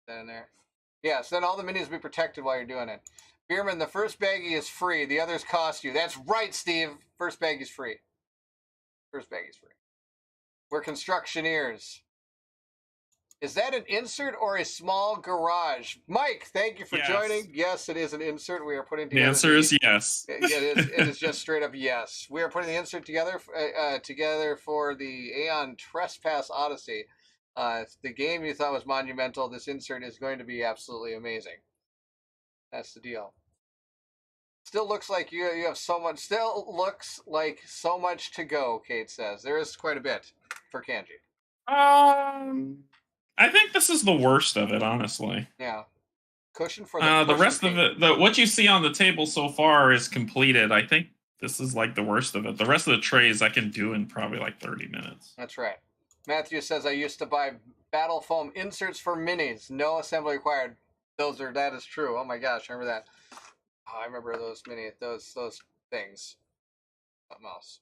That in there. Yes, then all the minis will be protected while you're doing it. Beerman, the first baggie is free. The others cost you. That's right, Steve. First baggie is free. First baggie is free. We're constructioneers. Is that an insert or a small garage? Mike, thank you for joining. Yes, it is an insert. We are putting together. The answer is yes. It is just straight up yes. We are putting the insert together for the Aeon Trespass Odyssey. The game you thought was monumental. This insert is going to be absolutely amazing. That's the deal. Still looks like you have so much. Still looks like so much to go. Kate says there is quite a bit for Canje. I think this is the worst of it, honestly. Yeah. Cushion for the rest of it, what you see on the table so far is completed. I think this is like the worst of it. The rest of the trays I can do in probably like 30 minutes. That's right. Matthew says I used to buy battle foam inserts for minis. No assembly required. That is true. Oh my gosh, remember that? Oh, I remember those those things. Something else.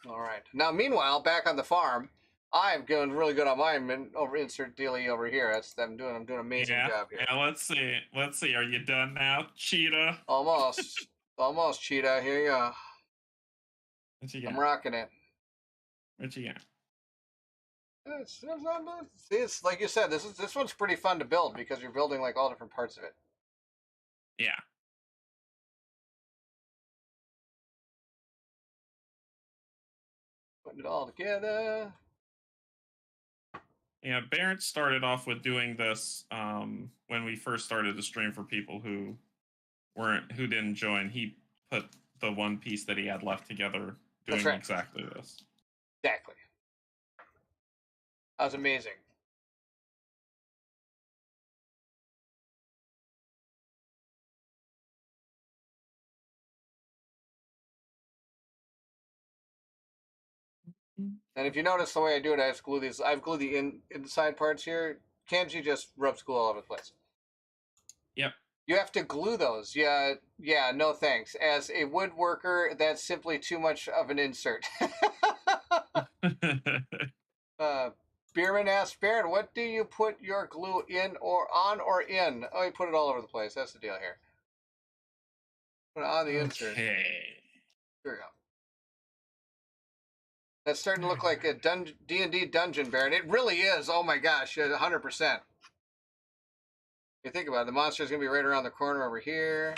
All right. Now, meanwhile, back on the farm, I'm doing really good on my insert dealie over here. I'm doing an amazing job here. Yeah, let's see. Let's see. Are you done now, Cheetah? Almost. Almost, Cheetah. Here you go. What you got? I'm rocking it. What you got? It's like you said, this one's pretty fun to build because you're building like all different parts of it. Yeah. Putting it all together. Yeah, Barrett started off with doing this when we first started to stream for people who didn't join. He put the one piece that he had left together doing exactly this. Exactly. That was amazing. And if you notice the way I do it, I just glue these. I've glued the inside parts here. Canje just rubs glue all over the place. Yep. You have to glue those. Yeah, no thanks. As a woodworker, that's simply too much of an insert. Beerman asks, Baron, what do you put your glue in or on or in? Oh, you put it all over the place. That's the deal here. Put it on the insert. Okay. Here we go. That's starting to look like a D&D dungeon, Baron. It really is. Oh my gosh, 100%. You think about it, the monster's going to be right around the corner over here.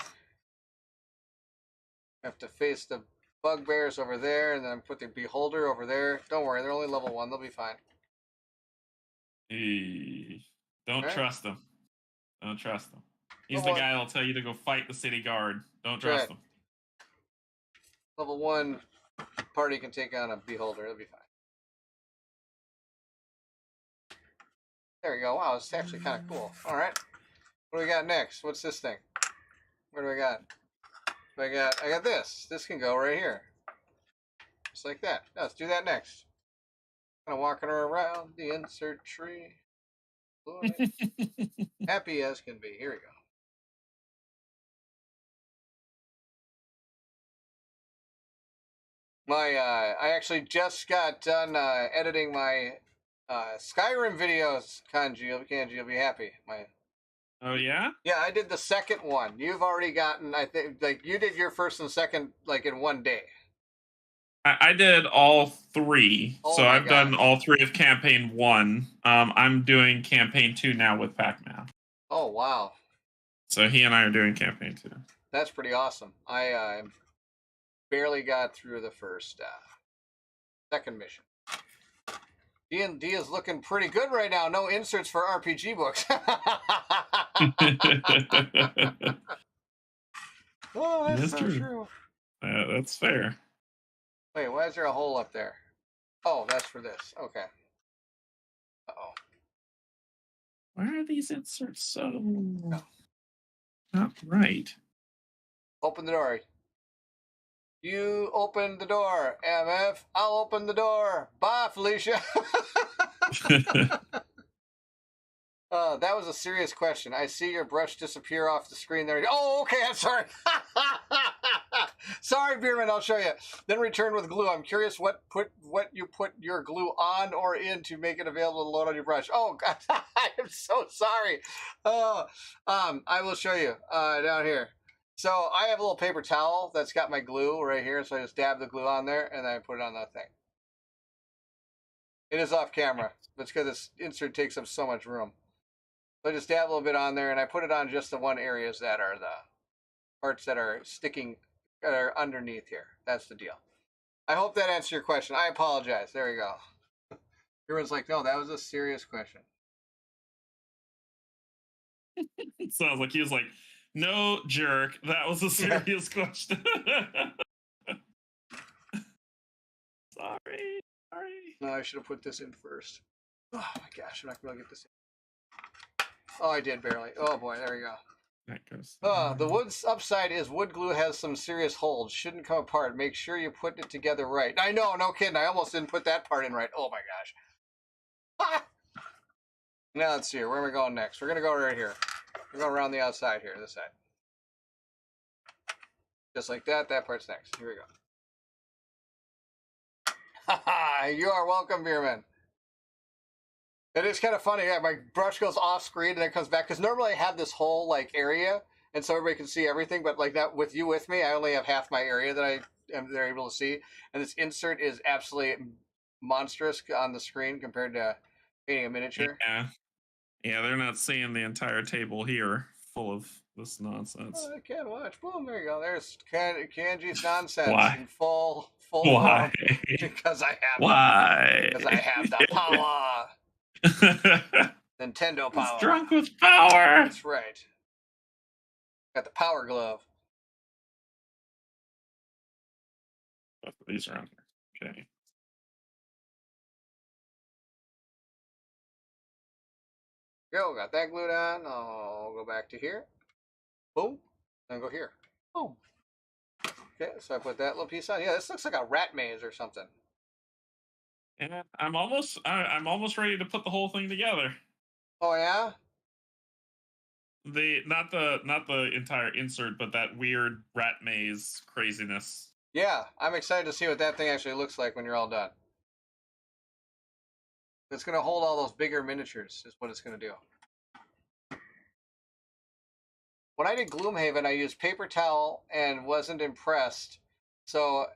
I have to face the bugbears over there, and then put the beholder over there. Don't worry, they're only level 1. They'll be fine. Don't trust him. Don't trust him. He's the guy that'll tell you to go fight the city guard. Don't trust him. Level 1 party can take on a beholder. It'll be fine. There we go. Wow, it's actually kind of cool. All right. What do we got next? What's this thing? What do I got? I got this. This can go right here. Just like that. Now, let's do that next. Kind of walking around the insert tree. Happy as can be. Here we go. I actually just got done editing my Skyrim videos. Canje, you'll be happy. Oh yeah? Yeah, I did the second one. You've already gotten, I think, like you did your first and second like in one day. I did all 3, so I've done all 3 of campaign 1. I'm doing campaign 2 now with Pac-Man. Oh wow! So he and I are doing campaign 2. That's pretty awesome. I barely got through the second mission. D&D is looking pretty good right now. No inserts for RPG books. Oh, that's so true. That's fair. Wait, why is there a hole up there? Oh, that's for this. Okay. Uh-oh. Why are these inserts so not right? Open the door. You open the door, MF. I'll open the door. Bye, Felicia. That was a serious question. I see your brush disappear off the screen there. Oh, okay, I'm sorry. Sorry, Beerman, I'll show you. Then return with glue. I'm curious what you put your glue on or in to make it available to load on your brush. Oh, God, I am so sorry. Oh, I will show you down here. So I have a little paper towel that's got my glue right here. So I just dab the glue on there and then I put it on that thing. It is off camera. That's because this insert takes up so much room. So I just dab a little bit on there and I put it on just the one areas that are the parts that are sticking, that are underneath here. That's the deal. I hope that answers your question. I apologize. There we go. Everyone's like, no, that was a serious question. It sounds like he was like, no, jerk. That was a serious question. Sorry. No, I should have put this in first. Oh my gosh, I'm not going to get this in. Oh, I did barely. Oh boy, there we go. That goes. The wood's upside is wood glue has some serious holes. Shouldn't come apart. Make sure you put it together right. I know, no kidding. I almost didn't put that part in right. Oh my gosh. Ah! Now let's see here. Where am I going next? We're going to go right here. We're going around the outside here, this side. Just like that. That part's next. Here we go. Haha, you are welcome, Beerman. It is kind of funny. Yeah, my brush goes off screen and then comes back because normally I have this whole like area, and so everybody can see everything. But like that, with you with me, I only have half my area that they're able to see, and this insert is absolutely monstrous on the screen compared to painting a miniature. Yeah, they're not seeing the entire table here full of this nonsense. Oh, I can't watch. Boom, there you go. There's Canje's nonsense Why? in full Why? form. Because I have Why? Because I have the power. Nintendo power. He's drunk with power. That's right. Got the power glove. Both of these are on here. Okay. Go, got that glued on. I'll go back to here. Boom. Then go here. Boom. Okay, so I put that little piece on. Yeah, this looks like a rat maze or something. Yeah, I'm almost ready to put the whole thing together. Oh yeah? Not the entire insert, but that weird rat maze craziness. Yeah, I'm excited to see what that thing actually looks like when you're all done. It's going to hold all those bigger miniatures is what it's going to do. When I did Gloomhaven, I used paper towel and wasn't impressed. So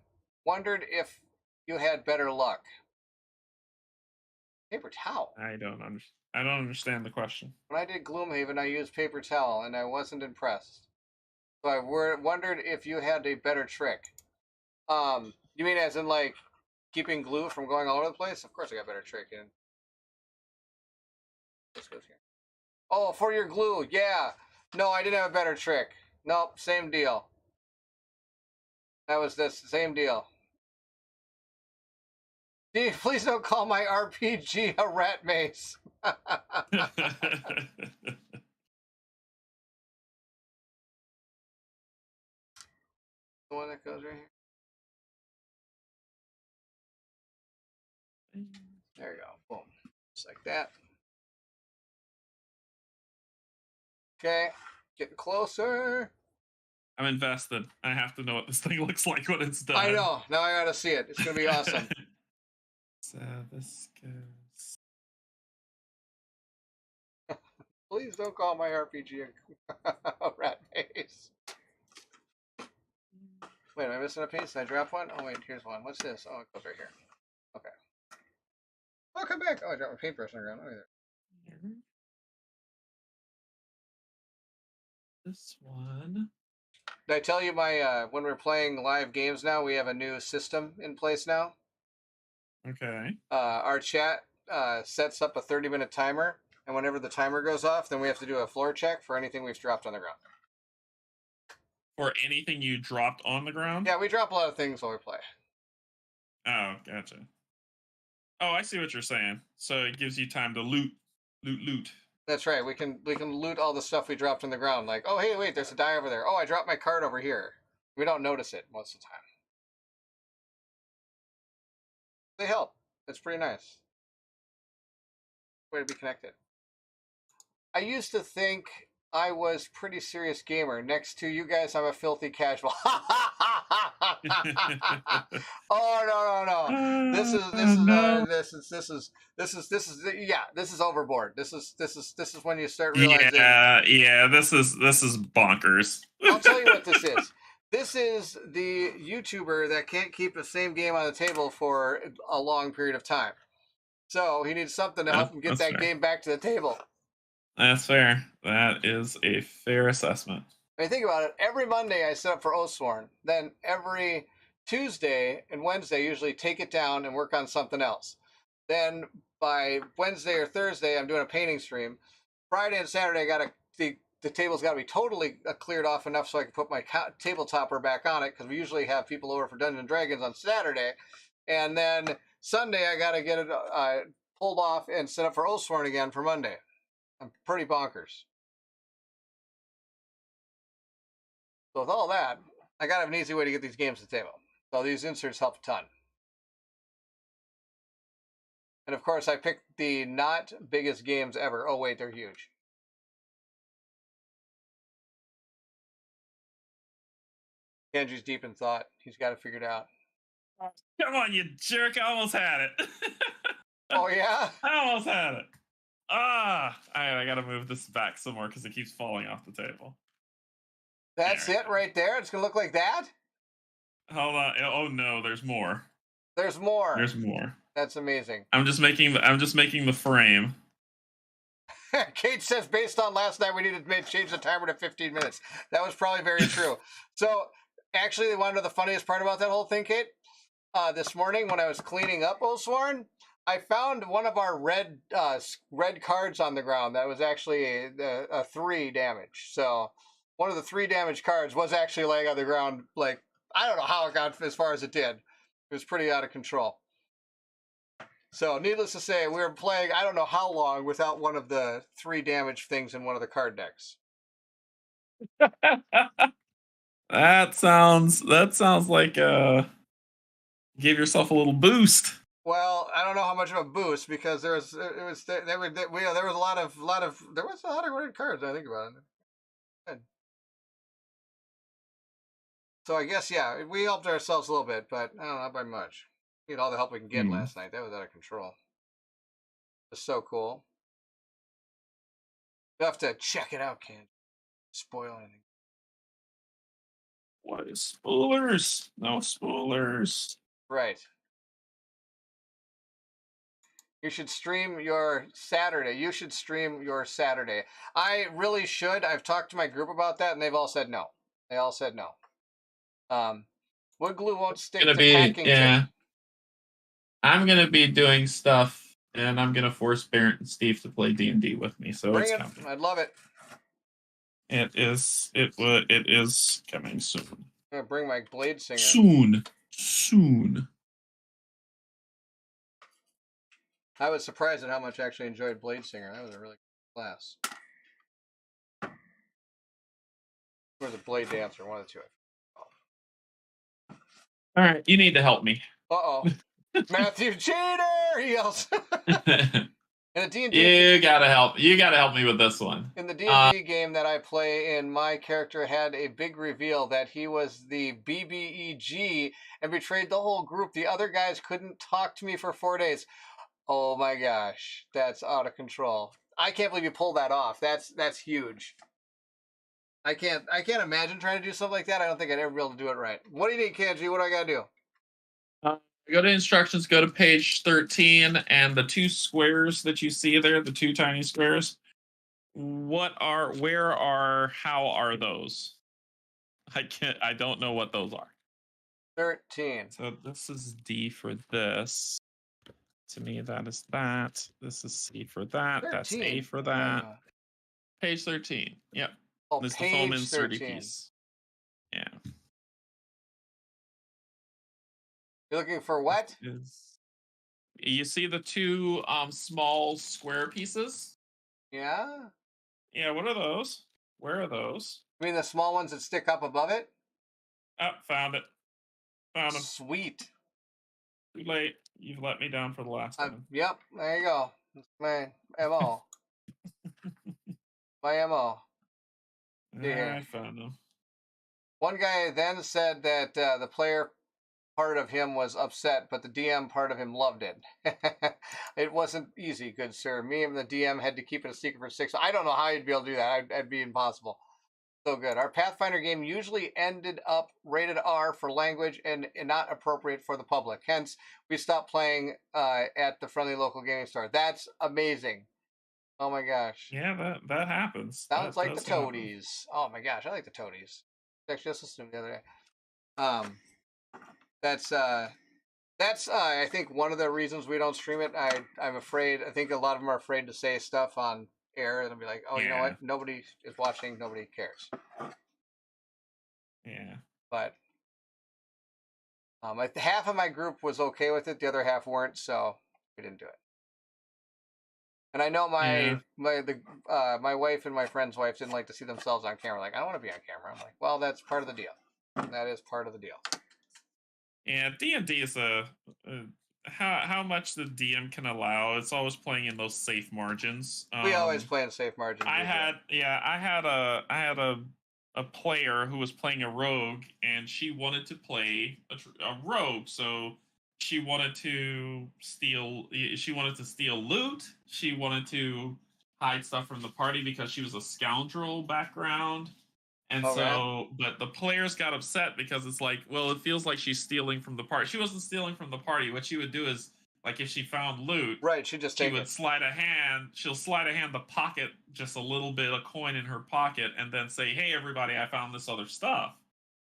wondered if you had better luck. Paper towel? I don't understand the question. When I did Gloomhaven, I used paper towel and I wasn't impressed. So I wondered if you had a better trick. You mean as in like keeping glue from going all over the place? Of course I got a better trick in. This goes here. Oh, for your glue, yeah. No, I didn't have a better trick. Nope, same deal. That was this same deal. Please don't call my RPG a rat maze. The one that goes right here. There you go. Boom. Just like that. Okay. Getting closer. I'm invested. I have to know what this thing looks like when it's done. I know. Now I gotta see it. It's gonna be awesome. So this goes. Please don't call my RPG a rat maze. Wait, am I missing a piece? Did I drop one? Oh wait, here's one. What's this? Oh, it goes right here. Okay. Oh, come back. Oh, I dropped my paintbrush on the ground. Oh, there. This one. Did I tell you my when we're playing live games now, we have a new system in place now? Okay. Our chat sets up a 30-minute timer, and whenever the timer goes off, then we have to do a floor check for anything we've dropped on the ground. For anything you dropped on the ground? Yeah, we drop a lot of things while we play. Oh, gotcha. Oh, I see what you're saying. So it gives you time to loot. That's right. We can loot all the stuff we dropped on the ground. Like, oh, hey, wait, there's a die over there. Oh, I dropped my card over here. We don't notice it most of the time. They help. It's pretty nice. Way to be connected. I used to think I was pretty serious gamer. Next to you guys, I'm a filthy casual. Oh no. This is overboard. This is when you start realizing. Yeah. This is bonkers. I'll tell you what this is. This is the YouTuber that can't keep the same game on the table for a long period of time. So he needs something to help him get that game back to the table. That's fair. That is a fair assessment. I mean, think about it. Every Monday I set up for Oathsworn. Then every Tuesday and Wednesday, usually take it down and work on something else. Then by Wednesday or Thursday, I'm doing a painting stream. Friday and Saturday, I got the table's got to be totally cleared off enough so I can put my table topper back on it, because we usually have people over for Dungeons and Dragons on Saturday. And then Sunday, I got to get it pulled off and set up for Oathsworn again for Monday. I'm pretty bonkers. So with all that, I got to have an easy way to get these games to the table. So these inserts help a ton. And of course, I picked the not biggest games ever. Oh wait, they're huge. Kanji's deep in thought. He's got it figured out. Come on, you jerk. I almost had it. Oh, yeah? I almost had it. I got to move this back some more because it keeps falling off the table. That's it right there? It's going to look like that? Hold on. Oh, no, there's more. There's more. There's more. That's amazing. I'm just making the frame. Kate says, based on last night, we needed to change the timer to 15 minutes. That was probably very true. So, actually, they wanted to know the funniest part about that whole thing, Kate? This morning, when I was cleaning up Oathsworn, I found one of our red cards on the ground that was actually a 3 damage. So, one of the 3 damage cards was actually laying on the ground. Like, I don't know how it got as far as it did. It was pretty out of control. So, needless to say, we were playing, I don't know how long, without one of the 3 damage things in one of the card decks. That sounds like give yourself a little boost. Well, I don't know how much of a boost, because there was a lot of red cards. I think about it. Good. So I guess, yeah, we helped ourselves a little bit, but I don't know, not by much. We had all the help we can get last night. That was out of control. It was so cool. You have to check it out, can't spoil anything. What is spoilers? No spoilers. Right. You should stream your Saturday. I really should. I've talked to my group about that, and they've all said no. They all said no. Wood glue won't stick to packing. Yeah. I'm gonna be doing stuff, and I'm gonna force Barrett and Steve to play D&D with me. So bring it. I'd love it. It is coming soon. I'm gonna bring my Blade Singer. Soon. I was surprised at how much I actually enjoyed Blade Singer. That was a really good class. Or the Blade Dancer, one of the two. All right, you need to help me. Uh-oh. Matthew Cheater! He yells. In the D&D, you gotta help me with this one. In the D&D game that I play in, my character had a big reveal that he was the BBEG and betrayed the whole group. The other guys couldn't talk to me for 4 days. Oh my gosh, that's out of control. I can't believe you pulled that off. That's huge. I can't imagine trying to do something like that. I don't think I'd ever be able to do it right. What do you need, Canje? What do I gotta do? Go to instructions, go to page 13, and the 2 squares that you see there, the 2 tiny squares, how are those? I don't know what those are. 13. So this is D for this. To me, that is that. This is C for that. 13. That's A for that. Page 13. Yep. Oh, this page is the foam insert 13. piece. Yeah. You're looking for what? You see the 2 small square pieces? Yeah. Yeah, what are those? Where are those? You mean the small ones that stick up above it? Oh, found it. Found them. Sweet. Too late. You've let me down for the last time. Yep, there you go. That's my MO. My MO. I found them. One guy then said that the player part of him was upset, but the DM part of him loved it. It wasn't easy, good sir. Me and the DM had to keep it a secret for 6. I don't know how you'd be able to do that. That'd be impossible. So good. Our Pathfinder game usually ended up rated R for language and not appropriate for the public. Hence, we stopped playing at the friendly local gaming store. That's amazing. Oh my gosh. Yeah, that happens. Sounds That like the does happen. Toadies. Oh my gosh, I like the Toadies. Actually, just listened to them the other day. That's I think one of the reasons we don't stream it. I'm afraid. I think a lot of them are afraid to say stuff on air and be like, oh, you know Yeah. what? Nobody is watching. Nobody cares. Yeah. But half of my group was okay with it. The other half weren't, so we didn't do it. And I know my wife and my friend's wife didn't like to see themselves on camera. Like, I don't want to be on camera. I'm like, well, that's part of the deal. That is part of the deal. Yeah, D&D is how much the DM can allow. It's always playing in those safe margins. We always play in safe margins. I had a player who was playing a rogue, and she wanted to play a rogue. So she wanted to steal. She wanted to steal loot. She wanted to hide stuff from the party because she was a scoundrel background. And but the players got upset because it's like, well, it feels like she's stealing from the party. She wasn't stealing from the party. What she would do is, like, if she found loot, right, she would slide a hand. She'll slide a hand the pocket, just a little bit of coin in her pocket, and then say, "Hey, everybody, I found this other stuff."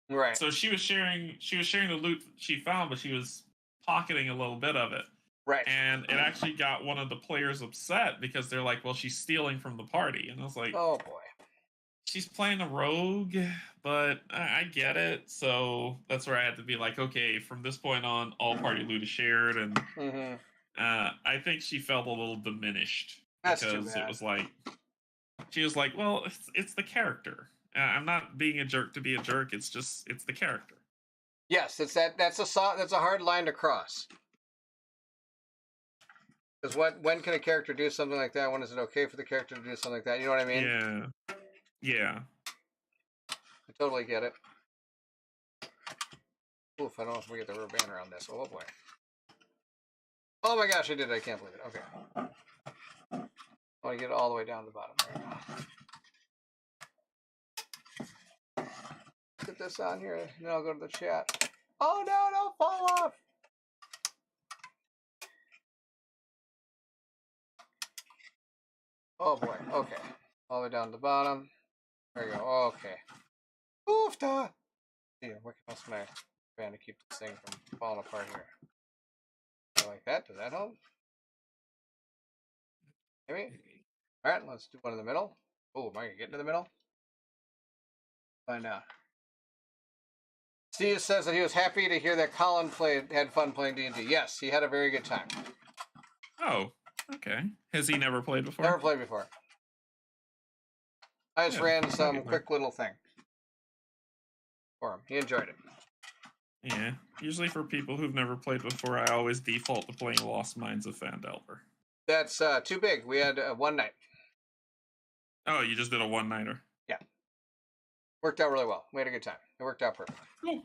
Right. So she was sharing the loot she found, but she was pocketing a little bit of it. Right. And it actually got one of the players upset because they're like, "Well, she's stealing from the party," and I was like, "Oh boy." She's playing a rogue, but I get it. So that's where I had to be like, okay, from this point on, all party loot is shared, and I think she felt a little diminished because it was like she was like, well, it's the character. I'm not being a jerk to be a jerk. It's the character. Yes, it's that's a hard line to cross. Because when can a character do something like that? When is it okay for the character to do something like that? You know what I mean? Yeah. Yeah. I totally get it. Oof, I don't know if we get the rubber band around this. Oh boy. Oh my gosh, I did it. I can't believe it. Okay. I want to get it all the way down to the bottom. There. Put this on here, and then I'll go to the chat. Oh no, don't fall off! Oh boy, okay. All the way down to the bottom. There we go. Okay. Oofta! Here, where else can I band to keep this thing from falling apart here? I like that. Does that help? Maybe. Alright, let's do one in the middle. Oh, am I gonna get into the middle? Find out. Steve says that he was happy to hear that Colin had fun playing D&D. Yes, he had a very good time. Oh, okay. Has he never played before? Never played before. I just ran some quick little thing for him. He enjoyed it. Yeah. Usually for people who've never played before, I always default to playing Lost Mines of Phandelver. That's too big. We had one night. Oh, you just did a one-nighter? Yeah. Worked out really well. We had a good time. It worked out perfect. Cool.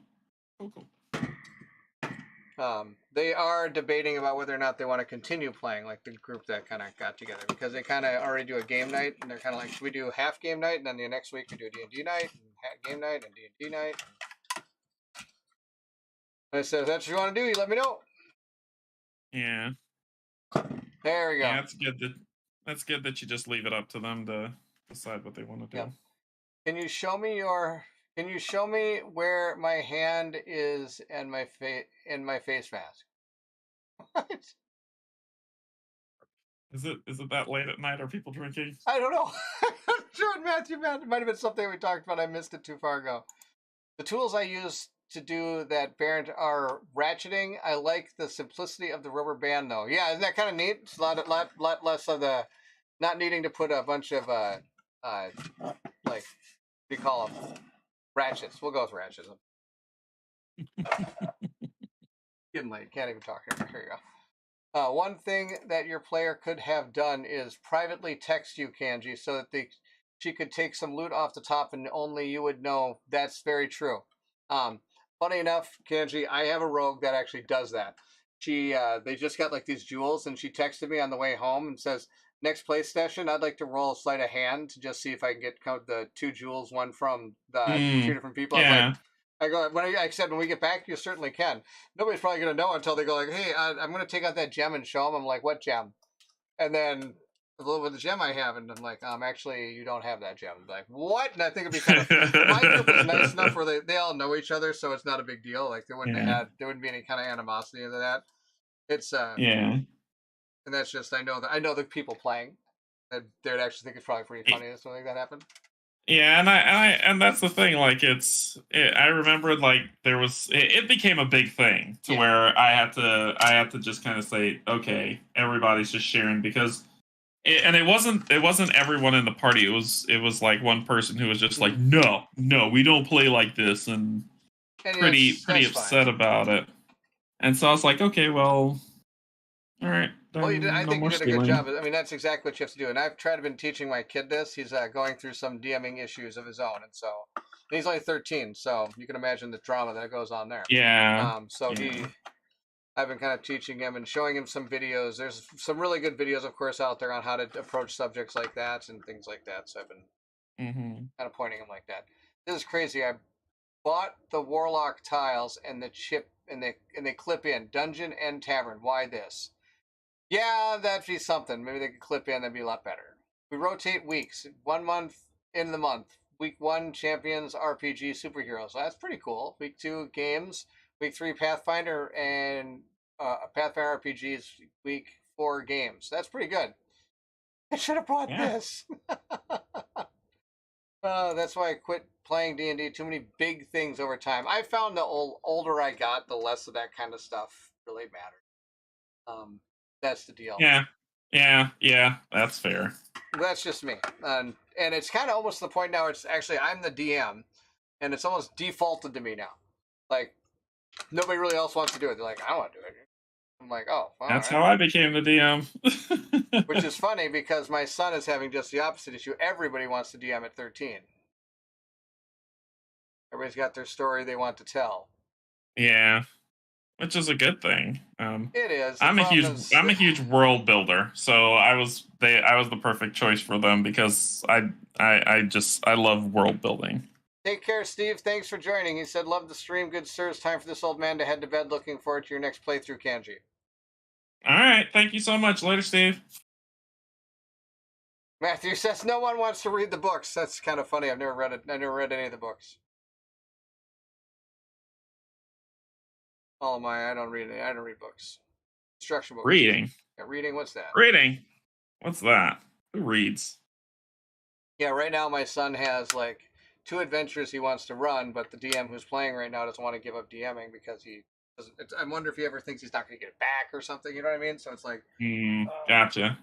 They are debating about whether or not they want to continue playing, like the group that kind of got together, because they kind of already do a game night, and they're kind of like, should we do half game night, and then the next week we do a D&D night, and half game night, and D&D night. And I said, if that's what you want to do, you let me know. Yeah. There we go. Yeah, that's good that you just leave it up to them to decide what they want to do. Yeah. Can you show me where my hand is and my face mask? What? Is it that late at night? Are people drinking? I don't know. I'm sure Matthew, it might have been something we talked about. I missed it too far ago. The tools I use to do that, Barrett, are ratcheting. I like the simplicity of the rubber band, though. Yeah, isn't that kind of neat? It's a lot less of the not needing to put a bunch of like, what do you call them? Ratchets. We'll go with ratchets. Getting late. Can't even talk here. Here you go. One thing that your player could have done is privately text you, Canje, so that she could take some loot off the top and only you would know. That's very true. Funny enough, Canje, I have a rogue that actually does that. They just got like these jewels, and she texted me on the way home and says, "Next play session, I'd like to roll a sleight of hand to just see if I can get the 2 jewels, one from the 2 different people." Yeah. I go I said, when we get back, you certainly can. Nobody's probably gonna know until they go like, "Hey, I'm gonna take out that gem and show them." I'm like, "What gem?" And then a little bit of the gem I have, and I'm like, actually, you don't have that gem. I'm like, what? And I think it'd be kind of my group is nice enough where they all know each other, so it's not a big deal. Like there wouldn't be any kind of animosity into that. It's Yeah. and that's just I know the people playing. They'd actually think it's probably pretty funny if something like that happened. Yeah, and that's the thing. Like, I remember like it became a big thing to where I had to just kind of say, okay, everybody's just sharing because, it wasn't everyone in the party. It was like one person who was just like, no, we don't play like this, and pretty upset about it. And so I was like, okay, well, all right. Well, I think you did a good job. I mean, that's exactly what you have to do. And I've been teaching my kid this. He's going through some DMing issues of his own, and he's only 13, so you can imagine the drama that goes on there. Yeah. I've been kind of teaching him and showing him some videos. There's some really good videos, of course, out there on how to approach subjects like that and things like that. So I've been kind of pointing him like that. This is crazy. I bought the Warlock tiles and the chip, and they clip in Dungeon and Tavern. Why this? Yeah, that'd be something. Maybe they could clip in. That'd be a lot better. We rotate weeks. 1 month in the month. Week 1, Champions, RPG, Superheroes. So that's pretty cool. Week 2, Games. Week 3, Pathfinder, and Pathfinder RPGs. Week 4, Games. That's pretty good. I should have bought this. That's why I quit playing D&D. Too many big things over time. I found the older I got, the less of that kind of stuff really mattered. That's the deal. Yeah, that's fair. That's just me. And it's kind of almost to the point now, it's actually, I'm the DM, and it's almost defaulted to me now. Like, nobody really else wants to do it. They're like, I don't want to do it. I'm like, oh. Well, that's how I became the DM. Which is funny, because my son is having just the opposite issue. Everybody wants to DM at 13. Everybody's got their story they want to tell. Yeah. Which is a good thing. It is. I'm a huge world builder, so I was the perfect choice for them because I love world building. Take care, Steve. Thanks for joining. He said, "Love the stream. Good sir. It's time for this old man to head to bed. Looking forward to your next playthrough, Canje." All right. Thank you so much. Later, Steve. Matthew says, "No one wants to read the books." That's kind of funny. I've never read it. I never read any of the books. I don't read any. I don't read books. Instruction books. Reading. Yeah, reading. What's that? Reading. What's that? Who reads? Yeah, right now my son has like 2 adventures he wants to run, but the DM who's playing right now doesn't want to give up DMing because he doesn't. I wonder if he ever thinks he's not going to get it back or something. You know what I mean? So it's like, gotcha.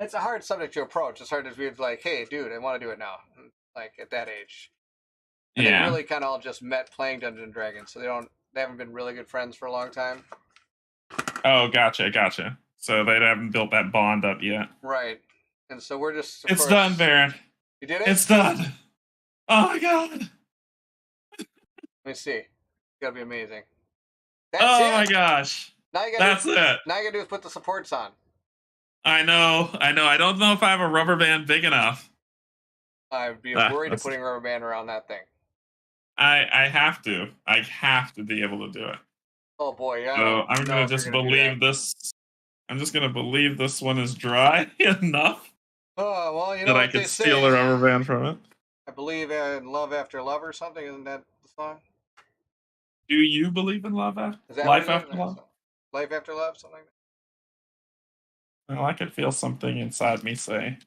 It's a hard subject to approach. It's hard to be like, hey, dude, I want to do it now. Like at that age. And they really kind of all just met playing Dungeons and Dragons, so they haven't been really good friends for a long time. Oh, gotcha. So they haven't built that bond up yet. Right. And so we're just... It's done, Baron. You did it? It's done. Oh, my God. Let me see. It's got to be amazing. Oh, my gosh. That's it. Now you got to do is put the supports on. I know. I don't know if I have a rubber band big enough. I'd be worried of putting a rubber band around that thing. I have to. I have to be able to do it. Oh, boy. Yeah. So I'm going to just believe this. I'm just going to believe this one is dry enough. Oh, well, you know that I could steal a rubber band from it. I believe in love after love or something. Isn't that the song? Do you believe in love after life after love? Life after love, something like that. Well, I could feel something inside me say.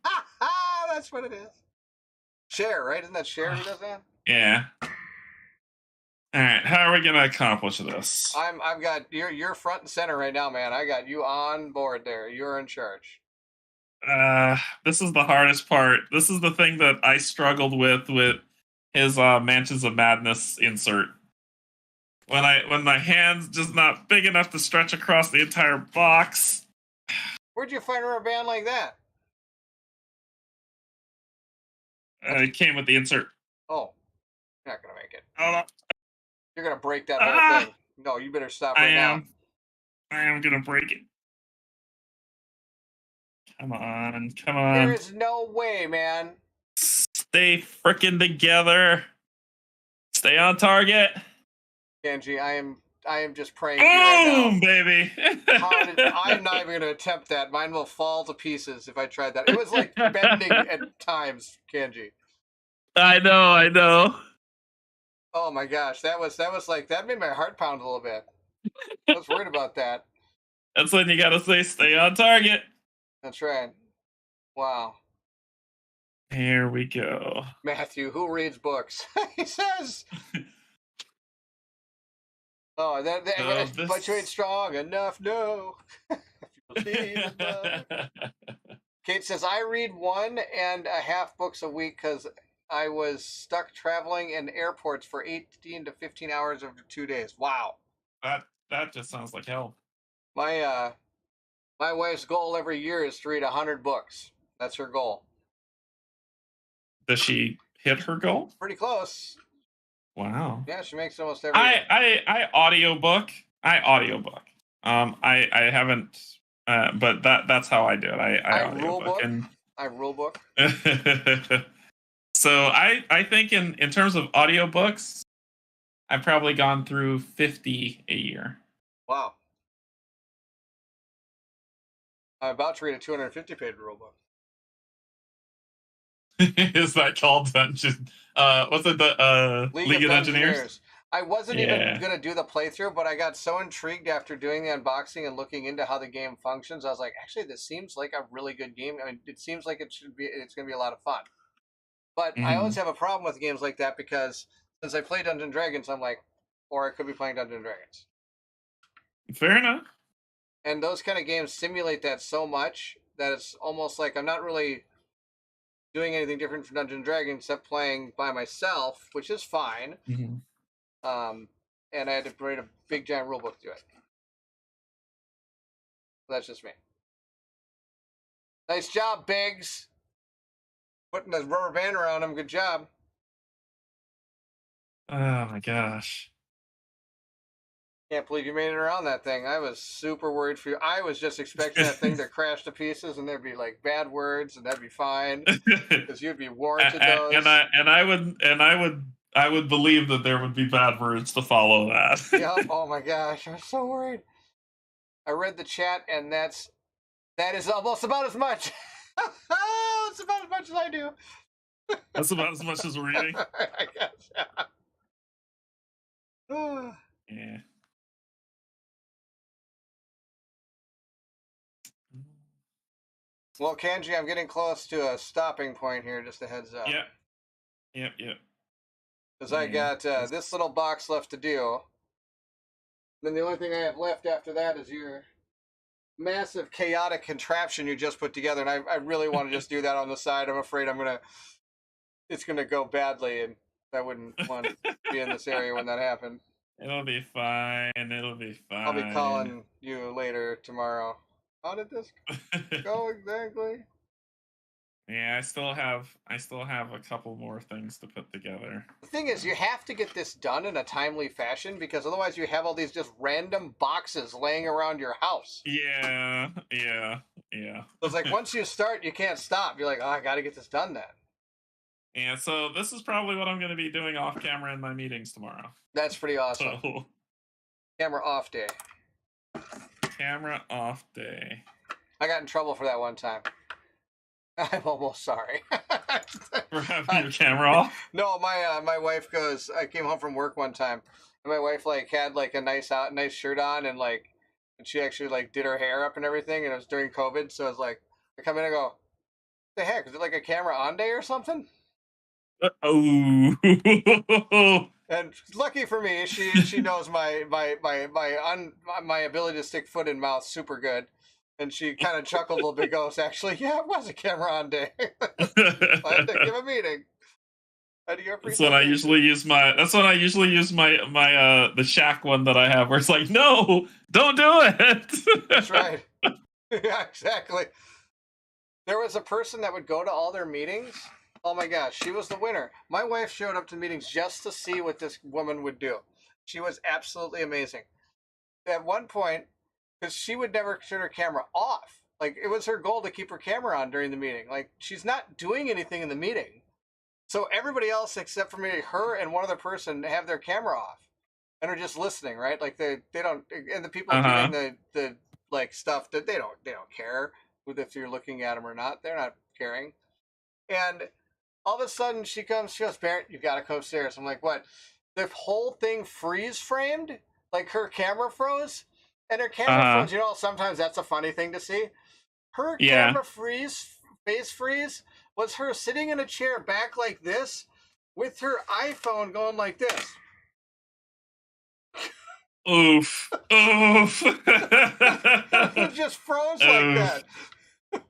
That's what it is. Cher, right? Isn't that Cher who does that? Yeah. All right, how are we gonna accomplish this? I've got you're front and center right now, man. I got you on board there. You're in charge. This is the hardest part. This is the thing that I struggled with his Mansions of Madness insert. When my hand's just not big enough to stretch across the entire box. Where'd you find a rubber band like that? It came with the insert. Oh, you're not gonna make it. Hold on. You're gonna break that whole thing. No, you better stop right now. I am gonna break it. Come on, come on. There is no way, man. Stay freaking together. Stay on target. Canje, I am just praying for you right now. Baby. I'm not even gonna attempt that. Mine will fall to pieces if I tried that. It was like bending at times, Canje. I know. Oh my gosh, that was like that made my heart pound a little bit. I was worried about that. That's when you gotta say stay on target. That's right. Wow. Here we go. Matthew, who reads books? He says. Oh, but you ain't strong enough, no. Kate says, I read 1.5 books a week because I was stuck traveling in airports for 18 to 15 hours over 2 days. Wow. That just sounds like hell. My wife's goal every year is to read 100 books. That's her goal. Does she hit her goal? Pretty close. Wow. Yeah, she makes almost every. I audiobook. I haven't, but that's how I do it. I audiobook. I rule book. So I think in terms of audiobooks, I've probably gone through 50 a year. Wow. I'm about to read a 250-page rule book. Is that called Dungeon? What's it? The League of Engineers? I wasn't even gonna do the playthrough, but I got so intrigued after doing the unboxing and looking into how the game functions. I was like, actually, this seems like a really good game. I mean, it seems like it's gonna be a lot of fun. But I always have a problem with games like that because since I play Dungeons and Dragons, I'm like, or I could be playing Dungeons and Dragons. Fair enough. And those kind of games simulate that so much that it's almost like I'm not really doing anything different from Dungeons and Dragons except playing by myself, which is fine. And I had to write a big giant rule book to it. That's just me. Nice job, Biggs. Putting the rubber band around him. Good job. Oh my gosh. Can't believe you made it around that thing. I was super worried for you. I was just expecting that thing to crash to pieces and there'd be like bad words and that'd be fine because you'd be warranted those. I would believe that there would be bad words to follow that. Yep. Oh my gosh, I was so worried. I read the chat and that is almost about as much. It's about as much as I do. That's about as much as reading. I guess. Yeah. Well, Canje, I'm getting close to a stopping point here. Just a heads up. Yep. Because I got this little box left to do. Then the only thing I have left after that is your massive chaotic contraption you just put together, and I really want to just do that on the side. I'm afraid it's gonna go badly, and I wouldn't want to be in this area when that happened. It'll be fine. It'll be fine. I'll be calling you later tomorrow. How did this go exactly? Yeah, I still have a couple more things to put together. The thing is, you have to get this done in a timely fashion because otherwise you have all these just random boxes laying around your house. Yeah. It's like once you start, you can't stop. You're like, oh, I got to get this done then. Yeah, so this is probably what I'm going to be doing off camera in my meetings tomorrow. That's pretty awesome. So, camera off day. Camera off day. I got in trouble for that one time. I'm almost sorry. For having your camera off? No, my wife goes. I came home from work one time, and my wife had a nice shirt on, and she actually did her hair up and everything, and it was during COVID, so I was like, I come in and go, what the heck? Is it like a camera on day or something? Oh. And lucky for me, she knows my ability to stick foot in mouth super good. And she kind of chuckled a little bit, goes, actually, yeah, it was a camera on day. I had to give a meeting. That's when I usually use my the Shack one that I have, where it's like, no, don't do it. That's right. Yeah, exactly. There was a person that would go to all their meetings, Oh my gosh, she was the winner. My wife showed up to meetings just to see what this woman would do. She was absolutely amazing. At one point, because she would never turn her camera off. Like, it was her goal to keep her camera on during the meeting. Like, she's not doing anything in the meeting. So everybody else, except for maybe her and one other person, have their camera off and are just listening, right? Like they don't, and the people Uh-huh. doing the like stuff that they don't care if you're looking at them or not. They're not caring. And all of a sudden she goes, Barrett, you've got to come upstairs. I'm like, what? The whole thing freeze framed, like her camera froze, and her camera Uh-huh. froze. You know, sometimes that's a funny thing to see. Her Yeah. camera face freeze, was her sitting in a chair back like this, with her iPhone going like this. Oof. Oof. It just froze like that. Oof.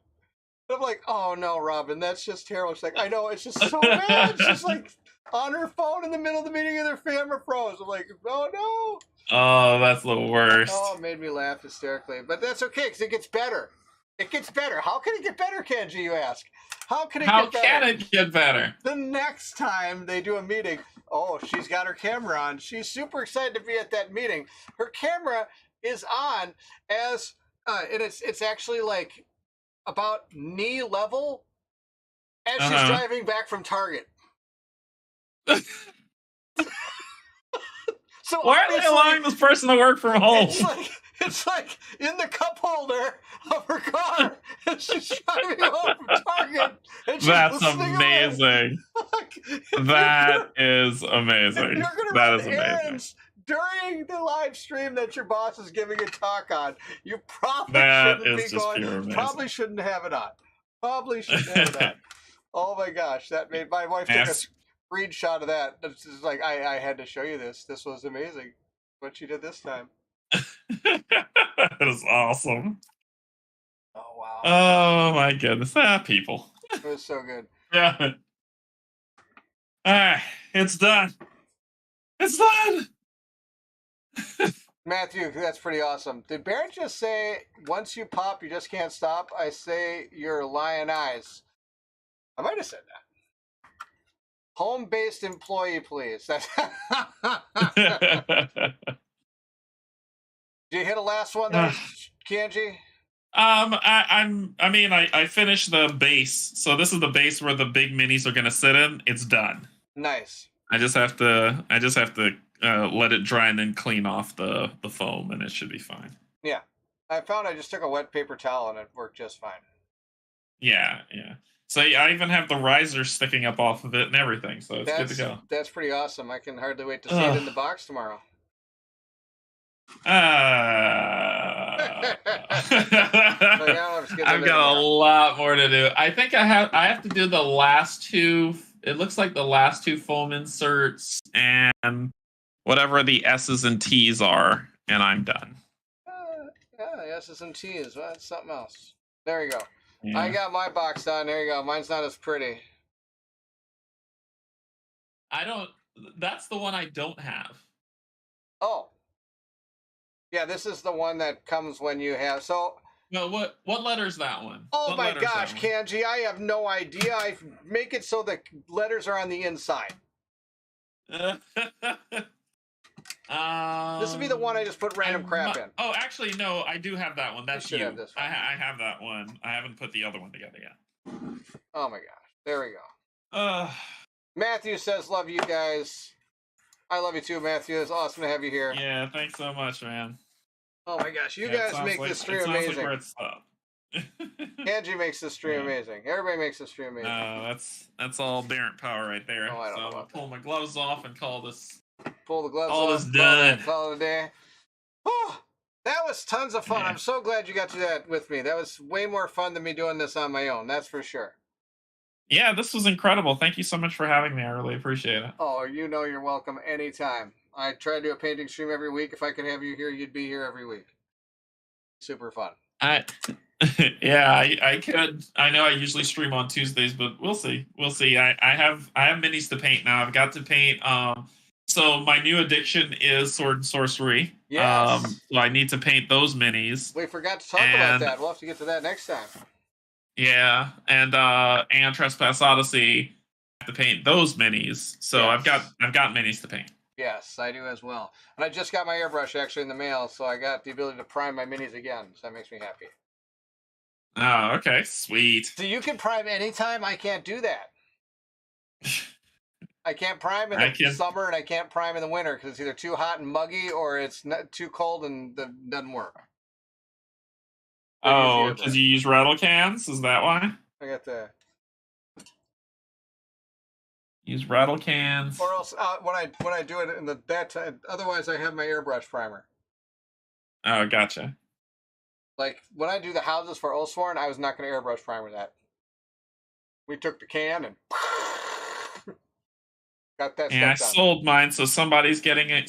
I'm like, oh no, Robin, that's just terrible. She's like, I know, it's just so bad. She's like on her phone in the middle of the meeting and her camera froze. I'm like, oh no. Oh, that's the worst. Oh, it made me laugh hysterically. But that's okay, because it gets better. It gets better. How can it get better, Canje, you ask? How can it get better? How can it get better? The next time they do a meeting, oh, she's got her camera on. She's super excited to be at that meeting. Her camera is on as, and it's actually like about knee level as she's driving back from Target. So why are they allowing this person to work from home? It's like in the cup holder of her car, and she's driving home from Target. And she's That's amazing. That is amazing. That is amazing. During the live stream that your boss is giving a talk on, you probably shouldn't be going. Probably shouldn't have it on. Probably shouldn't have it on. Oh my gosh, that made my wife took a screenshot of that. It's just like I had to show you this. This was amazing. What she did this time. That is awesome. Oh wow. Oh my goodness. People. It was so good. Yeah. Alright, it's done. It's done. Matthew, that's pretty awesome. Did Barrett just say, once you pop, you just can't stop? I say your lion eyes. I might have said that. Home-based employee, please. Did you hit a last one there, Canje? I finished the base. So this is the base where the big minis are gonna sit in. It's done. Nice. I just have to let it dry and then clean off the foam, and it should be fine. Yeah, I found I just took a wet paper towel and it worked just fine. Yeah. So I even have the riser sticking up off of it and everything, so it's good to go. That's pretty awesome. I can hardly wait to see it in the box tomorrow. I've got a lot more to do. I think I have to do the last two. It looks like the last two foam inserts and whatever the S's and T's are, and I'm done. Yeah, S's and T's. Well, that's something else. There you go. Yeah. I got my box done. There you go. Mine's not as pretty. That's the one I don't have. Oh. Yeah, this is the one that comes when you have, so... No, what letter is that one? Oh my gosh, Canje, I have no idea. I make it so the letters are on the inside. This would be the one I just put random crap in. Oh, actually, no, I do have that one. That's you. Have this one. I have that one. I haven't put the other one together yet. Oh my gosh. There we go. Matthew says, love you guys. I love you too, Matthew. It's awesome to have you here. Yeah, thanks so much, man. Oh my gosh, you guys make this stream amazing. Like where it's up. Canje makes this stream amazing. Everybody makes this stream amazing. That's all Barrett power right there. Oh, I don't know. I'm gonna pull my gloves off and call this. Pull the gloves all off. All is done. Call it a day. Oh, that was tons of fun. Yeah. I'm so glad you got to do that with me. That was way more fun than me doing this on my own. That's for sure. Yeah, this was incredible. Thank you so much for having me. I really appreciate it. Oh, you know you're welcome anytime. I try to do a painting stream every week. If I could have you here, you'd be here every week. Super fun. I could. I know I usually stream on Tuesdays, but we'll see. We'll see. I have minis to paint now. I've got to paint. So my new addiction is sword and sorcery. Yes. So I need to paint those minis. We forgot to talk about that. We'll have to get to that next time. Yeah, and Trespass Odyssey. to paint those minis. So Yes. I've got minis to paint. Yes, I do as well. And I just got my airbrush actually in the mail, so I got the ability to prime my minis again. So that makes me happy. Oh, okay, sweet. So you can prime anytime. I can't do that. I can't prime in the summer and I can't prime in the winter because it's either too hot and muggy or it's not too cold and it doesn't work. Oh, because you use rattle cans? Is that why? I got the use rattle cans. Or else when I do it in that time, otherwise I have my airbrush primer. Oh, gotcha. Like when I do the houses for Oathsworn, I was not going to airbrush primer that. We took the can and got that. Yeah, I stuff done. sold mine, so somebody's getting a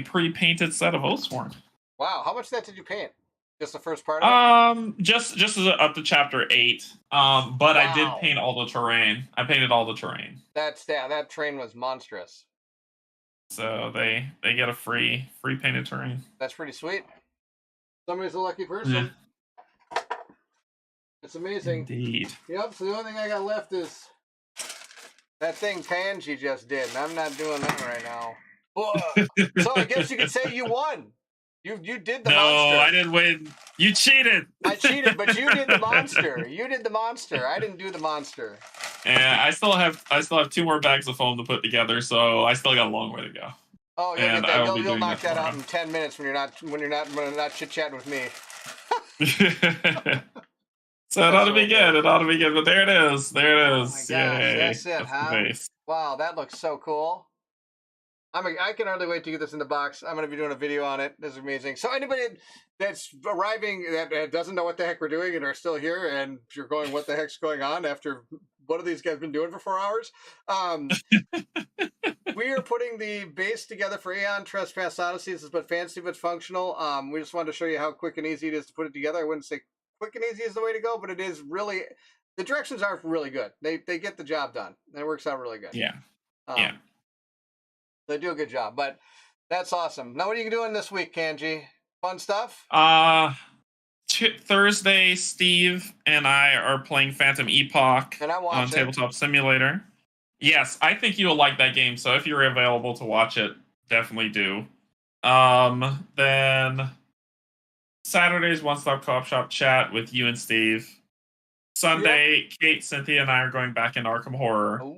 pre-painted set of Oathsworn. Wow, how much of that did you paint? Just the first part of it? Just up to chapter 8. But wow. I did paint all the terrain. I painted all the terrain. That terrain was monstrous. So they get a free painted terrain. That's pretty sweet. Somebody's a lucky person. Yeah. It's amazing. Indeed. Yep, so the only thing I got left is that thing Canje just did, and I'm not doing that right now. So I guess you could say you won. You did the monster. No, I didn't win. You cheated. I cheated, but you did the monster. You did the monster. I didn't do the monster. And I still have 2 more bags of foam to put together, so I still got a long way to go. Oh, you'll get that. You'll knock that out in 10 minutes when you're not chit chatting with me. So it ought to be good. It ought to be good. But there it is. There it is. Oh my gosh, yay. that's it, huh? Wow, that looks so cool. I can hardly wait to get this in the box. I'm going to be doing a video on it. This is amazing. So anybody that's arriving that doesn't know what the heck we're doing and are still here and you're going, what the heck's going on after what have these guys been doing for 4 hours? We are putting the base together for Aeon Trespass Odysseys. It's but fancy but functional. We just wanted to show you how quick and easy it is to put it together. I wouldn't say quick and easy is the way to go, but it is really, the directions are really good. They get the job done. And it works out really good. Yeah. They do a good job, but that's awesome. Now, what are you doing this week, Canje? Fun stuff? Thursday, Steve and I are playing Phantom Epoch on Tabletop Simulator. Yes, I think you'll like that game, so if you're available to watch it, definitely do. Then Saturday's One Stop Co-op Shop chat with you and Steve. Sunday, Kate, Cynthia, and I are going back into Arkham Horror. Ooh.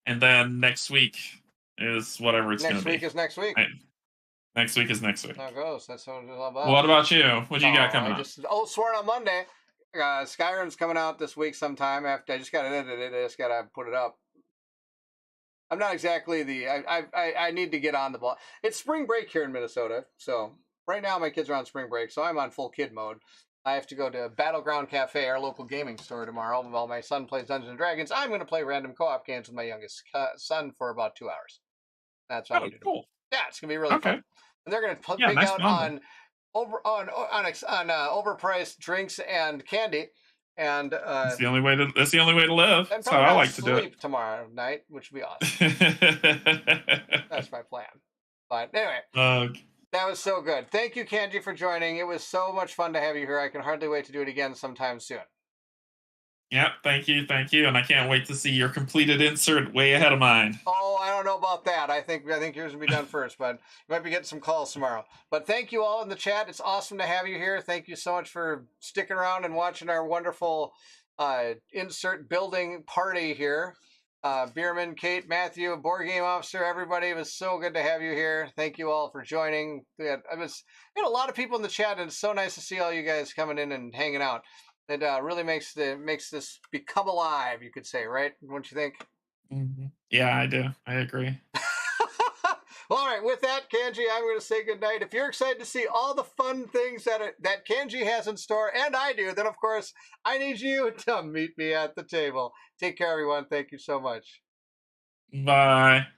And then next week is whatever it's going to be. Next week is next week. Next week is next week. There it goes. That's what it's all about. What about you? What you got coming up? Sworn on Monday. Skyrim's coming out this week sometime. After I just got to edit it. I just got to put it up. I'm not exactly I need to get on the ball. It's spring break here in Minnesota. So right now my kids are on spring break. So I'm on full kid mode. I have to go to Battleground Cafe, our local gaming store, tomorrow. While my son plays Dungeons & Dragons, I'm going to play random co-op games with my youngest son for about 2 hours. That's what I'm doing. Cool. Yeah, it's going to be really fun. And they're going to pick out on overpriced drinks and candy. And that's the only way to live. That's how I like to do it. Tomorrow night, which would be awesome. That's my plan. But anyway. That was so good. Thank you, Canje, for joining. It was so much fun to have you here. I can hardly wait to do it again sometime soon. Yep, thank you. And I can't wait to see your completed insert way ahead of mine. Oh, I don't know about that. I think yours will be done first, but you might be getting some calls tomorrow. But thank you all in the chat. It's awesome to have you here. Thank you so much for sticking around and watching our wonderful insert building party here. Bierman, Kate, Matthew, Board Game Officer, everybody, it was so good to have you here. Thank you all for joining. We had a lot of people in the chat, and it's so nice to see all you guys coming in and hanging out. It really makes this become alive, you could say, right? Don't you think? Mm-hmm. Yeah, I do. I agree. Well, all right, with that, Canje, I'm going to say goodnight. If you're excited to see all the fun things that Canje has in store, and I do, then, of course, I need you to meet me at the table. Take care, everyone. Thank you so much. Bye.